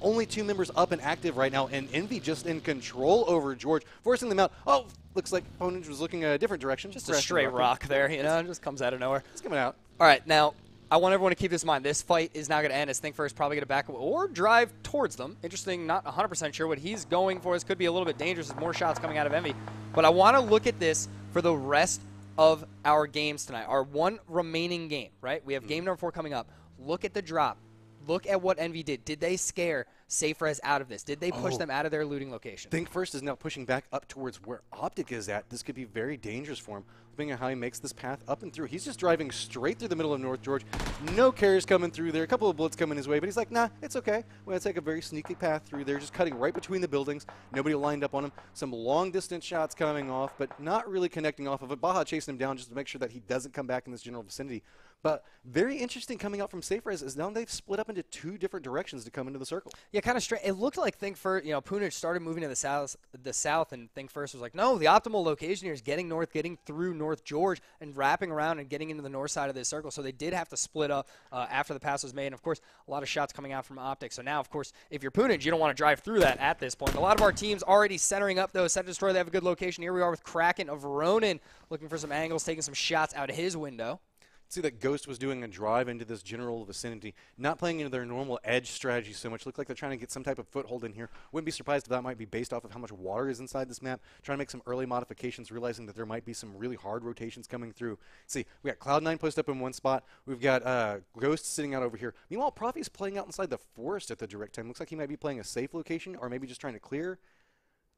Only 2 members up and active right now, and Envy just in control over George, forcing them out. Oh, looks like opponent was looking a different direction. Just a straight rock there, you know, it just comes out of nowhere. It's coming out. All right, now, I want everyone to keep this in mind. This fight is not going to end as Think First probably going to back away or drive towards them. Interesting, not 100% sure what he's going for. This could be a little bit dangerous with more shots coming out of Envy. But I want to look at this for the rest of our games tonight. Our one remaining game, right? We have game number 4 coming up. Look at the drop. Look at what Envy did. Did they scare Safe-Res out of this? Did they push them out of their looting location? Think First is now pushing back up towards where Optic is at. This could be very dangerous for him, depending on how he makes this path up and through. He's just driving straight through the middle of North George. No carriers coming through there. A couple of bullets coming his way, but he's like, nah, it's okay. We're going to take a very sneaky path through there, just cutting right between the buildings. Nobody lined up on him. Some long-distance shots coming off, but not really connecting off of it. Baja chasing him down just to make sure that he doesn't come back in this general vicinity. But very interesting coming out from Safe-Res is now they've split up into 2 different directions to come into the circle. Yeah, kind of strange. It looked like Think First, you know, Punich started moving to the south, and Think First was like, no, the optimal location here is getting north, getting through North George, and wrapping around and getting into the north side of this circle. So they did have to split up after the pass was made. And, of course, a lot of shots coming out from Optic. So now, of course, if you're Punich, you don't want to drive through that at this point. A lot of our teams already centering up, though. Set to Destroy, they have a good location. Here we are with Kraken of Ronin looking for some angles, taking some shots out of his window. See that Ghost was doing a drive into this general vicinity, not playing into their normal edge strategy so much. Looked like they're trying to get some type of foothold in here. Wouldn't be surprised if that might be based off of how much water is inside this map. Trying to make some early modifications, realizing that there might be some really hard rotations coming through. See, we got Cloud9 posted up in one spot. We've got Ghost sitting out over here. Meanwhile, Profi's playing out inside the forest at the direct time. Looks like he might be playing a safe location or maybe just trying to clear.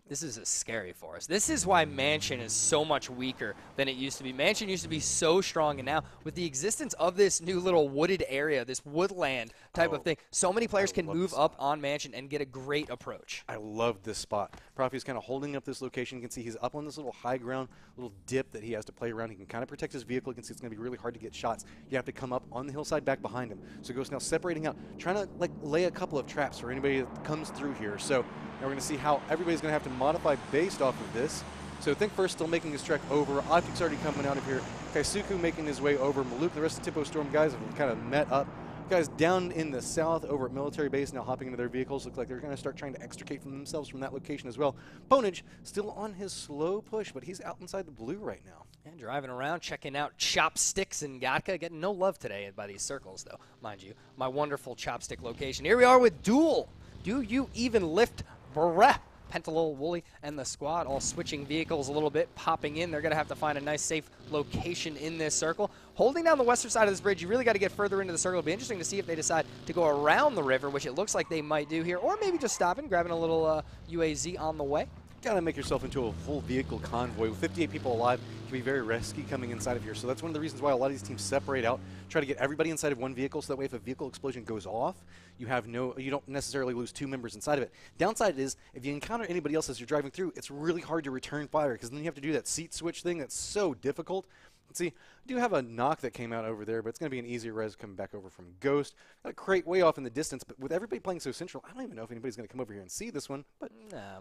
This is a scary forest. This is why Mansion is so much weaker than it used to be. Mansion used to be so strong, and now with the existence of this new little wooded area, this woodland type of thing, so many players can move up on Mansion and get a great approach. I love this spot. Profi is kind of holding up this location. You can see he's up on this little high ground, little dip that he has to play around. He can kind of protect his vehicle. You can see it's going to be really hard to get shots. You have to come up on the hillside back behind him. So Ghost now separating out, trying to like lay a couple of traps for anybody that comes through here. So now we're going to see how everybody's going to have to modify based off of this. So Think First still making his trek over. Optic's already coming out of here. Kaisuku making his way over. Malouk, the rest of the Tipo Storm guys have kind of met up. Guys down in the south over at Military Base now hopping into their vehicles. Look like they're going to start trying to extricate from themselves from that location as well. Ponage still on his slow push, but he's out inside the blue right now. And driving around, checking out Chopsticks and Gatka. Getting no love today by these circles, though, mind you. My wonderful Chopstick location. Here we are with Duel. Do you even lift breath? Pentalol, Wooly, and the squad all switching vehicles a little bit, popping in. They're going to have to find a nice, safe location in this circle. Holding down the western side of this bridge, you really got to get further into the circle. It'll be interesting to see if they decide to go around the river, which it looks like they might do here, or maybe just stopping, grabbing a little UAZ on the way. Got to make yourself into a full vehicle convoy. With 58 people alive, it can be very risky coming inside of here. So that's one of the reasons why a lot of these teams separate out, try to get everybody inside of one vehicle, so that way if a vehicle explosion goes off, you don't necessarily lose 2 members inside of it. Downside is, if you encounter anybody else as you're driving through, it's really hard to return fire, because then you have to do that seat switch thing that's so difficult. See, I do have a knock that came out over there, but it's going to be an easier res coming back over from Ghost. Got a crate way off in the distance, but with everybody playing so central, I don't even know if anybody's going to come over here and see this one. But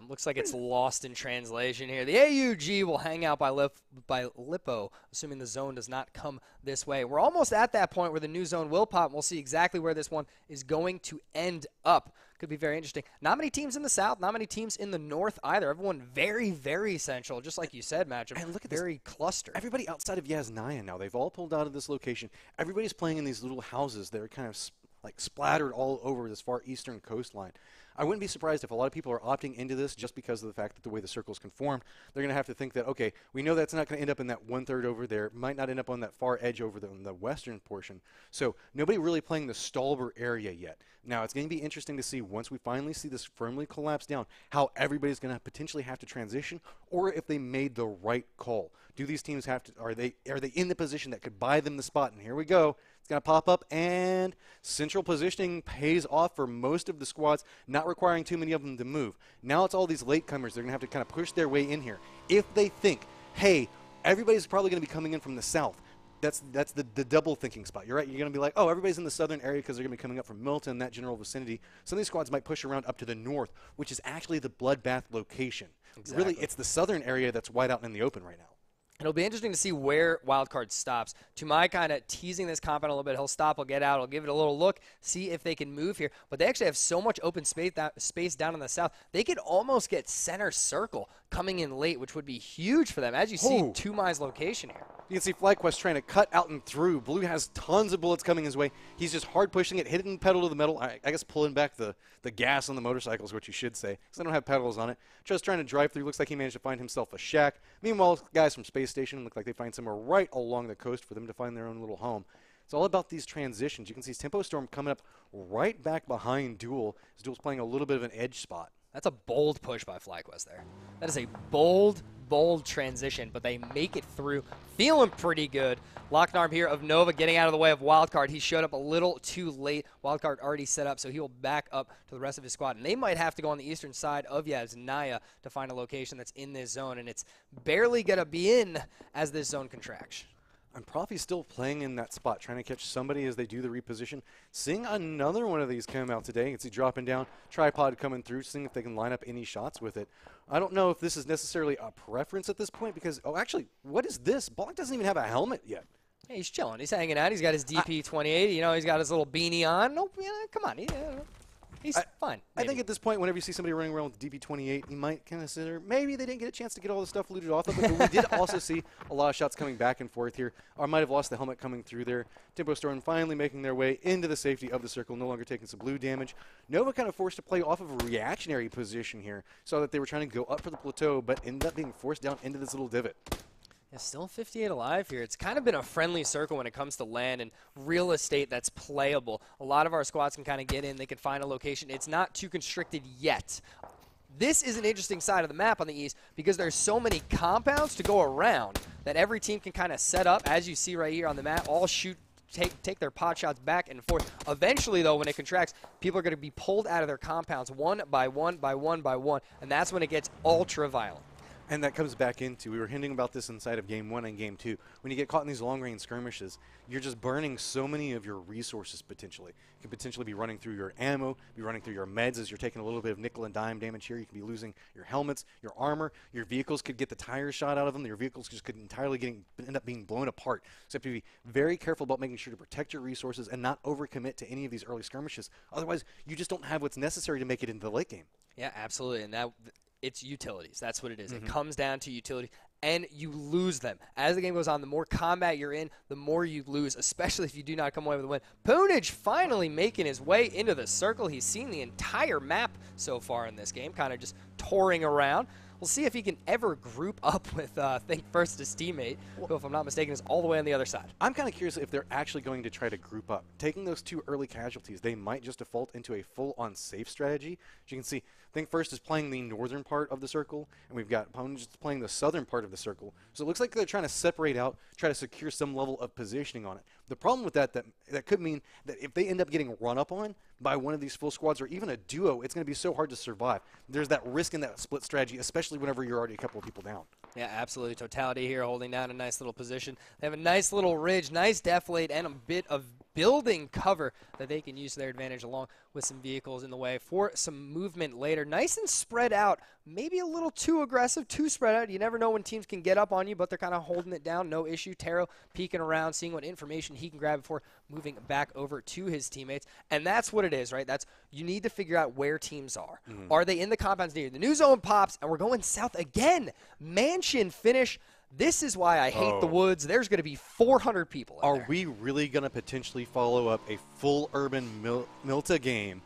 looks like it's lost in translation here. The AUG will hang out by Lippo, assuming the zone does not come this way. We're almost at that point where the new zone will pop, and we'll see exactly where this one is going to end up. Could be very interesting. Not many teams in the south, not many teams in the north either. Everyone very, very central, just like you said, Matchup. And look at very clustered. Everybody outside of Yasnaya now, they've all pulled out of this location. Everybody's playing in these little houses that are kind of like splattered all over this far eastern coastline. I wouldn't be surprised if a lot of people are opting into this just because of the fact that the way the circle's conformed. They're going to have to think that, okay, we know that's not going to end up in that 1/3 over there. Might not end up on that far edge over on the western portion. So nobody really playing the Stalber area yet. Now, it's going to be interesting to see once we finally see this firmly collapse down, how everybody's going to potentially have to transition, or if they made the right call. Do these teams have to, are they in the position that could buy them the spot? And here we go. It's going to pop up, and central positioning pays off for most of the squads, not requiring too many of them to move. Now it's all these latecomers. They're going to have to kind of push their way in here. If they think, hey, everybody's probably going to be coming in from the south, that's the double thinking spot. You're right. You're going to be like, oh, everybody's in the southern area because they're going to be coming up from Milton, that general vicinity. Some of these squads might push around up to the north, which is actually the bloodbath location. Exactly. Really, it's the southern area that's wide out in the open right now. It'll be interesting to see where Wildcard stops. Tumai kind of teasing this compound a little bit. He'll stop, he'll get out, he'll give it a little look, see if they can move here. But they actually have so much open space down in the south, they could almost get center circle coming in late, which would be huge for them. As you see, Tumai's location here. You can see FlyQuest trying to cut out and through. Blue has tons of bullets coming his way. He's just hard pushing it, hitting pedal to the metal. I guess pulling back the gas on the motorcycle is what you should say, because they don't have pedals on it. Just trying to drive through. Looks like he managed to find himself a shack. Meanwhile, guys from Space Station look like they find somewhere right along the coast for them to find their own little home. It's all about these transitions. You can see Tempo Storm coming up right back behind Duel. Duel's playing a little bit of an edge spot. That's a bold push by FlyQuest there. That is a bold transition, but they make it through. Feeling pretty good. Locked arm here of Nova getting out of the way of Wildcard. He showed up a little too late. Wildcard already set up, so he will back up to the rest of his squad. And they might have to go on the eastern side of Yasnaya to find a location that's in this zone, and it's barely going to be in as this zone contracts. And Profi's still playing in that spot, trying to catch somebody as they do the reposition. Seeing another one of these come out today. You can see dropping down, tripod coming through, seeing if they can line up any shots with it. I don't know if this is necessarily a preference at this point because, oh, actually, what is this? Bonk doesn't even have a helmet yet. Yeah, he's chilling. He's hanging out. He's got his DP-28. You know, he's got his little beanie on. No, come on. He's fine. I think at this point, whenever you see somebody running around with DP-28, you might consider maybe they didn't get a chance to get all the stuff looted off of it. But we did also see a lot of shots coming back and forth here. Or might have lost the helmet coming through there. Tempo Storm finally making their way into the safety of the circle, no longer taking some blue damage. Nova kind of forced to play off of a reactionary position here. Saw that they were trying to go up for the plateau, but ended up being forced down into this little divot. Yeah, still 58 alive here. It's kind of been a friendly circle when it comes to land and real estate that's playable. A lot of our squads can kind of get in. They can find a location. It's not too constricted yet. This is an interesting side of the map on the east because there's so many compounds to go around that every team can kind of set up, as you see right here on the map, all shoot, take their pot shots back and forth. Eventually, though, when it contracts, people are going to be pulled out of their compounds one by one by one by one, and that's when it gets ultra violent. And that comes back into, we were hinting about this inside of Game 1 and Game 2. When you get caught in these long-range skirmishes, you're just burning so many of your resources potentially. You can potentially be running through your ammo, be running through your meds as you're taking a little bit of nickel and dime damage here. You can be losing your helmets, your armor. Your vehicles could get the tires shot out of them. Your vehicles just could entirely end up being blown apart. So you have to be very careful about making sure to protect your resources and not overcommit to any of these early skirmishes. Otherwise, you just don't have what's necessary to make it into the late game. Yeah, absolutely. And that it's utilities. That's what it is. It comes down to utility, and you lose them. As the game goes on, the more combat you're in, the more you lose, especially if you do not come away with a win. Poonage finally making his way into the circle. He's seen the entire map so far in this game, kind of just touring around. We'll see if he can ever group up with Think First, his teammate, who, if I'm not mistaken, is all the way on the other side. I'm kind of curious if they're actually going to try to group up. Taking those two early casualties, they might just default into a full-on safe strategy. As you can see, Think First is playing the northern part of the circle, and we've got opponents playing the southern part of the circle. So it looks like they're trying to separate out, try to secure some level of positioning on it. The problem with that could mean that if they end up getting run up on by one of these full squads or even a duo, it's going to be so hard to survive. There's that risk in that split strategy, especially whenever you're already a couple of people down. Yeah, absolutely. Totality here holding down a nice little position. They have a nice little ridge, nice deflate, and a bit of building cover that they can use to their advantage along with some vehicles in the way for some movement later. Nice and spread out. Maybe a little too aggressive, too spread out. You never know when teams can get up on you, but they're kind of holding it down. No issue. Taro peeking around, seeing what information he can grab before moving back over to his teammates. And that's what it is, right? You need to figure out where teams are. Are they in the compounds near you? The new zone pops, and we're going south again. Mansion finish. This is why I hate the woods. There's going to be 400 people in there. Are we really going to potentially follow up a full urban Milta game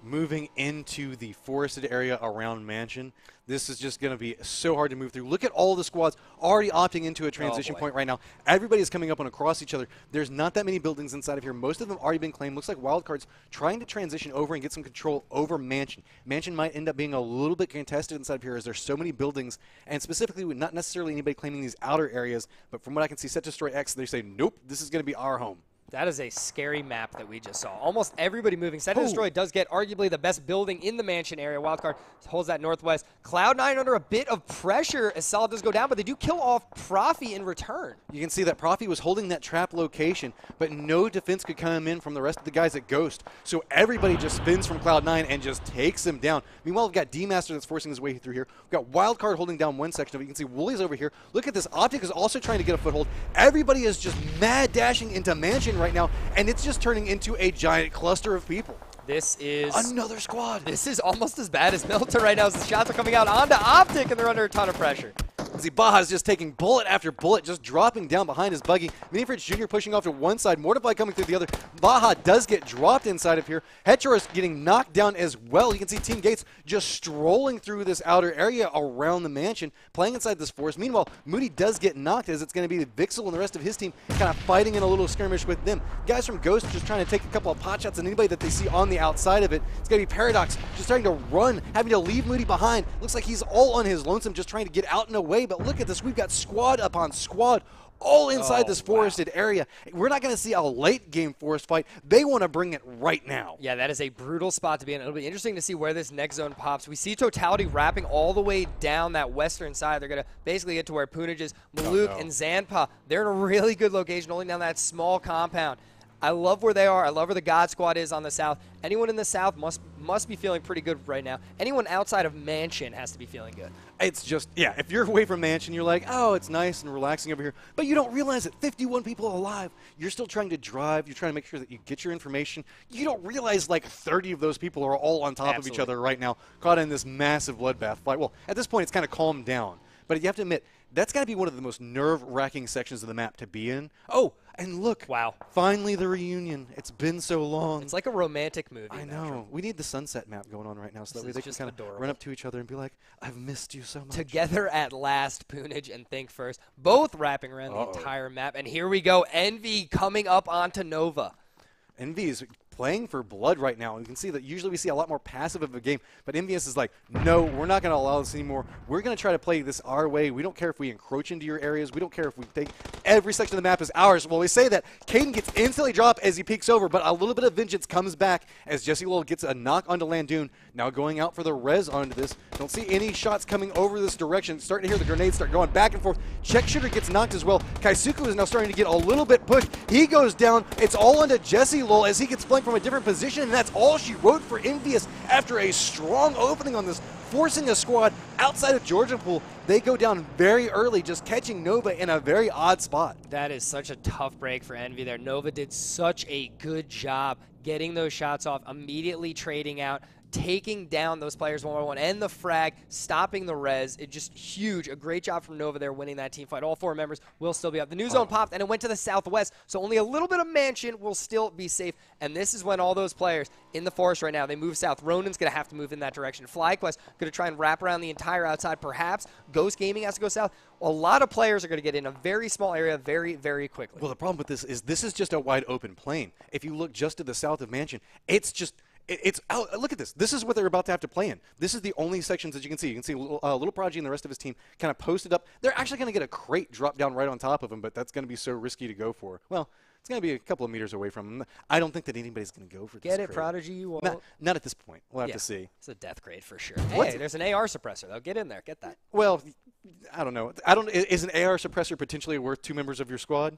moving into the forested area around Mansion? This is just going to be so hard to move through. Look at all the squads already opting into a transition point right now. Everybody is coming up and across each other. There's not that many buildings inside of here. Most of them already been claimed. Looks like Wildcard's trying to transition over and get some control over Mansion. Mansion might end up being a little bit contested inside of here as there's so many buildings, and specifically with not necessarily anybody claiming these outer areas, but from what I can see, Set Destroy X, they say, nope, this is going to be our home. That is a scary map that we just saw. Almost everybody moving. Set and Destroy does get arguably the best building in the mansion area. Wildcard holds that northwest. Cloud9 under a bit of pressure as Solid does go down, but they do kill off Profi in return. You can see that Profi was holding that trap location, but no defense could come in from the rest of the guys at Ghost. So everybody just spins from Cloud9 and just takes them down. Meanwhile, we've got D-Master that's forcing his way through here. We've got Wildcard holding down one section of it. You can see Woolly's over here. Look at this. Optic is also trying to get a foothold. Everybody is just mad dashing into Mansion right now, and it's just turning into a giant cluster of people. This is another squad. This is almost as bad as Milton right now as the shots are coming out onto Optic, and they're under a ton of pressure. See, Baja's just taking bullet after bullet, just dropping down behind his buggy. Minifridge Jr. pushing off to one side, Mortify coming through the other. Baja does get dropped inside of here. Hetero is getting knocked down as well. You can see Team Gates just strolling through this outer area around the mansion, playing inside this forest. Meanwhile, Moody does get knocked as it's going to be Vixel and the rest of his team kind of fighting in a little skirmish with them. Guys from Ghost just trying to take a couple of pot shots at anybody that they see on the outside of it. It's going to be Paradox just starting to run, having to leave Moody behind. Looks like he's all on his lonesome, just trying to get out and away. But look at this. We've got squad upon squad all inside this forested area. We're not going to see a late game forest fight. They want to bring it right now. Yeah, that is a brutal spot to be in. It'll be interesting to see where this next zone pops. We see Totality wrapping all the way down that western side. They're going to basically get to where Poonage is. Maluk and Zanpa, they're in a really good location, holding down that small compound. I love where they are. I love where the God Squad is on the south. Anyone in the south must be feeling pretty good right now. Anyone outside of Mansion has to be feeling good. It's just, yeah, if you're away from Mansion, you're like, oh, it's nice and relaxing over here. But you don't realize that 51 people alive. You're still trying to drive. You're trying to make sure that you get your information. You don't realize like 30 of those people are all on top of each other right now, caught in this massive bloodbath fight. Well, at this point, it's kind of calmed down. But you have to admit, that's got to be one of the most nerve-wracking sections of the map to be in. Oh, and look. Wow. Finally the reunion. It's been so long. It's like a romantic movie. I know. We need the sunset map going on right now so that way they can kind of run up to each other and be like, I've missed you so much. Together at last, Poonage and Think First, both wrapping around the entire map. And here we go. Envy coming up onto Nova. Envy is playing for blood right now. You can see that usually we see a lot more passive of a game, but Envious is like, no, we're not going to allow this anymore. We're going to try to play this our way. We don't care if we encroach into your areas. We don't care if we take every section of the map is ours. Well, we say that. Caden gets instantly dropped as he peeks over, but a little bit of vengeance comes back as Jesse Lowell gets a knock onto Landoon. Now going out for the res onto this. Don't see any shots coming over this direction. Starting to hear the grenades start going back and forth. Check Shooter gets knocked as well. Kaisuku is now starting to get a little bit pushed. He goes down. It's all onto Jesse Lowell as he gets flanked from a different position, and that's all she wrote for Envious after a strong opening on this, forcing a squad outside of Georgia Pool. They go down very early, just catching Nova in a very odd spot. That is such a tough break for Envy there. Nova did such a good job getting those shots off, immediately trading out, taking down those players one by one, and the frag, stopping the res. It just huge. A great job from Nova there winning that team fight. All four members will still be up. The new zone popped, and it went to the southwest, so only a little bit of Mansion will still be safe. And this is when all those players in the forest right now, they move south. Ronin's going to have to move in that direction. FlyQuest going to try and wrap around the entire outside, perhaps. Ghost Gaming has to go south. A lot of players are going to get in a very small area very, very quickly. Well, the problem with this is just a wide open plain. If you look just to the south of Mansion, it's just... It's out. Look at this. This is what they're about to have to play in. This is the only sections that you can see. You can see Little Prodigy and the rest of his team kind of posted up. They're actually going to get a crate drop down right on top of him, but that's going to be so risky to go for. Well, it's going to be a couple of meters away from him. I don't think that anybody's going to go for this Get it, crate. Prodigy? You won't. Not at this point. We'll have to see. It's a death crate for sure. Hey, there's an AR suppressor, though. Get in there. Get that. Well, I don't know. Is an AR suppressor potentially worth 2 members of your squad?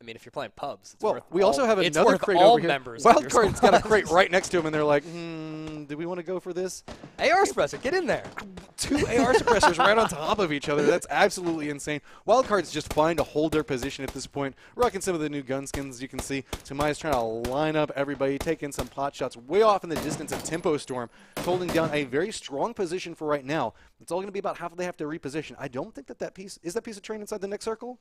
I mean, if you're playing pubs, it's well, we also have it's another worth crate all over here. members Wildcard's got a crate right next to him, and they're like, do we want to go for this? AR suppressor, get in there. 2 AR suppressors right on top of each other. That's absolutely insane. Wildcard's just fine to hold their position at this point, rocking some of the new gun skins, you can see. Tamaya's trying to line up everybody, taking some pot shots way off in the distance of Tempo Storm, holding down a very strong position for right now. It's all going to be about how they have to reposition. I don't think that piece of train inside the next circle?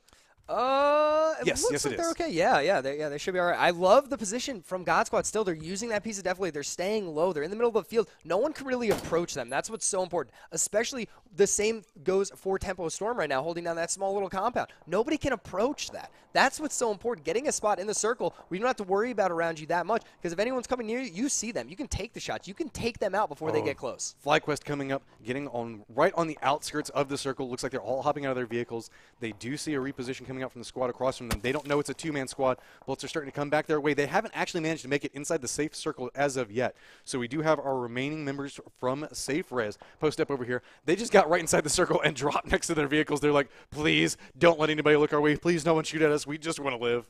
Yes, it is. They're okay. Yeah, they should be all right. I love the position from God Squad still. They're using that piece of definitely. They're staying low. They're in the middle of the field. No one can really approach them. That's what's so important. Especially the same goes for Tempo Storm right now, holding down that small little compound. Nobody can approach that. That's what's so important. Getting a spot in the circle where you don't have to worry about around you that much, because if anyone's coming near you, you see them. You can take the shots. You can take them out before they get close. FlyQuest coming up, getting right on the outskirts of the circle. Looks like they're all hopping out of their vehicles. They do see a reposition coming coming out from the squad across from them. They don't know it's a two-man squad. Bullets are starting to come back their way. They haven't actually managed to make it inside the safe circle as of yet. So we do have our remaining members from Safe Res posted up over here. They just got right inside the circle and dropped next to their vehicles. They're like, please don't let anybody look our way. Please no one shoot at us. We just want to live.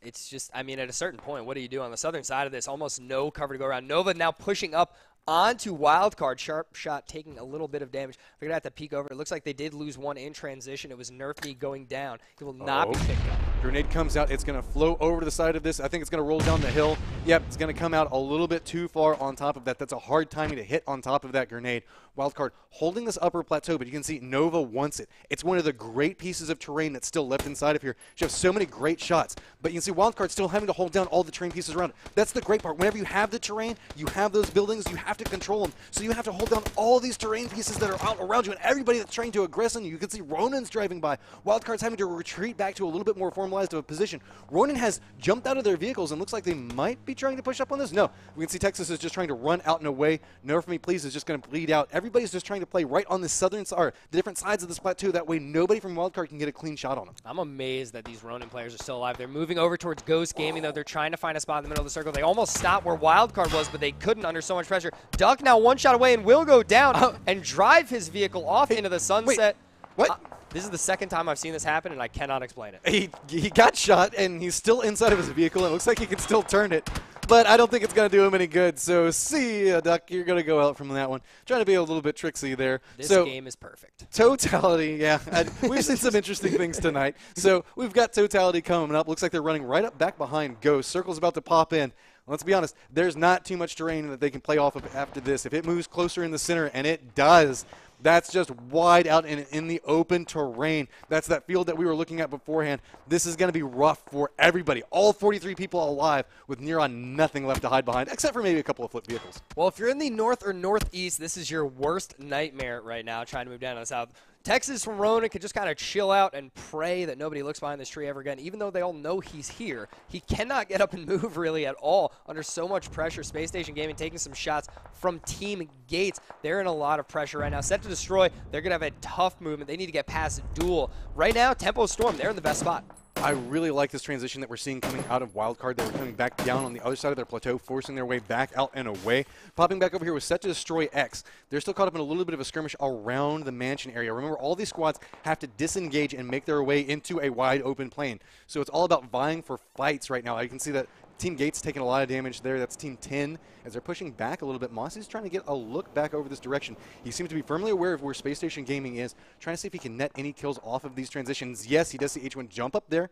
It's just, I mean, at a certain point, what do you do on the southern side of this? Almost no cover to go around. Nova now pushing up onto Wildcard. Sharp shot taking a little bit of damage. We're going to have to peek over. It looks like they did lose one in transition. It was Nerfney going down. He will not be picked up. Grenade comes out. It's going to flow over to the side of this. I think it's going to roll down the hill. Yep, it's going to come out a little bit too far on top of that. That's a hard timing to hit on top of that grenade. Wildcard holding this upper plateau, but you can see Nova wants it. It's one of the great pieces of terrain that's still left inside of here. You have so many great shots, but you can see Wildcard still having to hold down all the terrain pieces around it. That's the great part. Whenever you have the terrain, you have those buildings, you have to control them. So you have to hold down all these terrain pieces that are out around you, and everybody that's trying to aggress on you. You can see Ronan's driving by. Wildcard's having to retreat back to a little bit more formalized of a position. Ronan has jumped out of their vehicles and looks like they might be trying to push up on this. No, we can see Texas is just trying to run out and away. No for me, please is just going to bleed out. Everybody's just trying to play right on the southern side, or the different sides of this plateau. That way nobody from Wildcard can get a clean shot on them. I'm amazed that these Ronin players are still alive. They're moving over towards Ghost Gaming, though. They're trying to find a spot in the middle of the circle. They almost stopped where Wildcard was, but they couldn't under so much pressure. Duck now one shot away and will go down and drive his vehicle off into the sunset. Wait, what? This is the second time I've seen this happen, and I cannot explain it. He got shot, and he's still inside of his vehicle. It looks like he can still turn it, but I don't think it's going to do him any good. So see ya, Duck. You're going to go out from that one. Trying to be a little bit tricksy there. This game is perfect. Totality, yeah. We've seen some interesting things tonight. So we've got Totality coming up. Looks like they're running right up back behind Ghost. Circle's about to pop in. Let's be honest, there's not too much terrain that they can play off of after this. If it moves closer in the center, and it does, that's just wide out in the open terrain. That's that field that we were looking at beforehand. This is going to be rough for everybody. All 43 people alive with near on nothing left to hide behind, except for maybe a couple of flip vehicles. Well, if you're in the north or northeast, this is your worst nightmare right now, trying to move down to the south. Texas from Ronan can just kind of chill out and pray that nobody looks behind this tree ever again. Even though they all know he's here, he cannot get up and move really at all under so much pressure. Space Station Gaming taking some shots from Team Gates. They're in a lot of pressure right now. Set to destroy. They're going to have a tough movement. They need to get past Duel. Right now, Tempo Storm, they're in the best spot. I really like this transition that we're seeing coming out of Wildcard. They were coming back down on the other side of their plateau, forcing their way back out and away. Popping back over here was set to destroy X. They're still caught up in a little bit of a skirmish around the mansion area. Remember, all these squads have to disengage and make their way into a wide open plane. So it's all about vying for fights right now. You can see that Team Gates taking a lot of damage there. That's Team 10. As they're pushing back a little bit, Mossy's trying to get a look back over this direction. He seems to be firmly aware of where Space Station Gaming is, trying to see if he can net any kills off of these transitions. Yes, he does see H1 jump up there.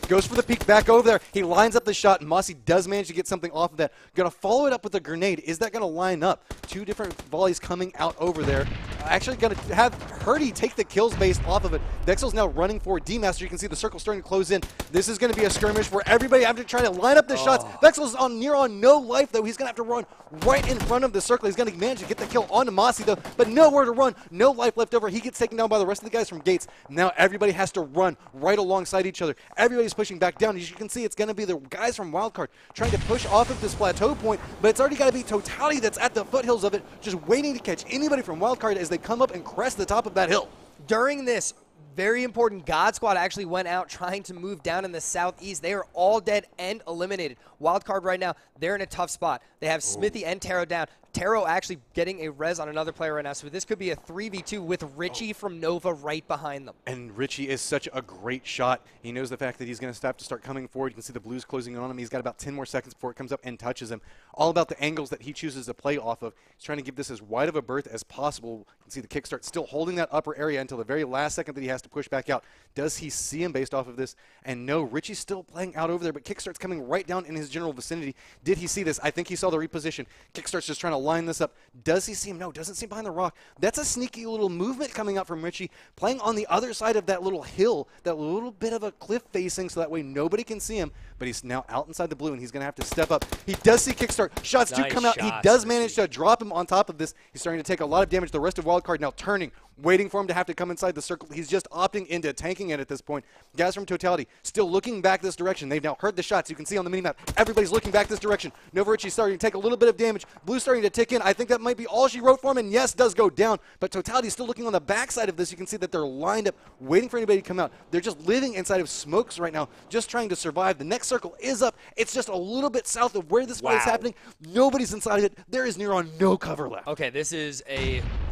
Goes for the peek back over there. He lines up the shot, and Mossy does manage to get something off of that. Going to follow it up with a grenade. Is that going to line up? Two different volleys coming out over there. Actually going to have Hurdy take the kills based off of it. Dexel's now running for D-Master. You can see the circle starting to close in. This is going to be a skirmish where everybody having to try to line up the shots. Dexel's on near on no life, though. He's going to have to run right in front of the circle. He's going to manage to get the kill onto Mossy, though, but nowhere to run. No life left over. He gets taken down by the rest of the guys from Gates. Now everybody has to run right alongside each other. Everybody's pushing back down. As you can see, it's going to be the guys from Wildcard trying to push off of this plateau point, but it's already got to be Totality that's at the foothills of it, just waiting to catch anybody from Wildcard as they come up and crest the top of that hill. During this very important God Squad actually went out trying to move down in the southeast. They are all dead and eliminated. Wildcard right now, they're in a tough spot. They have Smithy and Taro down. Taro actually getting a res on another player right now, so this could be a 3v2 with Richie from Nova right behind them. And Richie is such a great shot. He knows the fact that he's going to have to start coming forward. You can see the blues closing in on him. He's got about 10 more seconds before it comes up and touches him. All about the angles that he chooses to play off of. He's trying to give this as wide of a berth as possible. You can see the kickstart still holding that upper area until the very last second that he has to push back out. Does he see him based off of this? And no, Richie's still playing out over there, but kickstart's coming right down in his general vicinity. Did he see this? I think he saw the reposition. Kickstart's just trying to line this up. Does he see him? No, doesn't see him behind the rock. That's a sneaky little movement coming out from Richie, playing on the other side of that little hill, that little bit of a cliff facing, so that way nobody can see him. But he's now out inside the blue, and he's going to have to step up. He does see Kickstart. Shots do come out. He does manage to drop him on top of this. He's starting to take a lot of damage. The rest of Wildcard now turning waiting for him to have to come inside the circle. He's just opting into tanking it at this point. Guys from Totality still looking back this direction. They've now heard the shots. You can see on the minimap, everybody's looking back this direction. Novarichi's starting to take a little bit of damage. Blue's starting to tick in. I think that might be all she wrote for him, and yes, does go down. But Totality's still looking on the backside of this. You can see that they're lined up, waiting for anybody to come out. They're just living inside of smokes right now, just trying to survive. The next circle is up. It's just a little bit south of where this fight's happening. Nobody's inside of it. There is near on no cover left. Okay, this is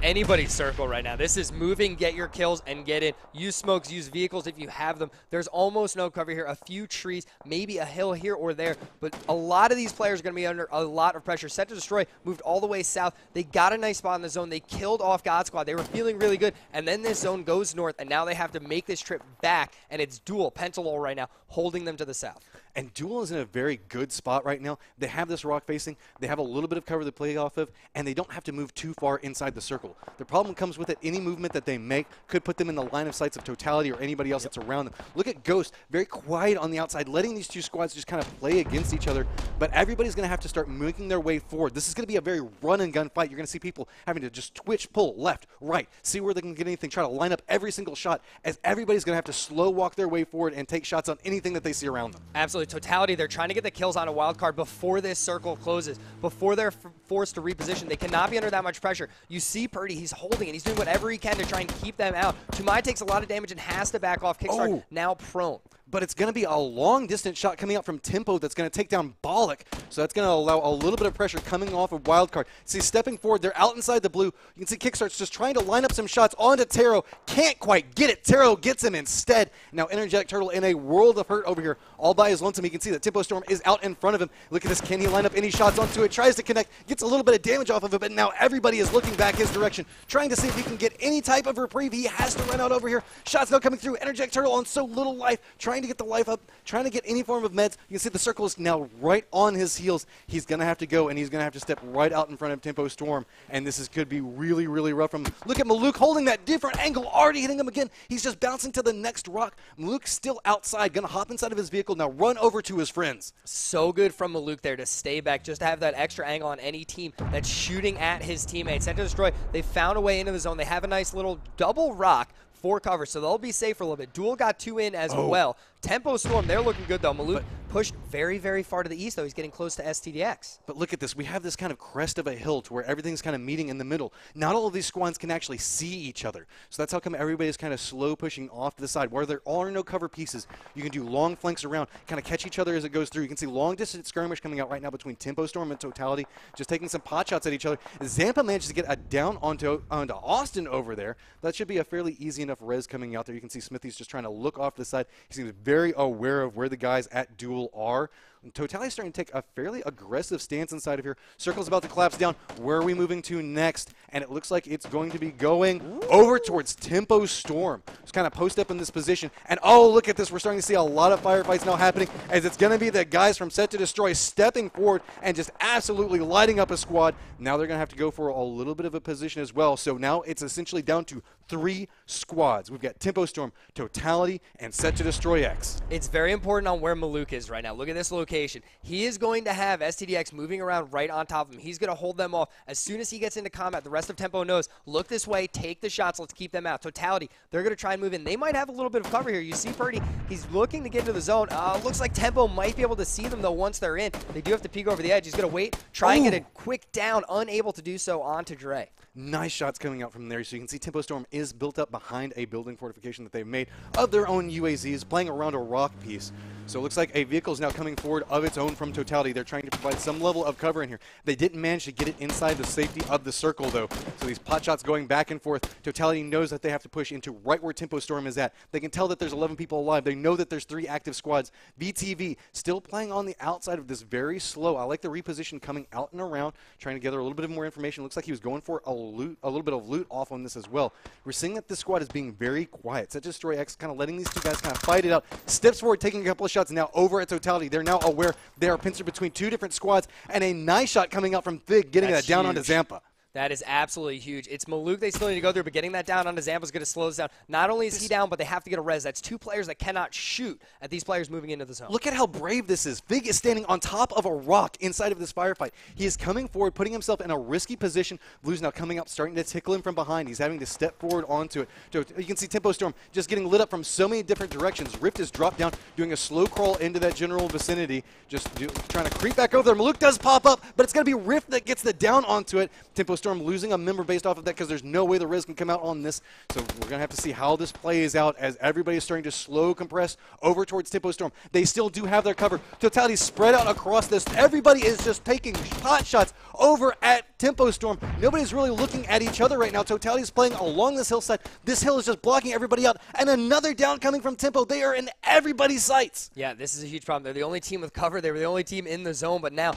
anybody's circle right now. This is moving, get your kills, and get in. Use smokes, use vehicles if you have them. There's almost no cover here. A few trees, maybe a hill here or there, but a lot of these players are going to be under a lot of pressure. Set to Destroy moved all the way south. They got a nice spot in the zone. They killed off God Squad. They were feeling really good, and then this zone goes north, and now they have to make this trip back, and it's Duel, Pentalol right now, holding them to the south. And Duel is in a very good spot right now. They have this rock facing. They have a little bit of cover to play off of, and they don't have to move too far inside the circle. The problem comes with it. Any movement that they make could put them in the line of sights of Totality or anybody else that's around them. Look at Ghost, very quiet on the outside, letting these two squads just kind of play against each other. But everybody's going to have to start making their way forward. This is going to be a very run-and-gun fight. You're going to see people having to just twitch, pull, left, right, see where they can get anything, try to line up every single shot, as everybody's going to have to slow walk their way forward and take shots on anything that they see around them. Absolutely. Totality, they're trying to get the kills on a wild card before this circle closes, before they're forced to reposition. They cannot be under that much pressure. You see Purdy, he's holding it. He's doing whatever he can to try and keep them out. Tumai takes a lot of damage and has to back off. Kickstart now prone. But it's going to be a long-distance shot coming out from Tempo that's going to take down Bollock. So that's going to allow a little bit of pressure coming off of Wildcard. See, stepping forward, they're out inside the blue. You can see Kickstart's just trying to line up some shots onto Taro. Can't quite get it. Taro gets him instead. Now, Energetic Turtle in a world of hurt over here, all by his lonesome. You can see that Tempo Storm is out in front of him. Look at this. Can he line up any shots onto it? Tries to connect, gets a little bit of damage off of it, but now everybody is looking back his direction, trying to see if he can get any type of reprieve. He has to run out over here. Shots now coming through. Energetic Turtle on so little life, trying to get the life up, trying to get any form of meds. You can see the circle is now right on his heels. He's going to have to go, and he's going to have to step right out in front of Tempo Storm, and this could be really, really rough from him. Look at Maluk holding that different angle, already hitting him again. He's just bouncing to the next rock. Maluk still outside, going to hop inside of his vehicle, now run over to his friends. So good from Maluk there to stay back, just to have that extra angle on any team that's shooting at his teammates. Set to Destroy, they found a way into the zone. They have a nice little double rock for cover, so they'll be safe for a little bit. Duel got 2 in as well. Tempo Storm, they're looking good, though. Maluk pushed very, very far to the east, though. He's getting close to STDX. But look at this. We have this kind of crest of a hill to where everything's kind of meeting in the middle. Not all of these squads can actually see each other. So that's how come everybody's kind of slow pushing off to the side. Where there are no cover pieces, you can do long flanks around, kind of catch each other as it goes through. You can see long-distance skirmish coming out right now between Tempo Storm and Totality, just taking some pot shots at each other. Zampa manages to get a down onto Austin over there. That should be a fairly easy enough res coming out there. You can see Smithy's just trying to look off to the side. He seems very aware of where the guys at Duel are. Totality's starting to take a fairly aggressive stance inside of here. Circle's about to collapse down. Where are we moving to next? And it looks like it's going to be going over towards Tempo Storm. Just kind of post up in this position. And oh, look at this. We're starting to see a lot of firefights now happening, as it's going to be the guys from Set to Destroy stepping forward and just absolutely lighting up a squad. Now they're going to have to go for a little bit of a position as well. So now it's essentially down to 3 squads. We've got Tempo Storm, Totality, and Set to Destroy X. It's very important on where Maluk is right now. Look at this location. He is going to have STDX moving around right on top of him. He's going to hold them off. As soon as he gets into combat, the rest of Tempo knows, look this way, take the shots, let's keep them out. Totality, they're going to try and move in. They might have a little bit of cover here. You see Purdy, he's looking to get into the zone. Looks like Tempo might be able to see them, though, once they're in. They do have to peek over the edge. He's going to wait, try and get a quick down, unable to do so onto Dre. Nice shots coming out from there. So you can see Tempo Storm is built up behind a building fortification that they've made of their own UAZs, playing around a rock piece. So it looks like a vehicle is now coming forward of its own from Totality. They're trying to provide some level of cover in here. They didn't manage to get it inside the safety of the circle, though. So these pot shots going back and forth. Totality knows that they have to push into right where Tempo Storm is at. They can tell that there's 11 people alive. They know that there's 3 active squads. VTV still playing on the outside of this, very slow. I like the reposition coming out and around, trying to gather a little bit of more information. Looks like he was going for a little bit of loot off on this as well. We're seeing that this squad is being very quiet. Set to Destroy X kind of letting these 2 guys kind of fight it out. Steps forward, taking a couple of shots now over at Totality. They're now aware they are pincered between 2 different squads, and a nice shot coming out from Fig, getting that down onto Zampa. That is absolutely huge. It's Maluk they still need to go through, but getting that down onto Zampa's going to slow this down. Not only is he down, but they have to get a res. That's 2 players that cannot shoot at these players moving into the zone. Look at how brave this is. Fig is standing on top of a rock inside of this firefight. He is coming forward, putting himself in a risky position. Blue's now coming up, starting to tickle him from behind. He's having to step forward onto it. So you can see Tempo Storm just getting lit up from so many different directions. Rift has dropped down, doing a slow crawl into that general vicinity, just trying to creep back over there. Maluk does pop up, but it's going to be Rift that gets the down onto it. Tempo Storm losing a member based off of that because there's no way the res can come out on this. So we're going to have to see how this plays out as everybody is starting to slow compress over towards Tempo Storm. They still do have their cover. Totality spread out across this. Everybody is just taking pot shots over at Tempo Storm. Nobody's really looking at each other right now. Totality is playing along this hillside. This hill is just blocking everybody out. And another down coming from Tempo. They are in everybody's sights. Yeah, this is a huge problem. They're the only team with cover. They were the only team in the zone, but now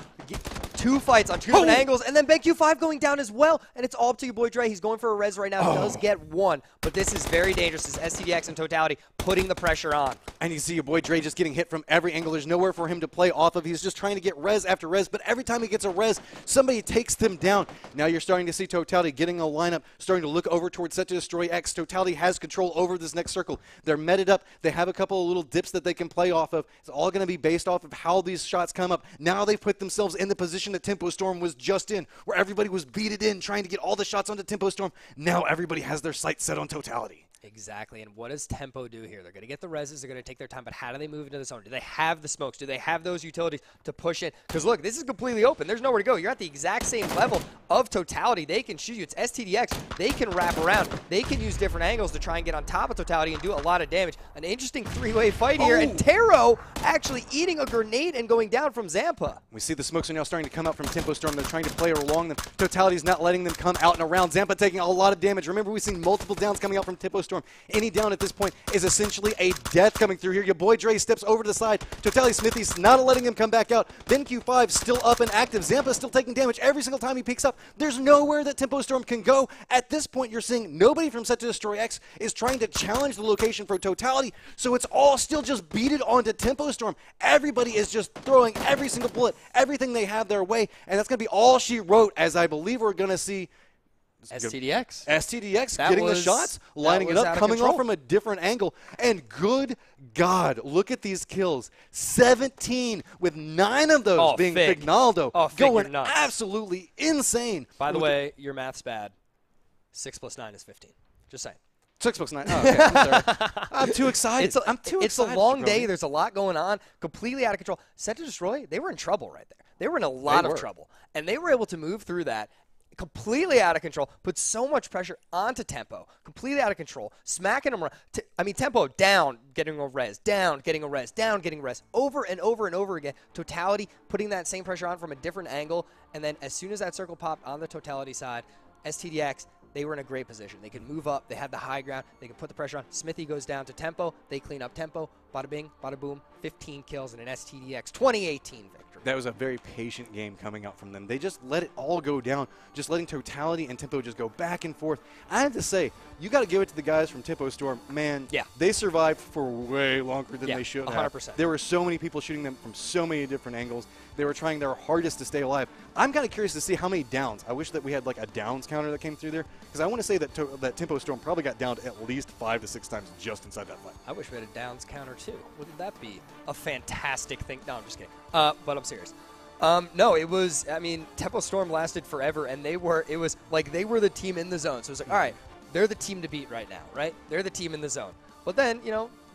2 fights on 2 different angles, and then BenQ5 going down as well, and it's all up to your boy Dre. He's going for a res right now. He does get 1, but this is very dangerous. This is STDX and Totality putting the pressure on. And you see your boy Dre just getting hit from every angle. There's nowhere for him to play off of. He's just trying to get res after res, but every time he gets a res, somebody takes them down. Now you're starting to see Totality getting a lineup, starting to look over towards Set to Destroy X. Totality has control over this next circle. They're meted up. They have a couple of little dips that they can play off of. It's all going to be based off of how these shots come up. Now they've put themselves in the position that Tempo Storm was just in, where everybody was beated in, trying to get all the shots onto Tempo Storm. Now everybody has their sights set on Totality. Exactly, and what does Tempo do here? They're going to get the reses, they're going to take their time, but how do they move into the zone? Do they have the smokes? Do they have those utilities to push in? Because look, this is completely open. There's nowhere to go. You're at the exact same level of Totality. They can shoot you. It's STDX. They can wrap around. They can use different angles to try and get on top of Totality and do a lot of damage. An interesting 3-way fight here, and Taro actually eating a grenade and going down from Zampa. We see the smokes are now starting to come out from Tempo Storm. They're trying to play along them. Totality's not letting them come out and around. Zampa taking a lot of damage. Remember, we've seen multiple downs coming out from Tempo Storm. Any down at this point is essentially a death coming through here. Your boy Dre steps over to the side. Totality Smithy's not letting him come back out. BenQ5 still up and active. Zampa's still taking damage every single time he peeks up. There's nowhere that Tempo Storm can go. At this point, you're seeing nobody from Set to Destroy X is trying to challenge the location for Totality, so it's all still just beated onto Tempo Storm. Everybody is just throwing every single bullet, everything they have their way, and that's going to be all she wrote, as I believe we're going to see STDX. STDX getting the shots, lining it up, coming off from a different angle. And good God, look at these kills. 17 with 9 of those being Fignaldo. Going absolutely insane. By the way, your math's bad. 6 + 9 is 15. Just saying. 6 + 9. Oh, okay. I'm sorry. I'm too excited. It's a long day. There's a lot going on. Completely out of control. Set to Destroy, they were in trouble right there. They were in a lot of trouble. And they were able to move through that completely out of control, put so much pressure onto Tempo, completely out of control, smacking him around. Tempo down, getting a res, down, getting a res, down, getting a res, over and over and over again. Totality putting that same pressure on from a different angle, and then as soon as that circle popped on the Totality side, STDX, they were in a great position. They could move up. They had the high ground. They could put the pressure on. Smithy goes down to Tempo. They clean up Tempo. Bada bing, bada boom. 15 kills and an STDX 2018 victory. That was a very patient game coming out from them. They just let it all go down, just letting Totality and Tempo just go back and forth. I have to say, you got to give it to the guys from Tempo Storm. Man, they survived for way longer than they should 100%. have. There were so many people shooting them from so many different angles. They were trying their hardest to stay alive. I'm kind of curious to see how many downs. I wish that we had like a downs counter that came through there, because I want to say that that Tempo Storm probably got downed at least 5 to 6 times just inside that fight. I wish we had a downs counter too. Wouldn't that be a fantastic thing? No, I'm just kidding. But I'm serious. No, it was, Tempo Storm lasted forever, and it was like they were the team in the zone. So it was like, all right, they're the team to beat right now, right? They're the team in the zone. But then,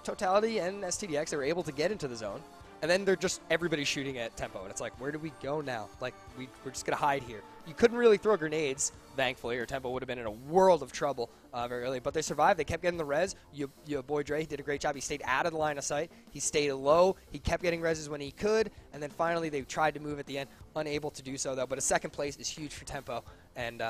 Totality and STDX, they were able to get into the zone, and then they're just everybody shooting at Tempo. And it's like, where do we go now? Like, we're just going to hide here. You couldn't really throw grenades, thankfully, or Tempo would have been in a world of trouble very early. But they survived. They kept getting the res. Your boy Dre did a great job. He stayed out of the line of sight. He stayed low. He kept getting reses when he could. And then finally they tried to move at the end. Unable to do so, though. But a second place is huge for Tempo. And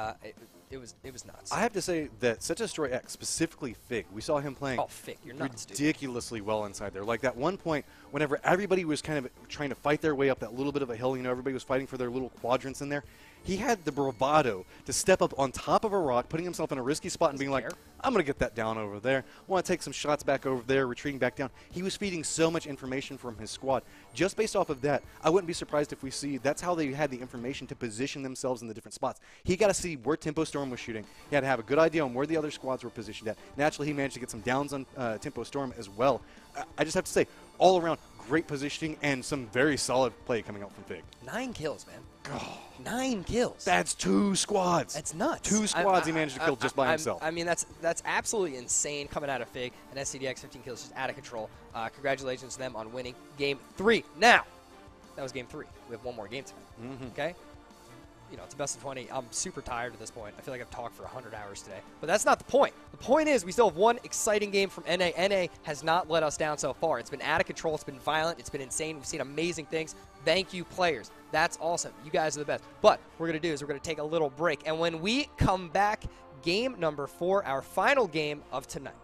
it was nuts. I have to say that Set to Destroy X, specifically Fig, we saw him playing ridiculously well inside there. Like that one point, whenever everybody was kind of trying to fight their way up that little bit of a hill, everybody was fighting for their little quadrants in there. He had the bravado to step up on top of a rock, putting himself in a risky spot and being like, I'm going to get that down over there. Want to take some shots back over there, retreating back down. He was feeding so much information from his squad. Just based off of that, I wouldn't be surprised if we see that's how they had the information to position themselves in the different spots. He got to see where Tempo Storm was shooting. He had to have a good idea on where the other squads were positioned at. Naturally, he managed to get some downs on Tempo Storm as well. I just have to say, all around, great positioning and some very solid play coming out from Fig. 9 kills, man. Oh, 9 kills. That's 2 squads. That's nuts. 2 squads he managed to kill just by himself. I mean, that's absolutely insane coming out of Fig. And SCDX 15 kills, just out of control. Congratulations to them on winning Game 3. Now, that was Game 3. We have one more game tonight. Okay? You know, it's a best of 20. I'm super tired at this point. I feel like I've talked for 100 hours today. But that's not the point. The point is we still have one exciting game from NA. NA has not let us down so far. It's been out of control. It's been violent. It's been insane. We've seen amazing things. Thank you, players. That's awesome. You guys are the best. But what we're going to do is we're going to take a little break. And when we come back, game number 4, our final game of tonight.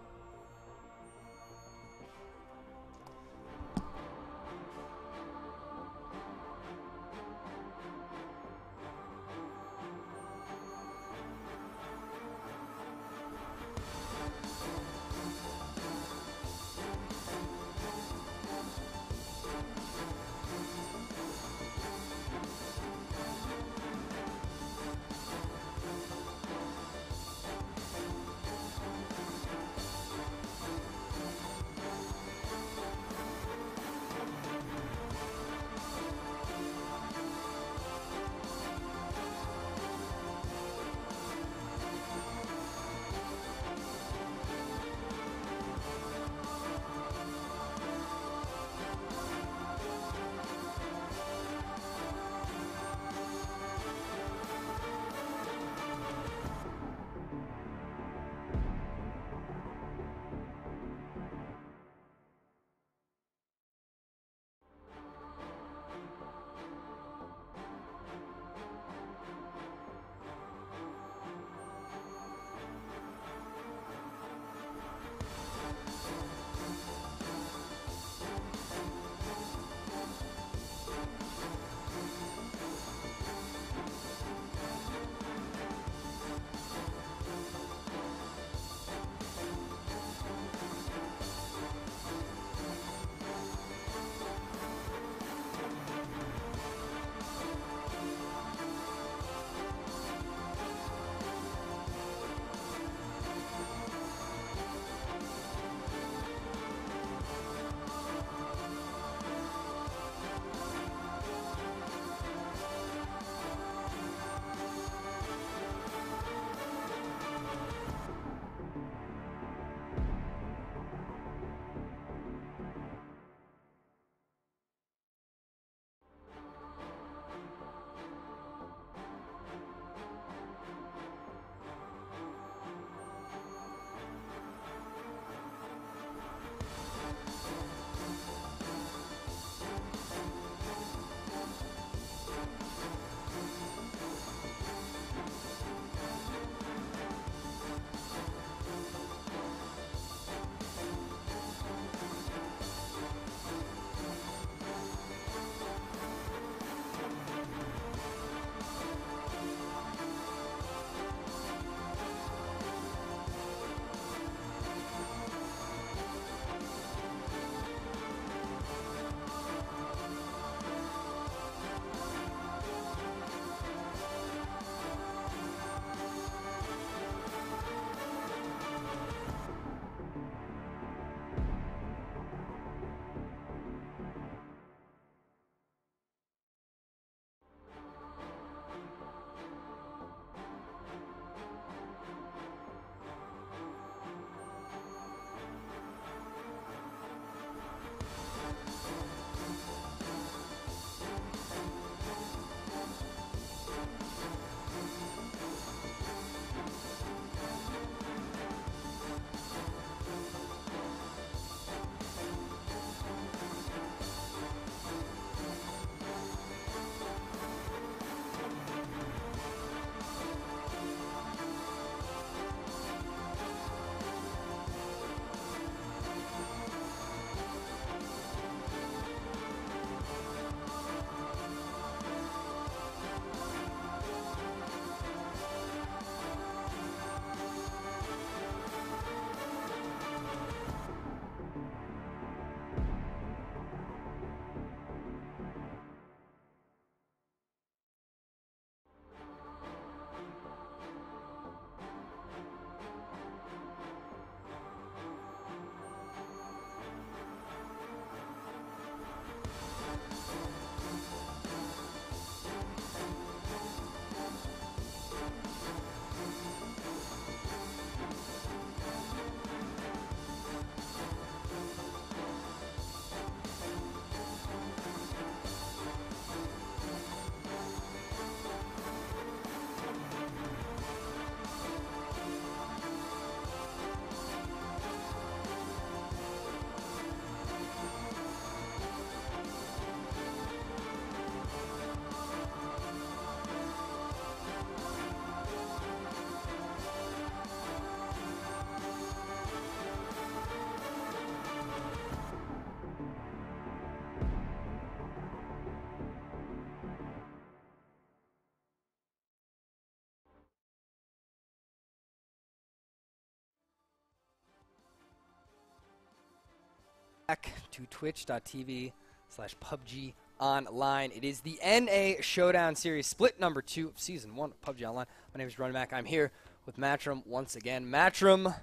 Back to twitch.tv/PUBGOnline. It is the NA Showdown Series, split number 2 of Season 1 of PUBG Online. My name is Running Back. I'm here with Matchroom once again. Matchroom,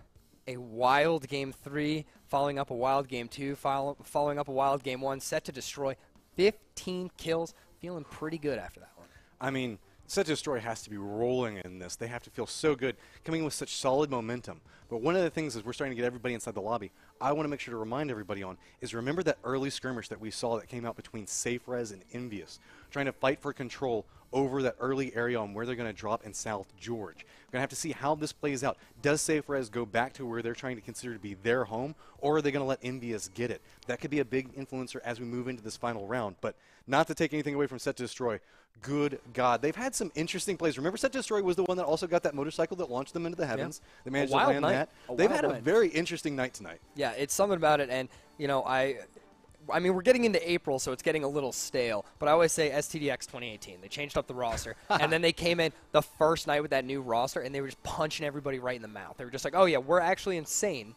a wild Game 3, following up a wild Game 2, following up a wild Game 1, set to destroy 15 kills. Feeling pretty good after that one. I mean, Set to Destroy has to be rolling in this. They have to feel so good, coming in with such solid momentum. But one of the things is we're starting to get everybody inside the lobby. I want to make sure to remind everybody on is remember that early skirmish that we saw that came out between SafeRez and Envious, trying to fight for control over that early area on where they're going to drop in South George. We're going to have to see how this plays out. Does SafeRez go back to where they're trying to consider to be their home, or are they going to let Envious get it? That could be a big influencer as we move into this final round. But not to take anything away from Set to Destroy. Good God. They've had some interesting plays. Remember, Set to Destroy was the one that also got that motorcycle that launched them into the heavens. Yep. They managed to land that. They've had a very interesting night tonight. Yeah, it's something about it. And, you know, I mean, we're getting into April, so it's getting a little stale. But I always say STDX 2018. They changed up the roster. And then they came in the first night with that new roster, and they were just punching everybody right in the mouth. They were just like, oh, yeah, we're actually insane.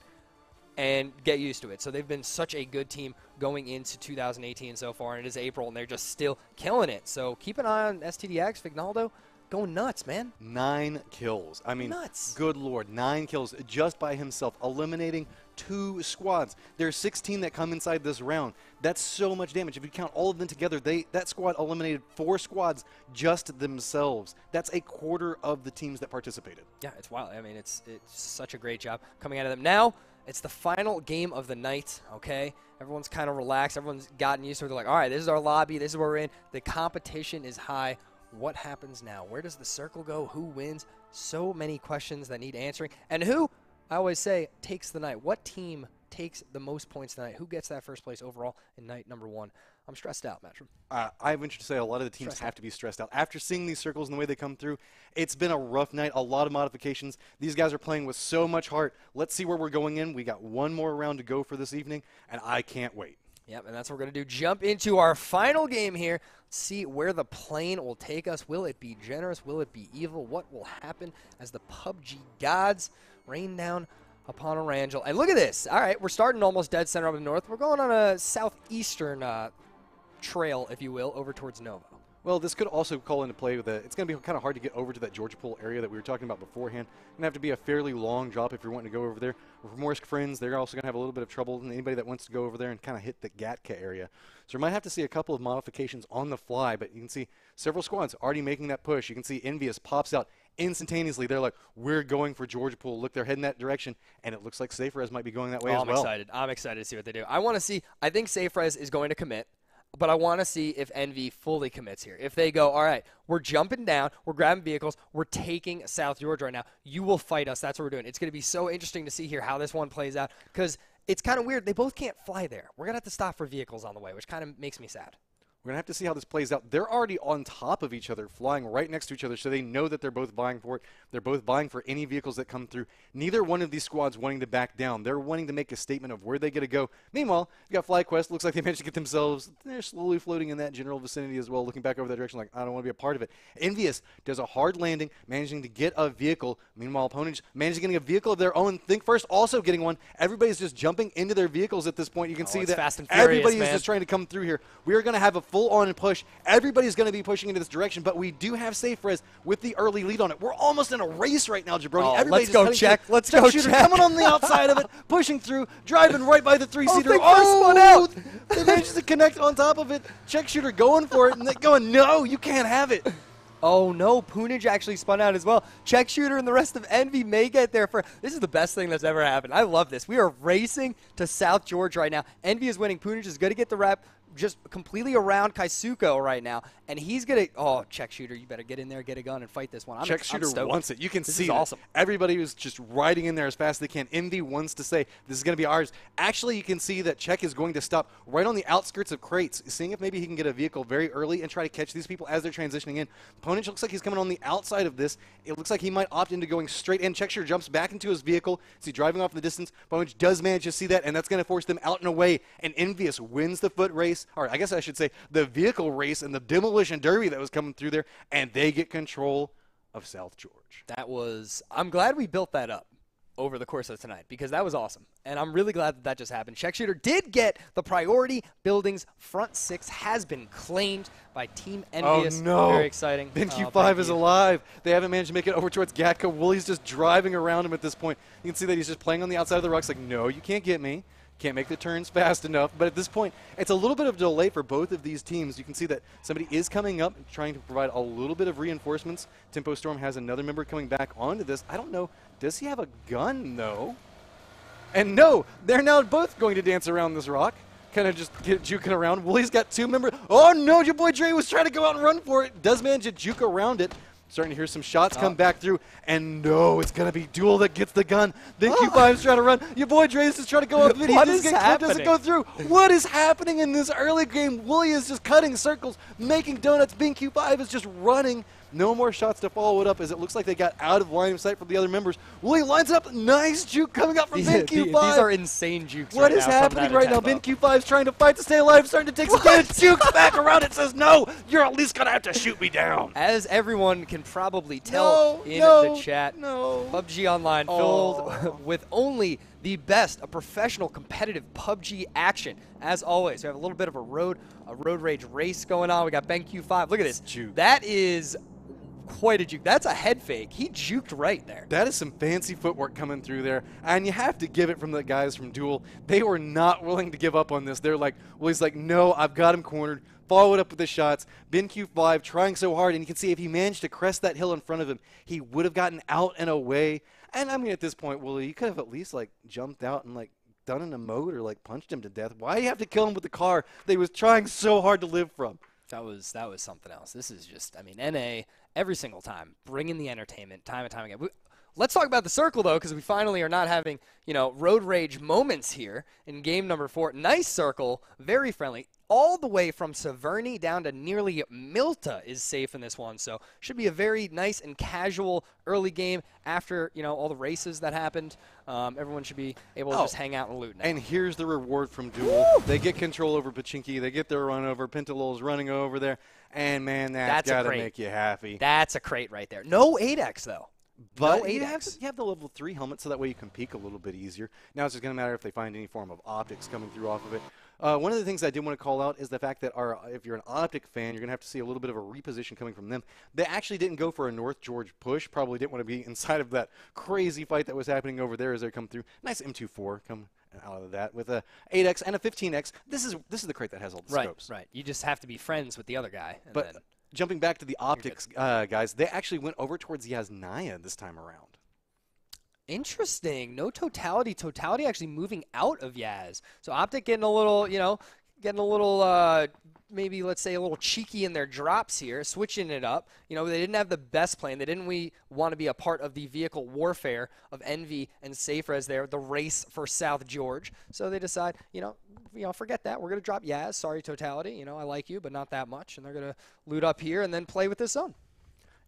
And get used to it. So they've been such a good team going into 2018 so far, and it is April, and they're just still killing it. So keep an eye on STDX. Vignaldo going nuts, man. 9 kills. I mean, nuts. Good Lord, 9 kills just by himself, eliminating 2 squads. There's 16 that come inside this round. That's so much damage. If you count all of them together, that squad eliminated 4 squads just themselves. That's a quarter of the teams that participated. Yeah, it's wild. I mean, it's such a great job coming out of them. Now, it's the final game of the night, okay? Everyone's kind of relaxed. Everyone's gotten used to it. They're like, all right, this is our lobby. This is where we're in. The competition is high. What happens now? Where does the circle go? Who wins? So many questions that need answering. And who, I always say, takes the night? What team takes the most points tonight? Who gets that first place overall in night number 1? I'm stressed out, Matchroom. I venture to say a lot of the teams have to be stressed out. After seeing these circles and the way they come through, it's been a rough night, a lot of modifications. These guys are playing with so much heart. Let's see where we're going in. We got one more round to go for this evening, and I can't wait. Yep, and that's what we're going to do. Jump into our final game here. See where the plane will take us. Will it be generous? Will it be evil? What will happen as the PUBG gods rain down upon Orangel? And look at this. All right, we're starting almost dead center up in the north. We're going on a southeastern trail, if you will, over towards Nova. Well, this could also call into play with it's going to be kind of hard to get over to that Georgia Pool area that we were talking about beforehand. It's going to have to be a fairly long drop if you're wanting to go over there. For more friends, they're also going to have a little bit of trouble, and anybody that wants to go over there and kind of hit the Gatka area. So we might have to see a couple of modifications on the fly, but you can see several squads already making that push. You can see Envious pops out instantaneously. They're like, we're going for Georgia Pool. Look, they're heading that direction, and it looks like SafeRez might be going that way as well. I'm excited. I'm excited to see what they do. I think SafeRez is going to commit. But I want to see if Envy fully commits here. If they go, all right, we're jumping down, we're grabbing vehicles, we're taking South Georgia right now. You will fight us. That's what we're doing. It's going to be so interesting to see here how this one plays out because it's kind of weird. They both can't fly there. We're going to have to stop for vehicles on the way, which kind of makes me sad. We're going to have to see how this plays out. They're already on top of each other, flying right next to each other, so they know that they're both vying for it. They're both vying for any vehicles that come through. Neither one of these squads wanting to back down. They're wanting to make a statement of where they get to go. Meanwhile, you got FlyQuest. Looks like they managed to get themselves. They're slowly floating in that general vicinity as well, looking back over that direction like, I don't want to be a part of it. Envious does a hard landing, managing to get a vehicle. Meanwhile, opponents managing getting a vehicle of their own. Think First also getting one. Everybody's just jumping into their vehicles at this point. You can see that fast and furious, everybody is just trying to come through here. We are going to have a full-on push. Everybody's going to be pushing into this direction, but we do have SafeRez with the early lead on it. We're almost in a race right now, Jabroni. Let's go check. Let's go check. Coming on the outside of it, pushing through, driving right by the 3-seater. They managed to connect on top of it. Check Shooter going for it, and they're going, no, you can't have it. Oh, no. Poonage actually spun out as well. Check Shooter and the rest of Envy may get there for. This is the best thing that's ever happened. I love this. We are racing to South George right now. Envy is winning. Poonage is going to get the rep just completely around Kaisuko right now. And he's going to – oh, Check Shooter, you better get in there, get a gun, and fight this one. Check Shooter wants it. You can see this is awesome. Everybody was just riding in there as fast as they can. Envy wants to say, this is going to be ours. Actually, you can see that Check is going to stop right on the outskirts of crates, seeing if maybe he can get a vehicle very early and try to catch these people as they're transitioning in. Opponent looks like he's coming on the outside of this. It looks like he might opt into going straight in. Check Shooter jumps back into his vehicle. See driving off in the distance. Opponent does manage to see that, and that's going to force them out and away. And Envious wins the foot race, or I guess I should say the vehicle race and the demolition derby that was coming through there, and they get control of South George. I'm glad we built that up. over the course of tonight because that was awesome. And I'm really glad that that just happened. Check Shooter did get the priority buildings. Front 6 has been claimed by Team Envious. Oh, no. Very exciting. BenQ5 is alive. They haven't managed to make it over towards Gatka. Wooly's just driving around him at this point. You can see that he's just playing on the outside of the rocks like, no, you can't get me. Can't make the turns fast enough. But at this point, it's a little bit of a delay for both of these teams. You can see that somebody is coming up and trying to provide a little bit of reinforcements. Tempo Storm has another member coming back onto this. I don't know. Does he have a gun, though? And no, they're now both going to dance around this rock. Kind of just juking around. Wooly's got 2 members. Oh, no, your boy Dre was trying to go out and run for it. Does manage to juke around it. Starting to hear some shots come back through. And no, it's going to be Duel that gets the gun. BenQ5's trying to run. Your boy Dre's is trying to go up. He doesn't go through. What is happening in this early game? Wooly is just cutting circles, making donuts. BenQ5 is just running. No more shots to follow it up as it looks like they got out of line of sight from the other members. Wooly lines up. Nice juke coming out from BenQ5. These are insane jukes. What is happening right now? BenQ5 is trying to fight to stay alive, starting to take some damage. Jukes back around it, says, no, you're at least going to have to shoot me down. As everyone can probably tell in the chat, PUBG Online filled with only the best of professional competitive PUBG action. As always, we have a little bit of a road rage race going on. We got BenQ5. Look at this. Juke. That is quite a juke. That's a head fake. He juked right there. That is some fancy footwork coming through there, and you have to give it from the guys from Duel. They were not willing to give up on this. They're like, well, he's like, no, I've got him cornered. Follow it up with the shots. BenQ5 trying so hard, and you can see if he managed to crest that hill in front of him, he would have gotten out and away. And I mean, at this point, Wooly, you could have at least like jumped out and like done an emote or like punched him to death. Why do you have to kill him with the car that he was trying so hard to live from? That was something else. This is just, I mean, NA every single time bringing the entertainment time and time again. Let's talk about the circle though, because we finally are not having road rage moments here in game number 4. Nice circle, very friendly. All the way from Severny down to nearly Milta is safe in this one. So should be a very nice and casual early game after, all the races that happened. Everyone should be able to just hang out and loot now. And here's the reward from Duel. They get control over Pachinki. They get their run over. Pentalol's running over there. And, man, that's got to make you happy. That's a crate right there. No 8X, though. But no you have the level 3 helmet, so that way you can peek a little bit easier. Now it's just going to matter if they find any form of optics coming through off of it. One of the things I did want to call out is the fact that if you're an optic fan, you're going to have to see a little bit of a reposition coming from them. They actually didn't go for a North George push. Probably didn't want to be inside of that crazy fight that was happening over there as they come through. Nice M24 come out of that with a 8X and a 15X. This is the crate that has all the scopes. Right. You just have to be friends with the other guy. And but then jumping back to the optics, guys, they actually went over towards Yasnaya this time around. Interesting. No totality. Totality actually moving out of Yaz. So Optic getting a little, maybe let's say a little cheeky in their drops here, switching it up. They didn't have the best plane. They didn't want to be a part of the vehicle warfare of Envy and Safrez there, the race for South George. So they decide, forget that. We're going to drop Yaz. Sorry, Totality. I like you, but not that much. And they're going to loot up here and then play with this zone.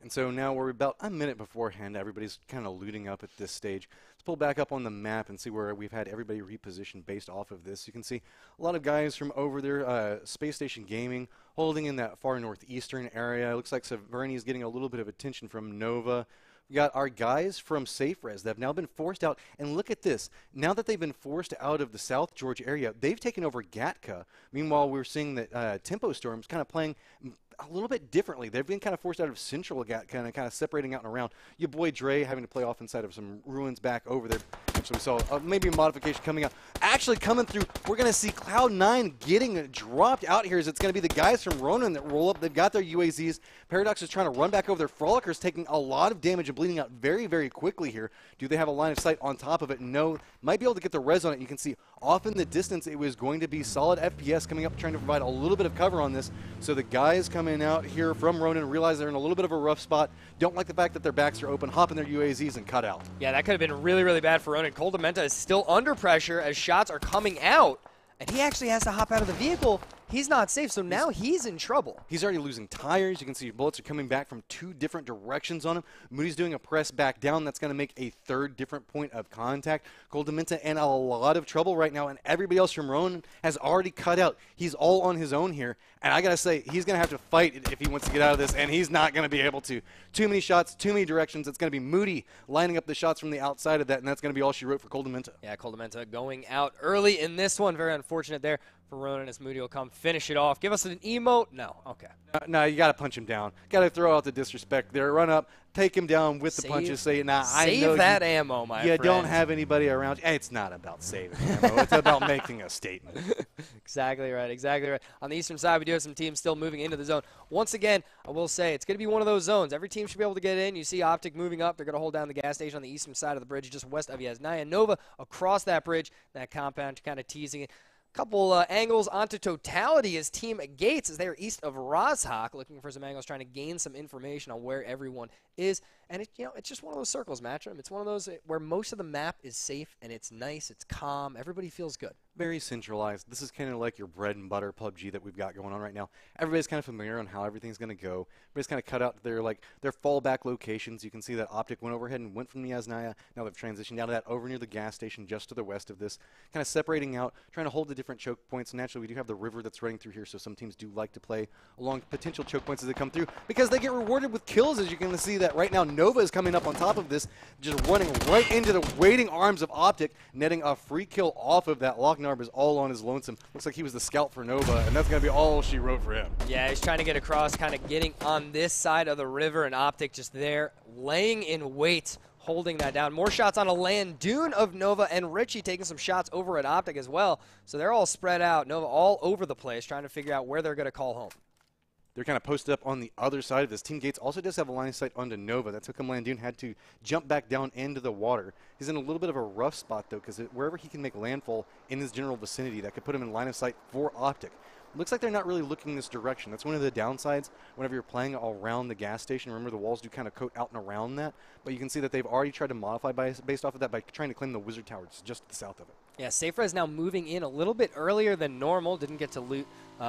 And so now we're about a minute beforehand. Everybody's kind of looting up at this stage. Let's pull back up on the map and see where we've had everybody repositioned based off of this. You can see a lot of guys from over there, Space Station Gaming, holding in that far northeastern area. It looks like Severny is getting a little bit of attention from Nova. We got our guys from Safrez that have now been forced out. And look at this. Now that they've been forced out of the South George area, they've taken over Gatka. Meanwhile, we're seeing that Tempo Storm's kind of playing a little bit differently. They've been kind of forced out of Central Gatka and kind of separating out and around. Your boy Dre having to play off inside of some ruins back over there. Actually, we saw maybe a modification coming out. Actually coming through, we're going to see Cloud9 getting dropped out here as it's going to be the guys from Ronin that roll up. They've got their UAZs. Paradox is trying to run back over there. Frolicker's taking a lot of damage and bleeding out very, very quickly here. Do they have a line of sight on top of it? No. Might be able to get the res on it. You can see off in the distance it was going to be solid FPS coming up, trying to provide a little bit of cover on this. So the guys coming out here from Ronin realize they're in a little bit of a rough spot. Don't like the fact that their backs are open, hop in their UAZs and cut out. Yeah, that could have been really, really bad for Ronin. Coldamenta is still under pressure as shots are coming out, and he actually has to hop out of the vehicle. he's not safe, so now he's in trouble. He's already losing tires. You can see bullets are coming back from 2 different directions on him. Moody's doing a press back down. That's going to make a 3rd different point of contact. Goldamenta in a lot of trouble right now, and everybody else from Ronan has already cut out. He's all on his own here, and I got to say, he's going to have to fight if he wants to get out of this, and he's not going to be able to. Too many shots, too many directions. It's going to be Moody lining up the shots from the outside of that, and that's going to be all she wrote for Goldamenta. Yeah, Goldamenta going out early in this one. Very unfortunate there for Ronan as Moody will come finish it off. Give us an emote? No. Okay. No, you got to punch him down. Got to throw out the disrespect there. Run up, take him down with the punches. Say, nah, I know save that ammo, my friend. You don't have anybody around you. It's not about saving ammo. It's about making a statement. Exactly right. Exactly right. On the eastern side, we do have some teams still moving into the zone. Once again, I will say it's going to be one of those zones. Every team should be able to get in. You see Optic moving up. They're going to hold down the gas station on the eastern side of the bridge, just west of Yasnaya. Nova across that bridge, that compound, kind of teasing it. Couple angles onto totality as Team Gates as they are east of Rozhok, looking for some angles, trying to gain some information on where everyone is. And it's just one of those circles, Matchroom. It's one of those where most of the map is safe and it's nice, it's calm, everybody feels good. Very centralized. This is kind of like your bread and butter PUBG that we've got going on right now. Everybody's kind of familiar on how everything's going to go. Everybody's kind of cut out their fallback locations. You can see that Optic went overhead and went from the Yasnaya. Now they've transitioned down to that over near the gas station just to the west of this, kind of separating out, trying to hold the different choke points. Naturally, we do have the river that's running through here, so some teams do like to play along potential choke points as they come through because they get rewarded with kills, as you can see that right now. Nova is coming up on top of this, just running right into the waiting arms of Optic, netting a free kill off of that. Locknarb is all on his lonesome. Looks like he was the scout for Nova, and that's going to be all she wrote for him. Yeah, he's trying to get across, kind of getting on this side of the river, and Optic just there, laying in wait, holding that down. More shots on a land dune of Nova, and Richie taking some shots over at Optic as well. So they're all spread out. Nova all over the place, trying to figure out where they're going to call home. They're kind of posted up on the other side of this. Team Gates also does have a line of sight onto Nova. That took him Landoon, had to jump back down into the water. He's in a little bit of a rough spot, though, because wherever he can make landfall in his general vicinity, that could put him in line of sight for Optic. Looks like they're not really looking this direction. That's one of the downsides whenever you're playing around the gas station. Remember, the walls do kind of coat out and around that. But you can see that they've already tried to modify based off of that by trying to claim the Wizard Tower just to the south of it. Yeah, Safra is now moving in a little bit earlier than normal. Didn't get to loot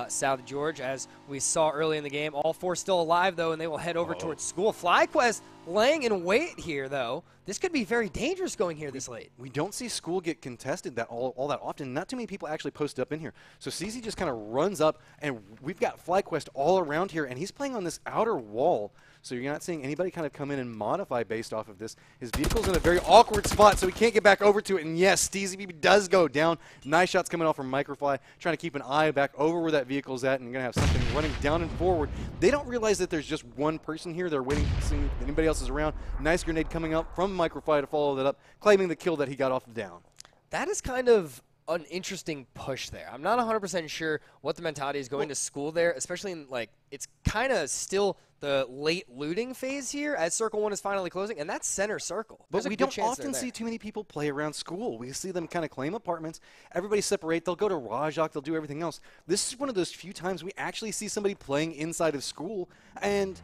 South George, as we saw early in the game. All 4 still alive, though, and they will head over towards school. FlyQuest laying in wait here, though. This could be very dangerous going here this late. We don't see school get contested all that often. Not too many people actually post up in here. So CZ just kind of runs up, and we've got FlyQuest all around here, and he's playing on this outer wall. So you're not seeing anybody kind of come in and modify based off of this. His vehicle's in a very awkward spot, so he can't get back over to it. And yes, SteezyBB does go down. Nice shots coming off from Microfly, trying to keep an eye back over where that vehicle's at, and you're going to have something running down and forward. They don't realize that there's just one person here. They're waiting to see if anybody else is around. Nice grenade coming up from Microfly to follow that up, claiming the kill that he got off the down. That is kind of an interesting push there. I'm not 100% sure what the mentality is going to school there, especially in, it's kind of still the late looting phase here as Circle 1 is finally closing, and that's center circle. But we don't often see too many people play around school. We see them kind of claim apartments. Everybody separate. They'll go to Rajak. They'll do everything else. This is one of those few times we actually see somebody playing inside of school, and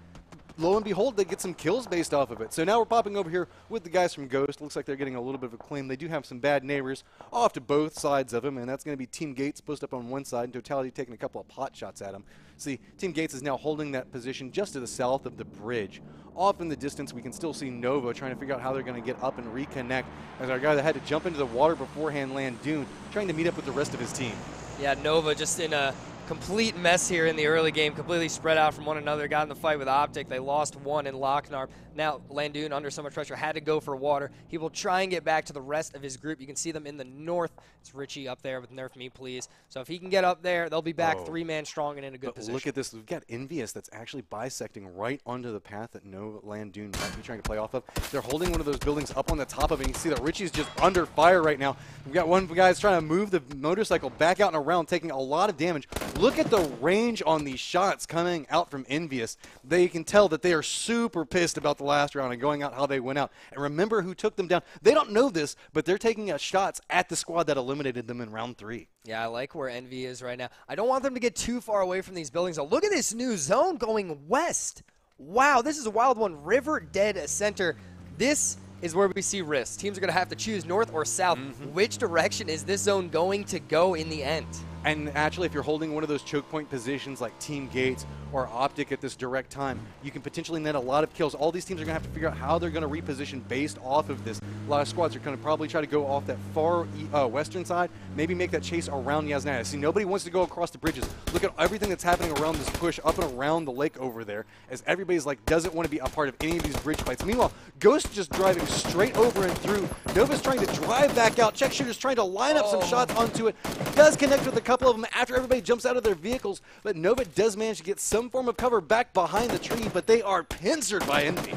lo and behold, they get some kills based off of it. So now we're popping over here with the guys from Ghost. Looks like they're getting a little bit of a claim. They do have some bad neighbors off to both sides of them, and that's going to be Team Gates posted up on one side, and Totality taking a couple of pot shots at them. See, Team Gates is now holding that position just to the south of the bridge. Off in the distance, we can still see Nova trying to figure out how they're going to get up and reconnect, as our guy that had to jump into the water beforehand, Landoon, trying to meet up with the rest of his team. Yeah, Nova just in a complete mess here in the early game, completely spread out from one another, got in the fight with Optic. They lost one in Locknarb. Now Landoon, under so much pressure, had to go for water. He will try and get back to the rest of his group. You can see them in the north. It's Richie up there with Nerf Me Please. So if he can get up there, they'll be back 3-man strong and in a good position. Look at this. We've got Envious that's actually bisecting right onto the path that no Landoon might be trying to play off of. They're holding one of those buildings up on the top of it. You can see that Richie's just under fire right now. We've got one guy that's trying to move the motorcycle back out and around, taking a lot of damage. Look at the range on these shots coming out from Envious. They can tell that they are super pissed about the last round and going out how they went out. And remember who took them down. They don't know this, but they're taking shots at the squad that eliminated them in round 3. Yeah, I like where Envy is right now. I don't want them to get too far away from these buildings. Oh, look at this new zone going west. Wow, this is a wild one. River Dead Center. This is where we see risks. Teams are going to have to choose north or south. Which direction is this zone going to go in the end? And actually, if you're holding one of those choke point positions like Team Gates or Optic at this direct time, you can potentially net a lot of kills. All these teams are going to have to figure out how they're going to reposition based off of this. A lot of squads are going to probably try to go off that far western side, maybe make that chase around Yasnaya. See, nobody wants to go across the bridges. Look at everything that's happening around this push up and around the lake over there, as everybody's like doesn't want to be a part of any of these bridge fights. Meanwhile, Ghost just driving straight over and through. Nova's trying to drive back out. Check Shooter's trying to line up some shots onto it. Does connect with a couple of them after everybody jumps out of their vehicles, but Nova does manage to get some form of cover back behind the tree, but they are pincered by Envy.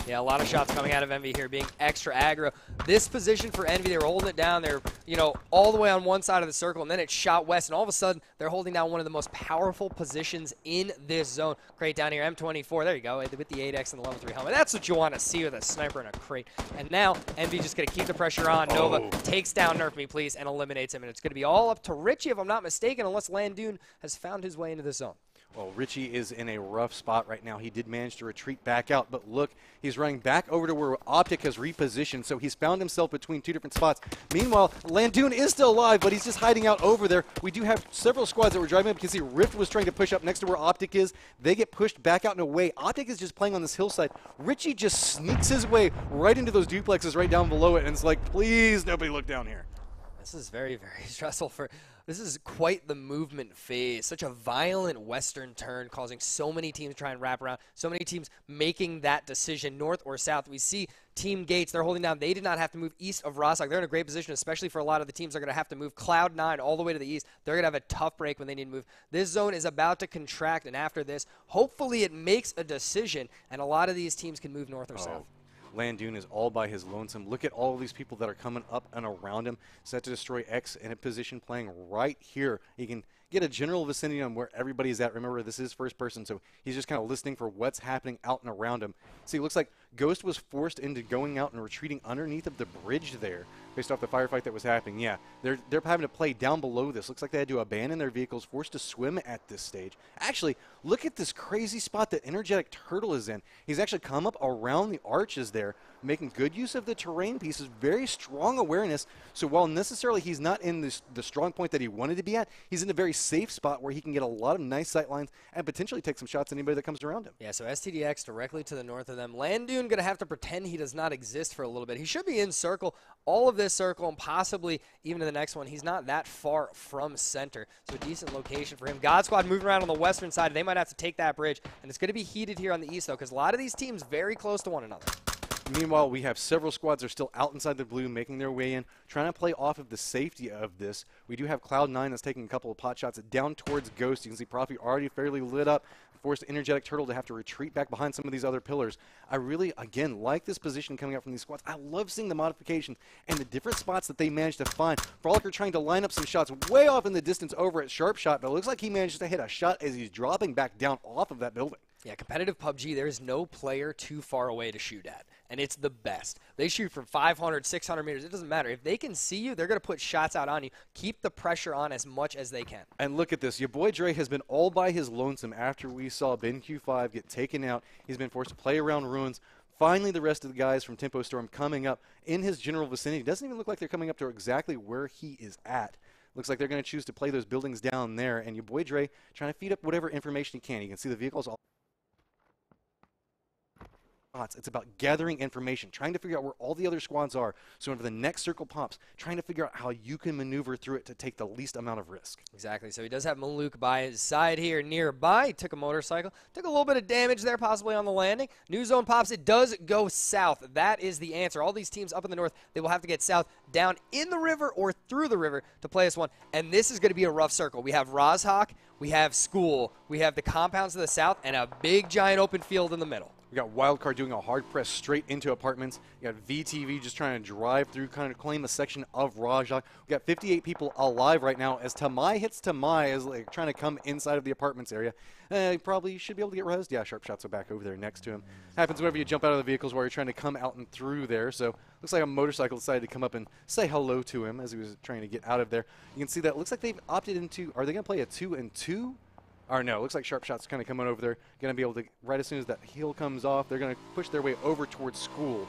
Yeah, a lot of shots coming out of Envy here, being extra aggro. This position for Envy, they were holding it down. They're, all the way on one side of the circle, and then it shot west, and all of a sudden, they're holding down one of the most powerful positions in this zone. Crate down here, M24, there you go, with the 8X and the level 3 helmet. That's what you want to see with a sniper in a crate. And now, Envy just going to keep the pressure on. Nova takes down Nerf Me, please, and eliminates him. And it's going to be all up to Richie, if I'm not mistaken, unless Landoon has found his way into the zone. Well, Richie is in a rough spot right now. He did manage to retreat back out, but look, he's running back over to where Optic has repositioned, so he's found himself between two different spots. Meanwhile, Landoon is still alive, but he's just hiding out over there. We do have several squads that were driving up. You can see Rift was trying to push up next to where Optic is. They get pushed back out and away. Optic is just playing on this hillside. Richie just sneaks his way right into those duplexes right down below it, and it's like, please, nobody look down here. This is very, very stressful for... This is quite the movement phase. Such a violent western turn, causing so many teams to try and wrap around. So many teams making that decision, north or south. We see Team Gates, they're holding down. They did not have to move east of Rostock. They're in a great position, especially for a lot of the teams. They're going to have to move Cloud9 all the way to the east. They're going to have a tough break when they need to move. This zone is about to contract, and after this, hopefully it makes a decision, and a lot of these teams can move north or south. Landoon is all by his lonesome. Look at all of these people that are coming up and around him. Set to destroy X in a position playing right here. He can get a general vicinity on where everybody's at. Remember, this is first person, so he's just kind of listening for what's happening out and around him. See, it looks like Ghost was forced into going out and retreating underneath of the bridge there based off the firefight that was happening. Yeah, they're having to play down below this. Looks like they had to abandon their vehicles, forced to swim at this stage. Actually, look at this crazy spot that Energetic Turtle is in. He's actually come up around the arches there, making good use of the terrain pieces, very strong awareness. So while necessarily he's not in the strong point that he wanted to be at, he's in a very safe spot where he can get a lot of nice sight lines and potentially take some shots at anybody that comes around him. Yeah, so STDX directly to the north of them. Landoon going to have to pretend he does not exist for a little bit. He should be in circle, all of this circle, and possibly even to the next one. He's not that far from center, so a decent location for him. God Squad moving around on the western side. They might have to take that bridge, and it's going to be heated here on the east, though, because a lot of these teams very close to one another. Meanwhile, we have several squads that are still out inside the blue, making their way in, trying to play off of the safety of this. We do have Cloud9 that's taking a couple of pot shots down towards Ghost. You can see Profi already fairly lit up, forced Energetic Turtle to have to retreat back behind some of these other pillars. I really, again, like this position coming up from these squads. I love seeing the modification and the different spots that they managed to find. Frolicker trying to line up some shots way off in the distance over at Sharp Shot, but it looks like he managed to hit a shot as he's dropping back down off of that building. Yeah, competitive PUBG, there is no player too far away to shoot at, and it's the best. They shoot from 500, 600 meters. It doesn't matter. If they can see you, they're going to put shots out on you. Keep the pressure on as much as they can. And look at this. Your boy Dre has been all by his lonesome after we saw BenQ5 get taken out. He's been forced to play around ruins. Finally, the rest of the guys from Tempo Storm coming up in his general vicinity. Doesn't even look like they're coming up to exactly where he is at. Looks like they're going to choose to play those buildings down there. And your boy Dre trying to feed up whatever information he can. You can see the vehicles all. It's about gathering information, trying to figure out where all the other squads are. So whenever the next circle pops, trying to figure out how you can maneuver through it to take the least amount of risk. Exactly. So he does have Maluk by his side here nearby. He took a motorcycle. Took a little bit of damage there possibly on the landing. New zone pops. It does go south. That is the answer. All these teams up in the north, they will have to get south, down in the river or through the river to play this one. And this is going to be a rough circle. We have Rozhok, we have School, we have the compounds to the south, and a big giant open field in the middle. We got Wildcard doing a hard press straight into apartments. You got VTV just trying to drive through, kind of claim a section of Rajak. We got 58 people alive right now as Tamai hits Tamai as like trying to come inside of the apartments area. He probably should be able to get rezzed. Yeah, Sharp Shots are back over there next to him. Happens whenever you jump out of the vehicles while you're trying to come out and through there. So looks like a motorcycle decided to come up and say hello to him as he was trying to get out of there. You can see that it looks like they've opted into, are they going to play a 2-and-2? Or no, it looks like Sharp Shot's kind of coming over there. Going to be able to, right as soon as that heel comes off, they're going to push their way over towards School.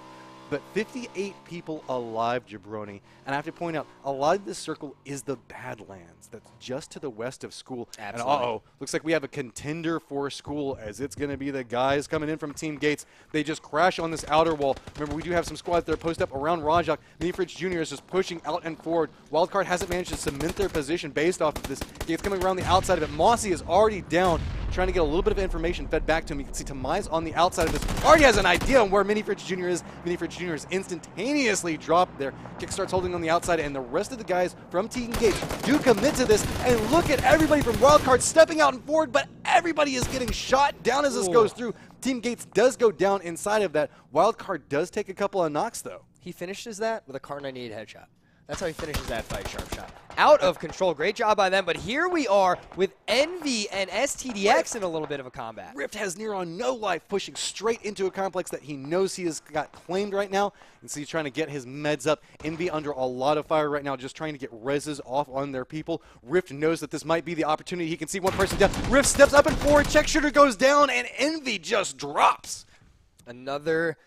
but 58 people alive, Jabroni. And I have to point out, a lot of this circle is the Badlands. That's just to the west of school. Absolutely. And uh-oh, looks like we have a contender for school, as it's going to be the guys coming in from Team Gates. They just crash on this outer wall. Remember, we do have some squads that are posted up around Rajak. Minifridge Jr. is just pushing out and forward. Wildcard hasn't managed to cement their position based off of this. Gates coming around the outside of it. Mossy is already down, trying to get a little bit of information fed back to him. You can see Tamai's on the outside of this. Already has an idea on where Minifridge Jr. is. Minifridge Jr. is instantaneously dropped there. Kick starts holding on the outside, and the rest of the guys from Team Gates do commit to this. And look at everybody from Wildcard stepping out and forward, but everybody is getting shot down as this goes through. Team Gates does go down inside of that. Wildcard does take a couple of knocks, though. He finishes that with a Kar 98 headshot. That's how he finishes that fight, sharp shot. Out of control. Great job by them, but here we are with Envy and STDX in a little bit of a combat. Rift has near on no life, pushing straight into a complex that he knows he has got claimed right now. And so he's trying to get his meds up. Envy under a lot of fire right now, just trying to get reses off on their people. Rift knows that this might be the opportunity. He can see one person down. Rift steps up and forward. Check shooter goes down, and Envy just drops. Another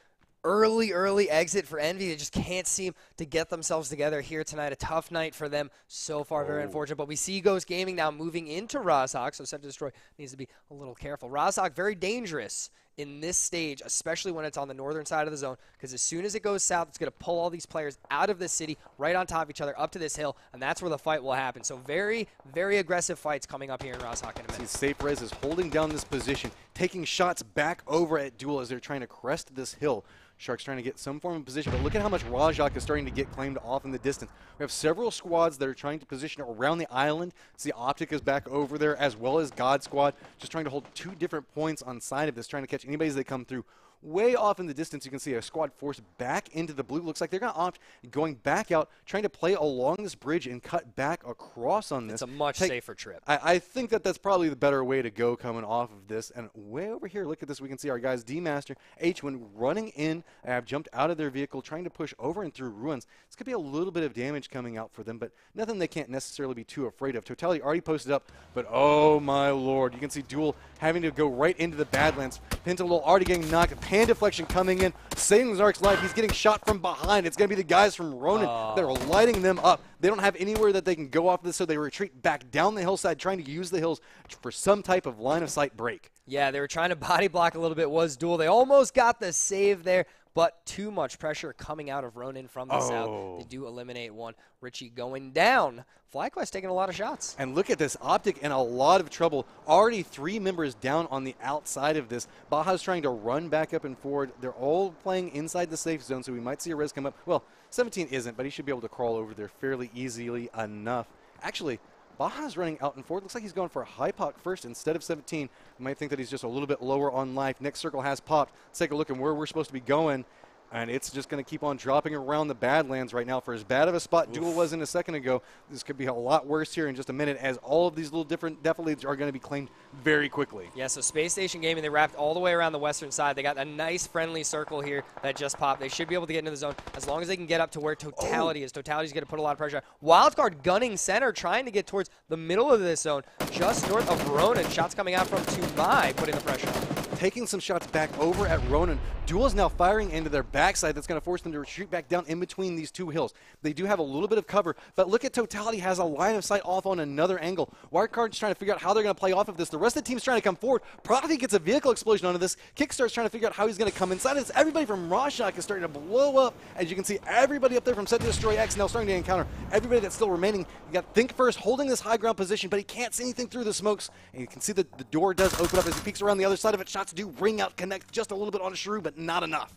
early exit for Envy. They just can't seem to get themselves together here tonight. A tough night for them so far. Very unfortunate. But we see Ghost Gaming now moving into Rozhok, so Set to Destroy needs to be a little careful. Rozhok, very dangerous in this stage, especially when it's on the northern side of the zone, because as soon as it goes south, it's going to pull all these players out of the city, right on top of each other, up to this hill, and that's where the fight will happen. So very aggressive fights coming up here in Rozhok in a minute. Safe Res is holding down this position, taking shots back over at Duel as they're trying to crest this hill. Sharks trying to get some form of position, but look at how much Rajak is starting to get claimed off in the distance. We have several squads that are trying to position around the island. See, Optic is back over there, as well as God Squad, just trying to hold two different points on side of this, trying to catch anybody as they come through. Way off in the distance, you can see a squad forced back into the blue. Looks like they're going to opt going back out, trying to play along this bridge and cut back across on this. It's a much safer trip. I think that that's probably the better way to go coming off of this. And way over here, look at this. We can see our guys, D-Master, H1, running in, have jumped out of their vehicle, trying to push over and through ruins. This could be a little bit of damage coming out for them, but nothing they can't necessarily be too afraid of. Totality already posted up, but oh my lord. You can see Duel having to go right into the Badlands. Pentalol already getting knocked. Pan deflection coming in, saving Zark's life. He's getting shot from behind. It's going to be the guys from Ronin that are lighting them up. They don't have anywhere that they can go off this, so they retreat back down the hillside, trying to use the hills for some type of line of sight break. Yeah, they were trying to body block a little bit, was Duel. They almost got the save there, but too much pressure coming out of Ronin from the south. They do eliminate one. Richie going down. FlyQuest taking a lot of shots. And look at this. Optic in a lot of trouble. Already 3 members down on the outside of this. Baja's trying to run back up and forward. They're all playing inside the safe zone, so we might see a res come up. Well, 17 isn't, but he should be able to crawl over there fairly easily enough. Actually, Baja's running out and forward. Looks like he's going for a high pop first instead of 17. You might think that he's just a little bit lower on life. Next circle has popped. Let's take a look at where we're supposed to be going. And it's just going to keep on dropping around the Badlands right now. For as bad of a spot Duel was in a second ago, this could be a lot worse here in just a minute, as all of these little different def leads are going to be claimed very quickly. Yeah, so Space Station Gaming, they wrapped all the way around the western side. They got a nice friendly circle here that just popped. They should be able to get into the zone as long as they can get up to where Totality is. Totality's going to put a lot of pressure on. Wildcard gunning center, trying to get towards the middle of this zone, just north of Ronin. Shots coming out from Tumai, putting the pressure on. Taking some shots back over at Ronin. Duel is now firing into their backside. That's going to force them to retreat back down in between these two hills. They do have a little bit of cover, but look at Totality has a line of sight off on another angle. Wildcard's trying to figure out how they're going to play off of this. The rest of the team's trying to come forward. Prophecy gets a vehicle explosion onto this. Kickstart's trying to figure out how he's going to come inside. It's everybody from Rashok is starting to blow up. As you can see, everybody up there from Set to Destroy X now starting to encounter everybody that's still remaining. You got Think First holding this high ground position, but he can't see anything through the smokes. And you can see that the door does open up as he peeks around the other side of it. Shots do ring out, connect just a little bit on Shrew, but not enough.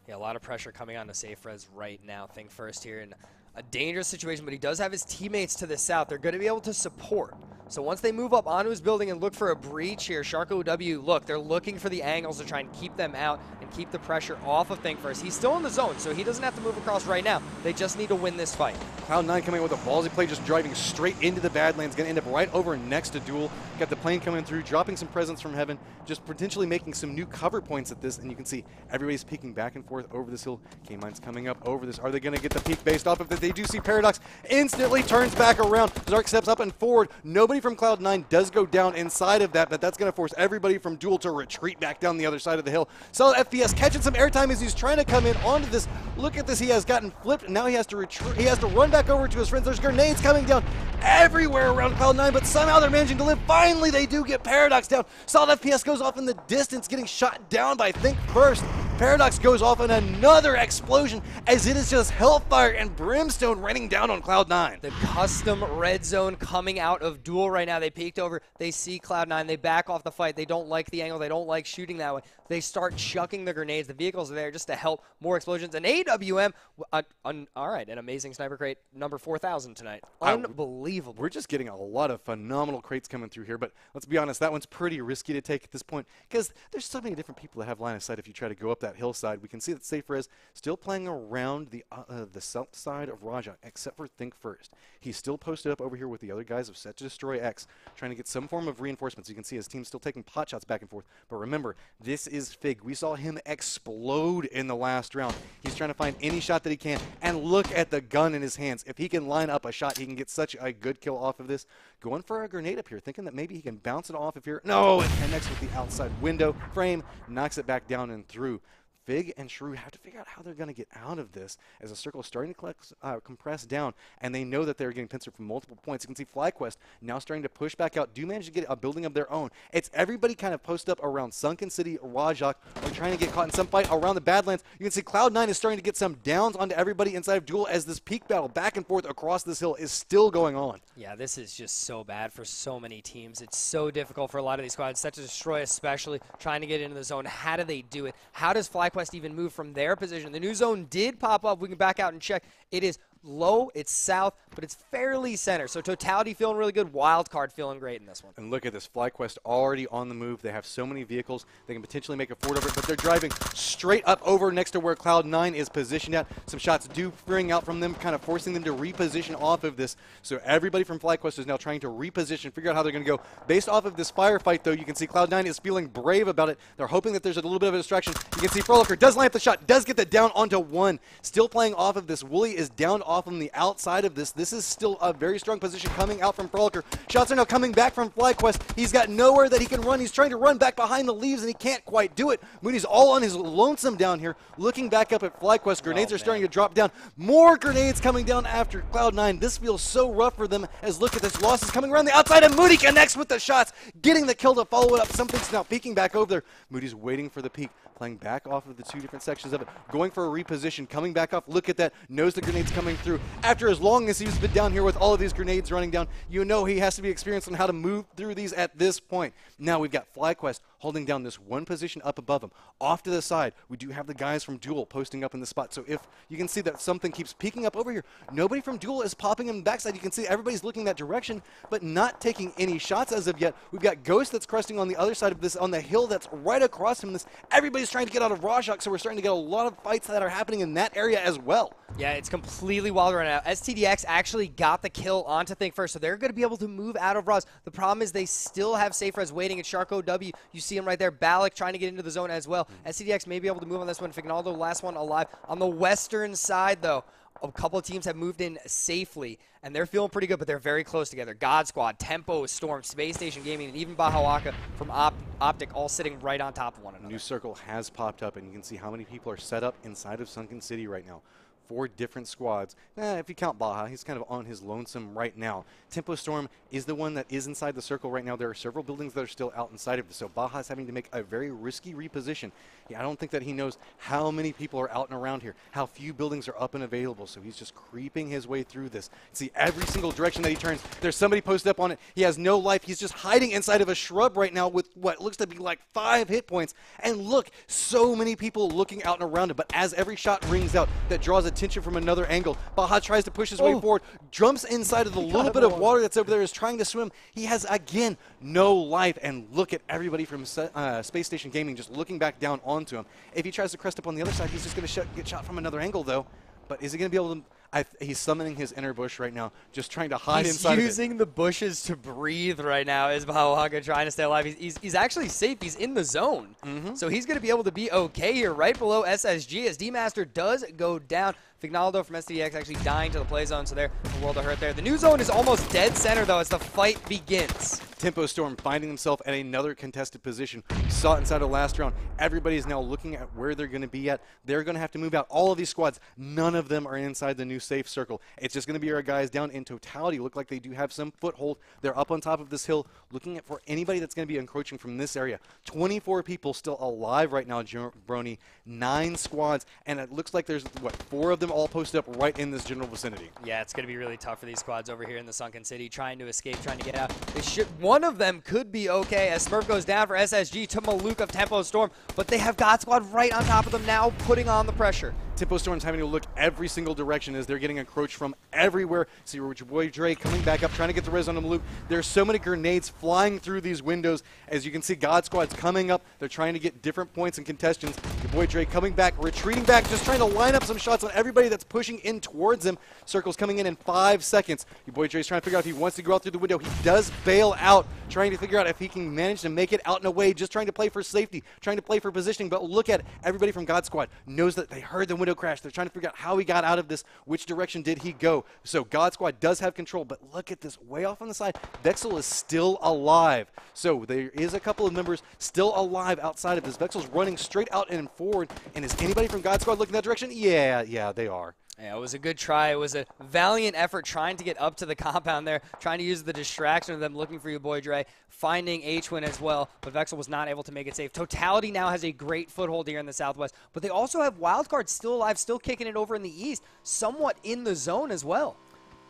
Yeah, a lot of pressure coming on to Safe Res right now. Think First here in a dangerous situation, but he does have his teammates to the south. They're going to be able to support. So once they move up onto his building and look for a breach here, Sharko W, look, they're looking for the angles to try and keep them out and keep the pressure off of Think First. He's still in the zone, so he doesn't have to move across right now. They just need to win this fight. Cloud9 coming with a ballsy play, just driving straight into the Badlands. Going to end up right over next to Duel. Got the plane coming through, dropping some presents from heaven, just potentially making some new cover points at this. And you can see everybody's peeking back and forth over this hill. K-Mine's coming up over this. Are they going to get the peak based off of it? They do see Paradox. Instantly turns back around. Zark steps up and forward. Nobody from Cloud9 does go down inside of that, but that's going to force everybody from Duel to retreat back down the other side of the hill. So FPS STDS catching some airtime as he's trying to come in onto this. Look at this, he has gotten flipped, and now he has to retreat. He has to run back over to his friends. There's grenades coming down everywhere around Cloud9, but somehow they're managing to live. Finally, they do get Paradox down. Solid FPS goes off in the distance, getting shot down by Think First. Paradox goes off in another explosion as it is just hellfire and brimstone raining down on Cloud9. The custom red zone coming out of Duel right now. They peeked over. They see Cloud9. They back off the fight. They don't like the angle. They don't like shooting that way. They start chucking the grenades. The vehicles are there just to help more explosions. And AWM, all right, an amazing sniper crate, number 4,000 tonight. Unbelievable. We're just getting a lot of phenomenal crates coming through here, but let's be honest, that one's pretty risky to take at this point because there's so many different people that have line of sight if you try to go up that hillside. We can see that Saferez still playing around the south side of Raja, except for Think First. He's still posted up over here with the other guys of Set to Destroy X, trying to get some form of reinforcements. You can see his team still taking pot shots back and forth. But remember, this is Fig. We saw him explode in the last round. He's trying to find any shot that he can. And look at the gun in his hands. If he can line up a shot, he can get such a good kill off of this. Going for a grenade up here, thinking that maybe he can bounce it off if you're... No, it connects with the outside window frame, knocks it back down and through. Fig and Shrew have to figure out how they're going to get out of this as the circle is starting to compress down, and they know that they're getting pincered from multiple points. You can see FlyQuest now starting to push back out, do manage to get a building of their own. It's everybody kind of posted up around Sunken City, Rajak, or trying to get caught in some fight around the Badlands. You can see Cloud9 is starting to get some downs onto everybody inside of Duel as this peak battle back and forth across this hill is still going on. Yeah, this is just so bad for so many teams. It's so difficult for a lot of these squads, Set to Destroy especially, trying to get into the zone. How do they do it? How does FlyQuest even move from their position? The new zone did pop up. We can back out and check. It is low, it's south, but it's fairly center. So Totality feeling really good, Wildcard feeling great in this one. And look at this, FlyQuest already on the move. They have so many vehicles, they can potentially make a forward over it, but they're driving straight up over next to where Cloud9 is positioned at. Some shots do spring out from them, kind of forcing them to reposition off of this. So everybody from FlyQuest is now trying to reposition, figure out how they're going to go. Based off of this firefight, though, you can see Cloud9 is feeling brave about it. They're hoping that there's a little bit of a distraction. You can see Frolicker does line up the shot, does get the down onto one. Still playing off of this. Wooly is down off on the outside of this. This is still a very strong position coming out from Frolicker. Shots are now coming back from FlyQuest. He's got nowhere that he can run. He's trying to run back behind the leaves, and he can't quite do it. Moody's all on his lonesome down here, looking back up at FlyQuest. Grenades are starting to drop down. More grenades coming down after Cloud9. This feels so rough for them as look at this. Loss is coming around the outside, and Moody connects with the shots, getting the kill to follow it up. Something's now peeking back over there. Moody's waiting for the peek, playing back off of the two different sections of it, going for a reposition, coming back off. Look at that, knows the grenade's coming through. After as long as he's been down here with all of these grenades running down, you know he has to be experienced on how to move through these at this point. Now we've got FlyQuest holding down this one position up above him. Off to the side, we do have the guys from Duel posting up in the spot. So if you can see that something keeps peeking up over here, nobody from Duel is popping in the backside. You can see everybody's looking that direction, but not taking any shots as of yet. We've got Ghost that's cresting on the other side of this, on the hill that's right across from this. Everybody's trying to get out of Rajak, so we're starting to get a lot of fights that are happening in that area as well. Yeah, it's completely wild right now. STDX actually got the kill onto Think First, so they're going to be able to move out of Raz. The problem is they still have Saferez waiting at Sharko W. You see him right there. Balak trying to get into the zone as well. STDX may be able to move on this one. Fignaldo, last one alive. On the western side, though, a couple of teams have moved in safely, and they're feeling pretty good, but they're very close together. God Squad, Tempo, Storm, Space Station Gaming, and even Bahawaka from Optic all sitting right on top of one another. New circle has popped up, and you can see how many people are set up inside of Sunken City right now. 4 different squads. If you count Baja, he's kind of on his lonesome right now. Tempo Storm is the one that is inside the circle right now. There are several buildings that are still out inside of this, so Baja's having to make a very risky reposition. I don't think that he knows how many people are out and around here, how few buildings are up and available, so he's just creeping his way through this. See, every single direction that he turns, there's somebody posted up on it. He has no life. He's just hiding inside of a shrub right now with what looks to be like 5 hit points. And look, so many people looking out and around him, but as every shot rings out that draws attention from another angle, Baja tries to push his way forward, jumps inside of the little bit of water that's over there, is trying to swim. He has, again, no life, and look at everybody from Space Station Gaming just looking back down onto him. If he tries to crest up on the other side, he's just going to get shot from another angle, though. But is he going to be able to... he's summoning his inner bush right now, just trying to hide inside of it. He's using the bushes to breathe right now, is Bahawaka trying to stay alive. He's actually safe. He's in the zone. So he's going to be able to be okay here right below SSG as D-Master does go down. Fignaldo from STDX actually dying to the play zone, so they're a world of hurt there. The new zone is almost dead center, though, as the fight begins. Tempo Storm finding himself at another contested position. Saw it inside of the last round. Everybody is now looking at where they're going to be at. They're going to have to move out. All of these squads, none of them are inside the new safe circle. It's just going to be our guys down in totality. Look like they do have some foothold. They're up on top of this hill looking at for anybody that's going to be encroaching from this area. 24 people still alive right now, Brony. 9 squads, and it looks like there's, what, 4 of them all posted up right in this general vicinity. Yeah, it's going to be really tough for these squads over here in the Sunken City, trying to escape, trying to get out. One of them could be okay as Smurf goes down for SSG to Maluk of Tempo Storm, but they have God Squad right on top of them now, putting on the pressure. Tempo Storm's having to look every single direction as they're getting encroached from everywhere. See your boy Dre coming back up, trying to get the res on Maluk. There's so many grenades flying through these windows. As you can see, God Squad's coming up. They're trying to get different points and contestants. Your boy Dre coming back, retreating back, just trying to line up some shots on everybody that's pushing in towards him. Circle's coming in 5 seconds. Your boy Dre's trying to figure out if he wants to go out through the window. He does bail out, trying to figure out if he can manage to make it out and away, just trying to play for safety, trying to play for positioning. But look at it. Everybody from God Squad knows that they heard the window crash. They're trying to figure out how he got out of this, which direction did he go. So God Squad does have control, but look at this way off on the side. Vexel is still alive. So there is a couple of members still alive outside of this. Vexel's running straight out and forward. And is anybody from God Squad looking that direction? Yeah, they are. Yeah, it was a good try. It was a valiant effort trying to get up to the compound there, trying to use the distraction of them looking for you, boy Dre, finding H-Win as well, but Vexel was not able to make it safe. Totality now has a great foothold here in the Southwest, but they also have Wildcard still alive, still kicking it over in the East, somewhat in the zone as well.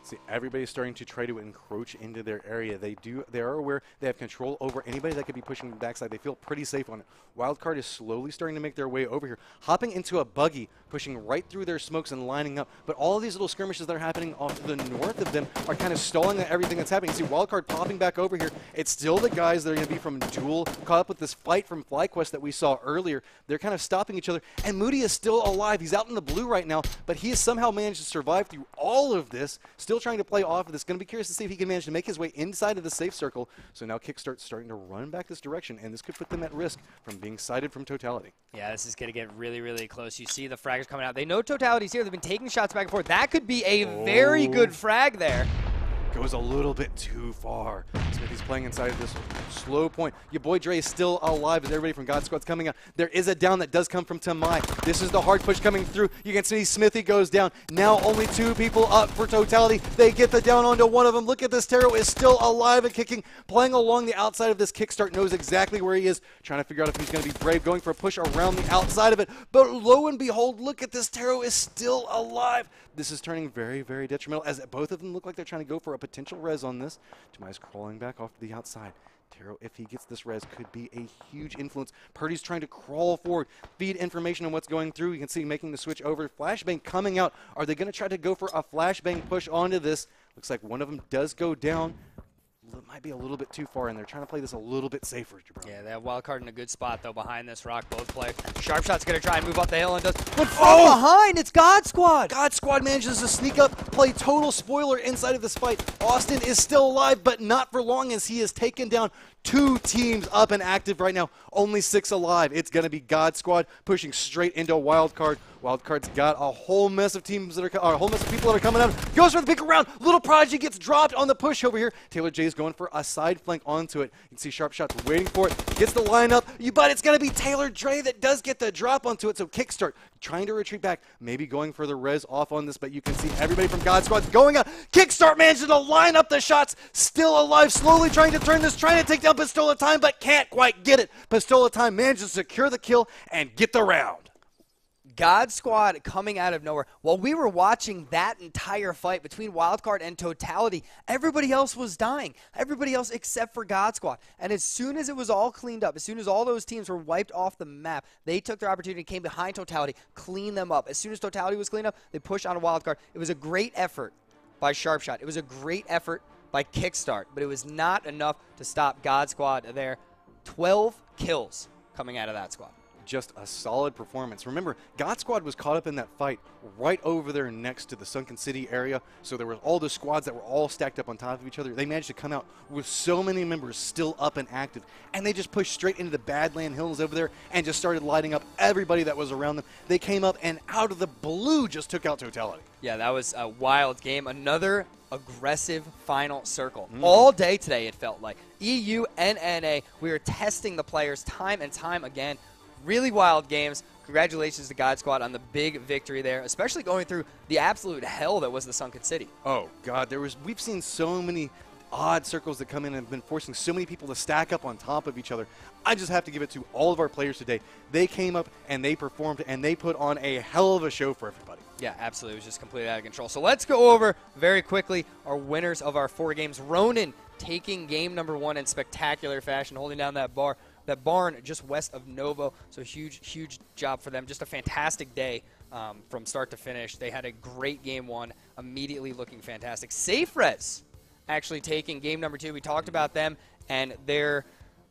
See, everybody's starting to try to encroach into their area. They are aware they have control over anybody that could be pushing the backside. They feel pretty safe on it. Wildcard is slowly starting to make their way over here, hopping into a buggy, pushing right through their smokes and lining up. But all of these little skirmishes that are happening off to the north of them are kind of stalling at everything that's happening. You see Wildcard popping back over here. It's still the guys that are going to be from Duel, caught up with this fight from FlyQuest that we saw earlier. They're kind of stopping each other. And Moody is still alive. He's out in the blue right now, but he has somehow managed to survive through all of this, still trying to play off of this. Going to be curious to see if he can manage to make his way inside of the safe circle. So now Kickstart's starting to run back this direction, and this could put them at risk from being sighted from Totality. Yeah, this is going to get really, really close. You see the fraggers coming out. They know Totality's here. They've been taking shots back and forth. That could be a very good frag there. Goes a little bit too far. Smithy's playing inside of this slow point. Your boy Dre is still alive as everybody from God Squad's coming out. There is a down that does come from Tamai. This is the hard push coming through. You can see Smithy goes down. Now only 2 people up for Totality. They get the down onto one of them. Look at this. Taro is still alive and kicking, playing along the outside of this. Kickstart knows exactly where he is, trying to figure out if he's going to be brave, going for a push around the outside of it. But lo and behold, look at this. Taro is still alive. This is turning very, very detrimental as both of them look like they're trying to go for a potential res on this. Tamai's crawling back off to the outside. Taro, if he gets this res, could be a huge influence. Purdy's trying to crawl forward, feed information on what's going through. You can see making the switch over. Flashbang coming out. Are they going to try to go for a flashbang push onto this? Looks like one of them does go down. It might be a little bit too far, and they're trying to play this a little bit safer, Jabron. Yeah, they have Wildcard in a good spot, though, behind this rock. Both play. Sharpshot's going to try and move up the hill and does. But from behind, it's God Squad. God Squad manages to sneak up, play total spoiler inside of this fight. Austin is still alive, but not for long as he has taken down 2 teams up and active right now. Only 6 alive. It's going to be God Squad pushing straight into Wildcard. Wildcard's got a whole mess of teams that are, a whole mess of people that are coming out. Goes for the pick around. Little Prodigy gets dropped on the push over here. Taylor J's going for a side flank onto it. You can see Sharpshot's waiting for it. Gets the lineup, but it's going to be Taylor Dre that does get the drop onto it. So Kickstart trying to retreat back, maybe going for the res off on this, but you can see everybody from God Squad's going out. Kickstart manages to line up the shots. Still alive, slowly trying to turn this, trying to take down Pistola Time, but can't quite get it. Pistola Time manages to secure the kill and get the round. God Squad coming out of nowhere. While we were watching that entire fight between Wildcard and Totality, everybody else was dying. Everybody else except for God Squad. And as soon as it was all cleaned up, as soon as all those teams were wiped off the map, they took their opportunity, came behind Totality, cleaned them up. As soon as Totality was cleaned up, they pushed on a Wildcard. It was a great effort by Sharpshot. It was a great effort by Kickstart, but it was not enough to stop God Squad there. 12 kills coming out of that squad. just a solid performance. Remember, God Squad was caught up in that fight right over there next to the Sunken City area, so there were all the squads that were all stacked up on top of each other. They managed to come out with so many members still up and active, and they just pushed straight into the Badland Hills over there and just started lighting up everybody that was around them. They came up and out of the blue just took out Totality. Yeah, that was a wild game. Another aggressive final circle. All day today, it felt like. EU and NA, we were testing the players time and time again. Really wild games. Congratulations to God Squad on the big victory there, especially going through the absolute hell that was the Sunken City. Oh, God, we've seen so many odd circles that come in and have been forcing so many people to stack up on top of each other. I just have to give it to all of our players today. They came up and they performed and they put on a hell of a show for everybody. Yeah, absolutely. It was just completely out of control. So let's go over very quickly our winners of our 4 games. Ronin taking game number 1 in spectacular fashion, holding down that barn just west of Novo. So huge job for them. Just a fantastic day from start to finish. They had a great game 1, immediately looking fantastic. Safe Res actually taking game number 2. We talked about them and their,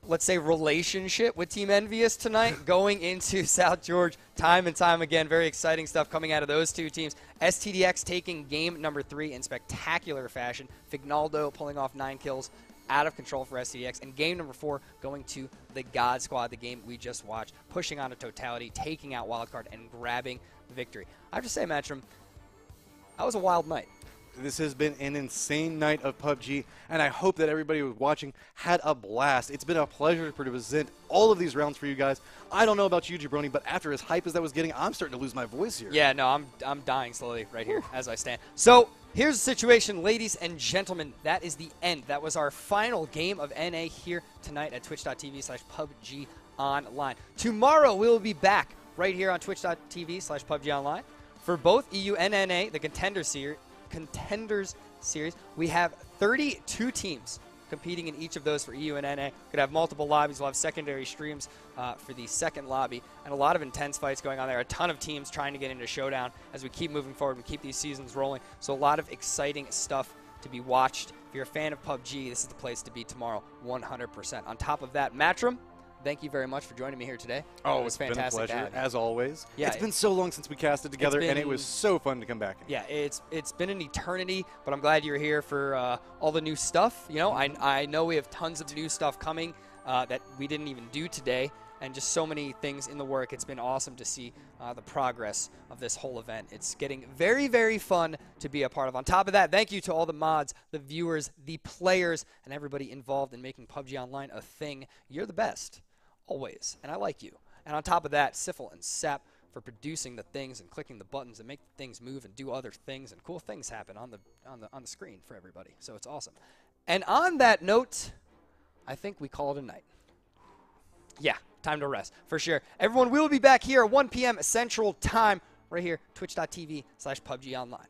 let's say, relationship with Team Envious tonight going into South George time and time again. Very exciting stuff coming out of those 2 teams. STDX taking game number 3 in spectacular fashion. Fignaldo pulling off 9 kills. Out of control for STDX. And game number 4 going to the God Squad, the game we just watched, pushing on to Totality, taking out Wildcard, and grabbing victory. I have to say, Matchroom, that was a wild night. This has been an insane night of PUBG, and I hope that everybody who was watching had a blast. It's been a pleasure to present all of these rounds for you guys. I don't know about you, Jabroni, but after as hype as that was getting, I'm starting to lose my voice here. Yeah, no, I'm dying slowly right here as I stand. So here's the situation, ladies and gentlemen. That is the end. That was our final game of NA here tonight at twitch.tv/PUBGOnline. Tomorrow we will be back right here on twitch.tv/PUBGOnline for both EU and NA, the Contenders Series. We have 32 teams competing in each of those for EU and NA. Could have multiple lobbies. We'll have secondary streams for the second lobby, and a lot of intense fights going on there. A ton of teams trying to get into Showdown as we keep moving forward and keep these seasons rolling. So a lot of exciting stuff to be watched. If you're a fan of PUBG, this is the place to be tomorrow, 100%. On top of that, Matchroom, thank you very much for joining me here today. Oh, it was fantastic. Been a pleasure, as always. Yeah, it's been so long since we casted together, and it was so fun to come back. Yeah, it's been an eternity, but I'm glad you're here for all the new stuff. You know, I know we have tons of new stuff coming that we didn't even do today, and just so many things in the work. It's been awesome to see the progress of this whole event. It's getting very, very fun to be a part of. On top of that, thank you to all the mods, the viewers, the players, and everybody involved in making PUBG Online a thing. You're the best. Always, and I like you. And on top of that, Siffle and Sap for producing the things and clicking the buttons and make things move and do other things, and cool things happen on the screen for everybody. So it's awesome. And on that note, I think we call it a night. Yeah, time to rest for sure. Everyone, we will be back here at 1 p.m. Central Time right here, twitch.tv/PUBGOnline.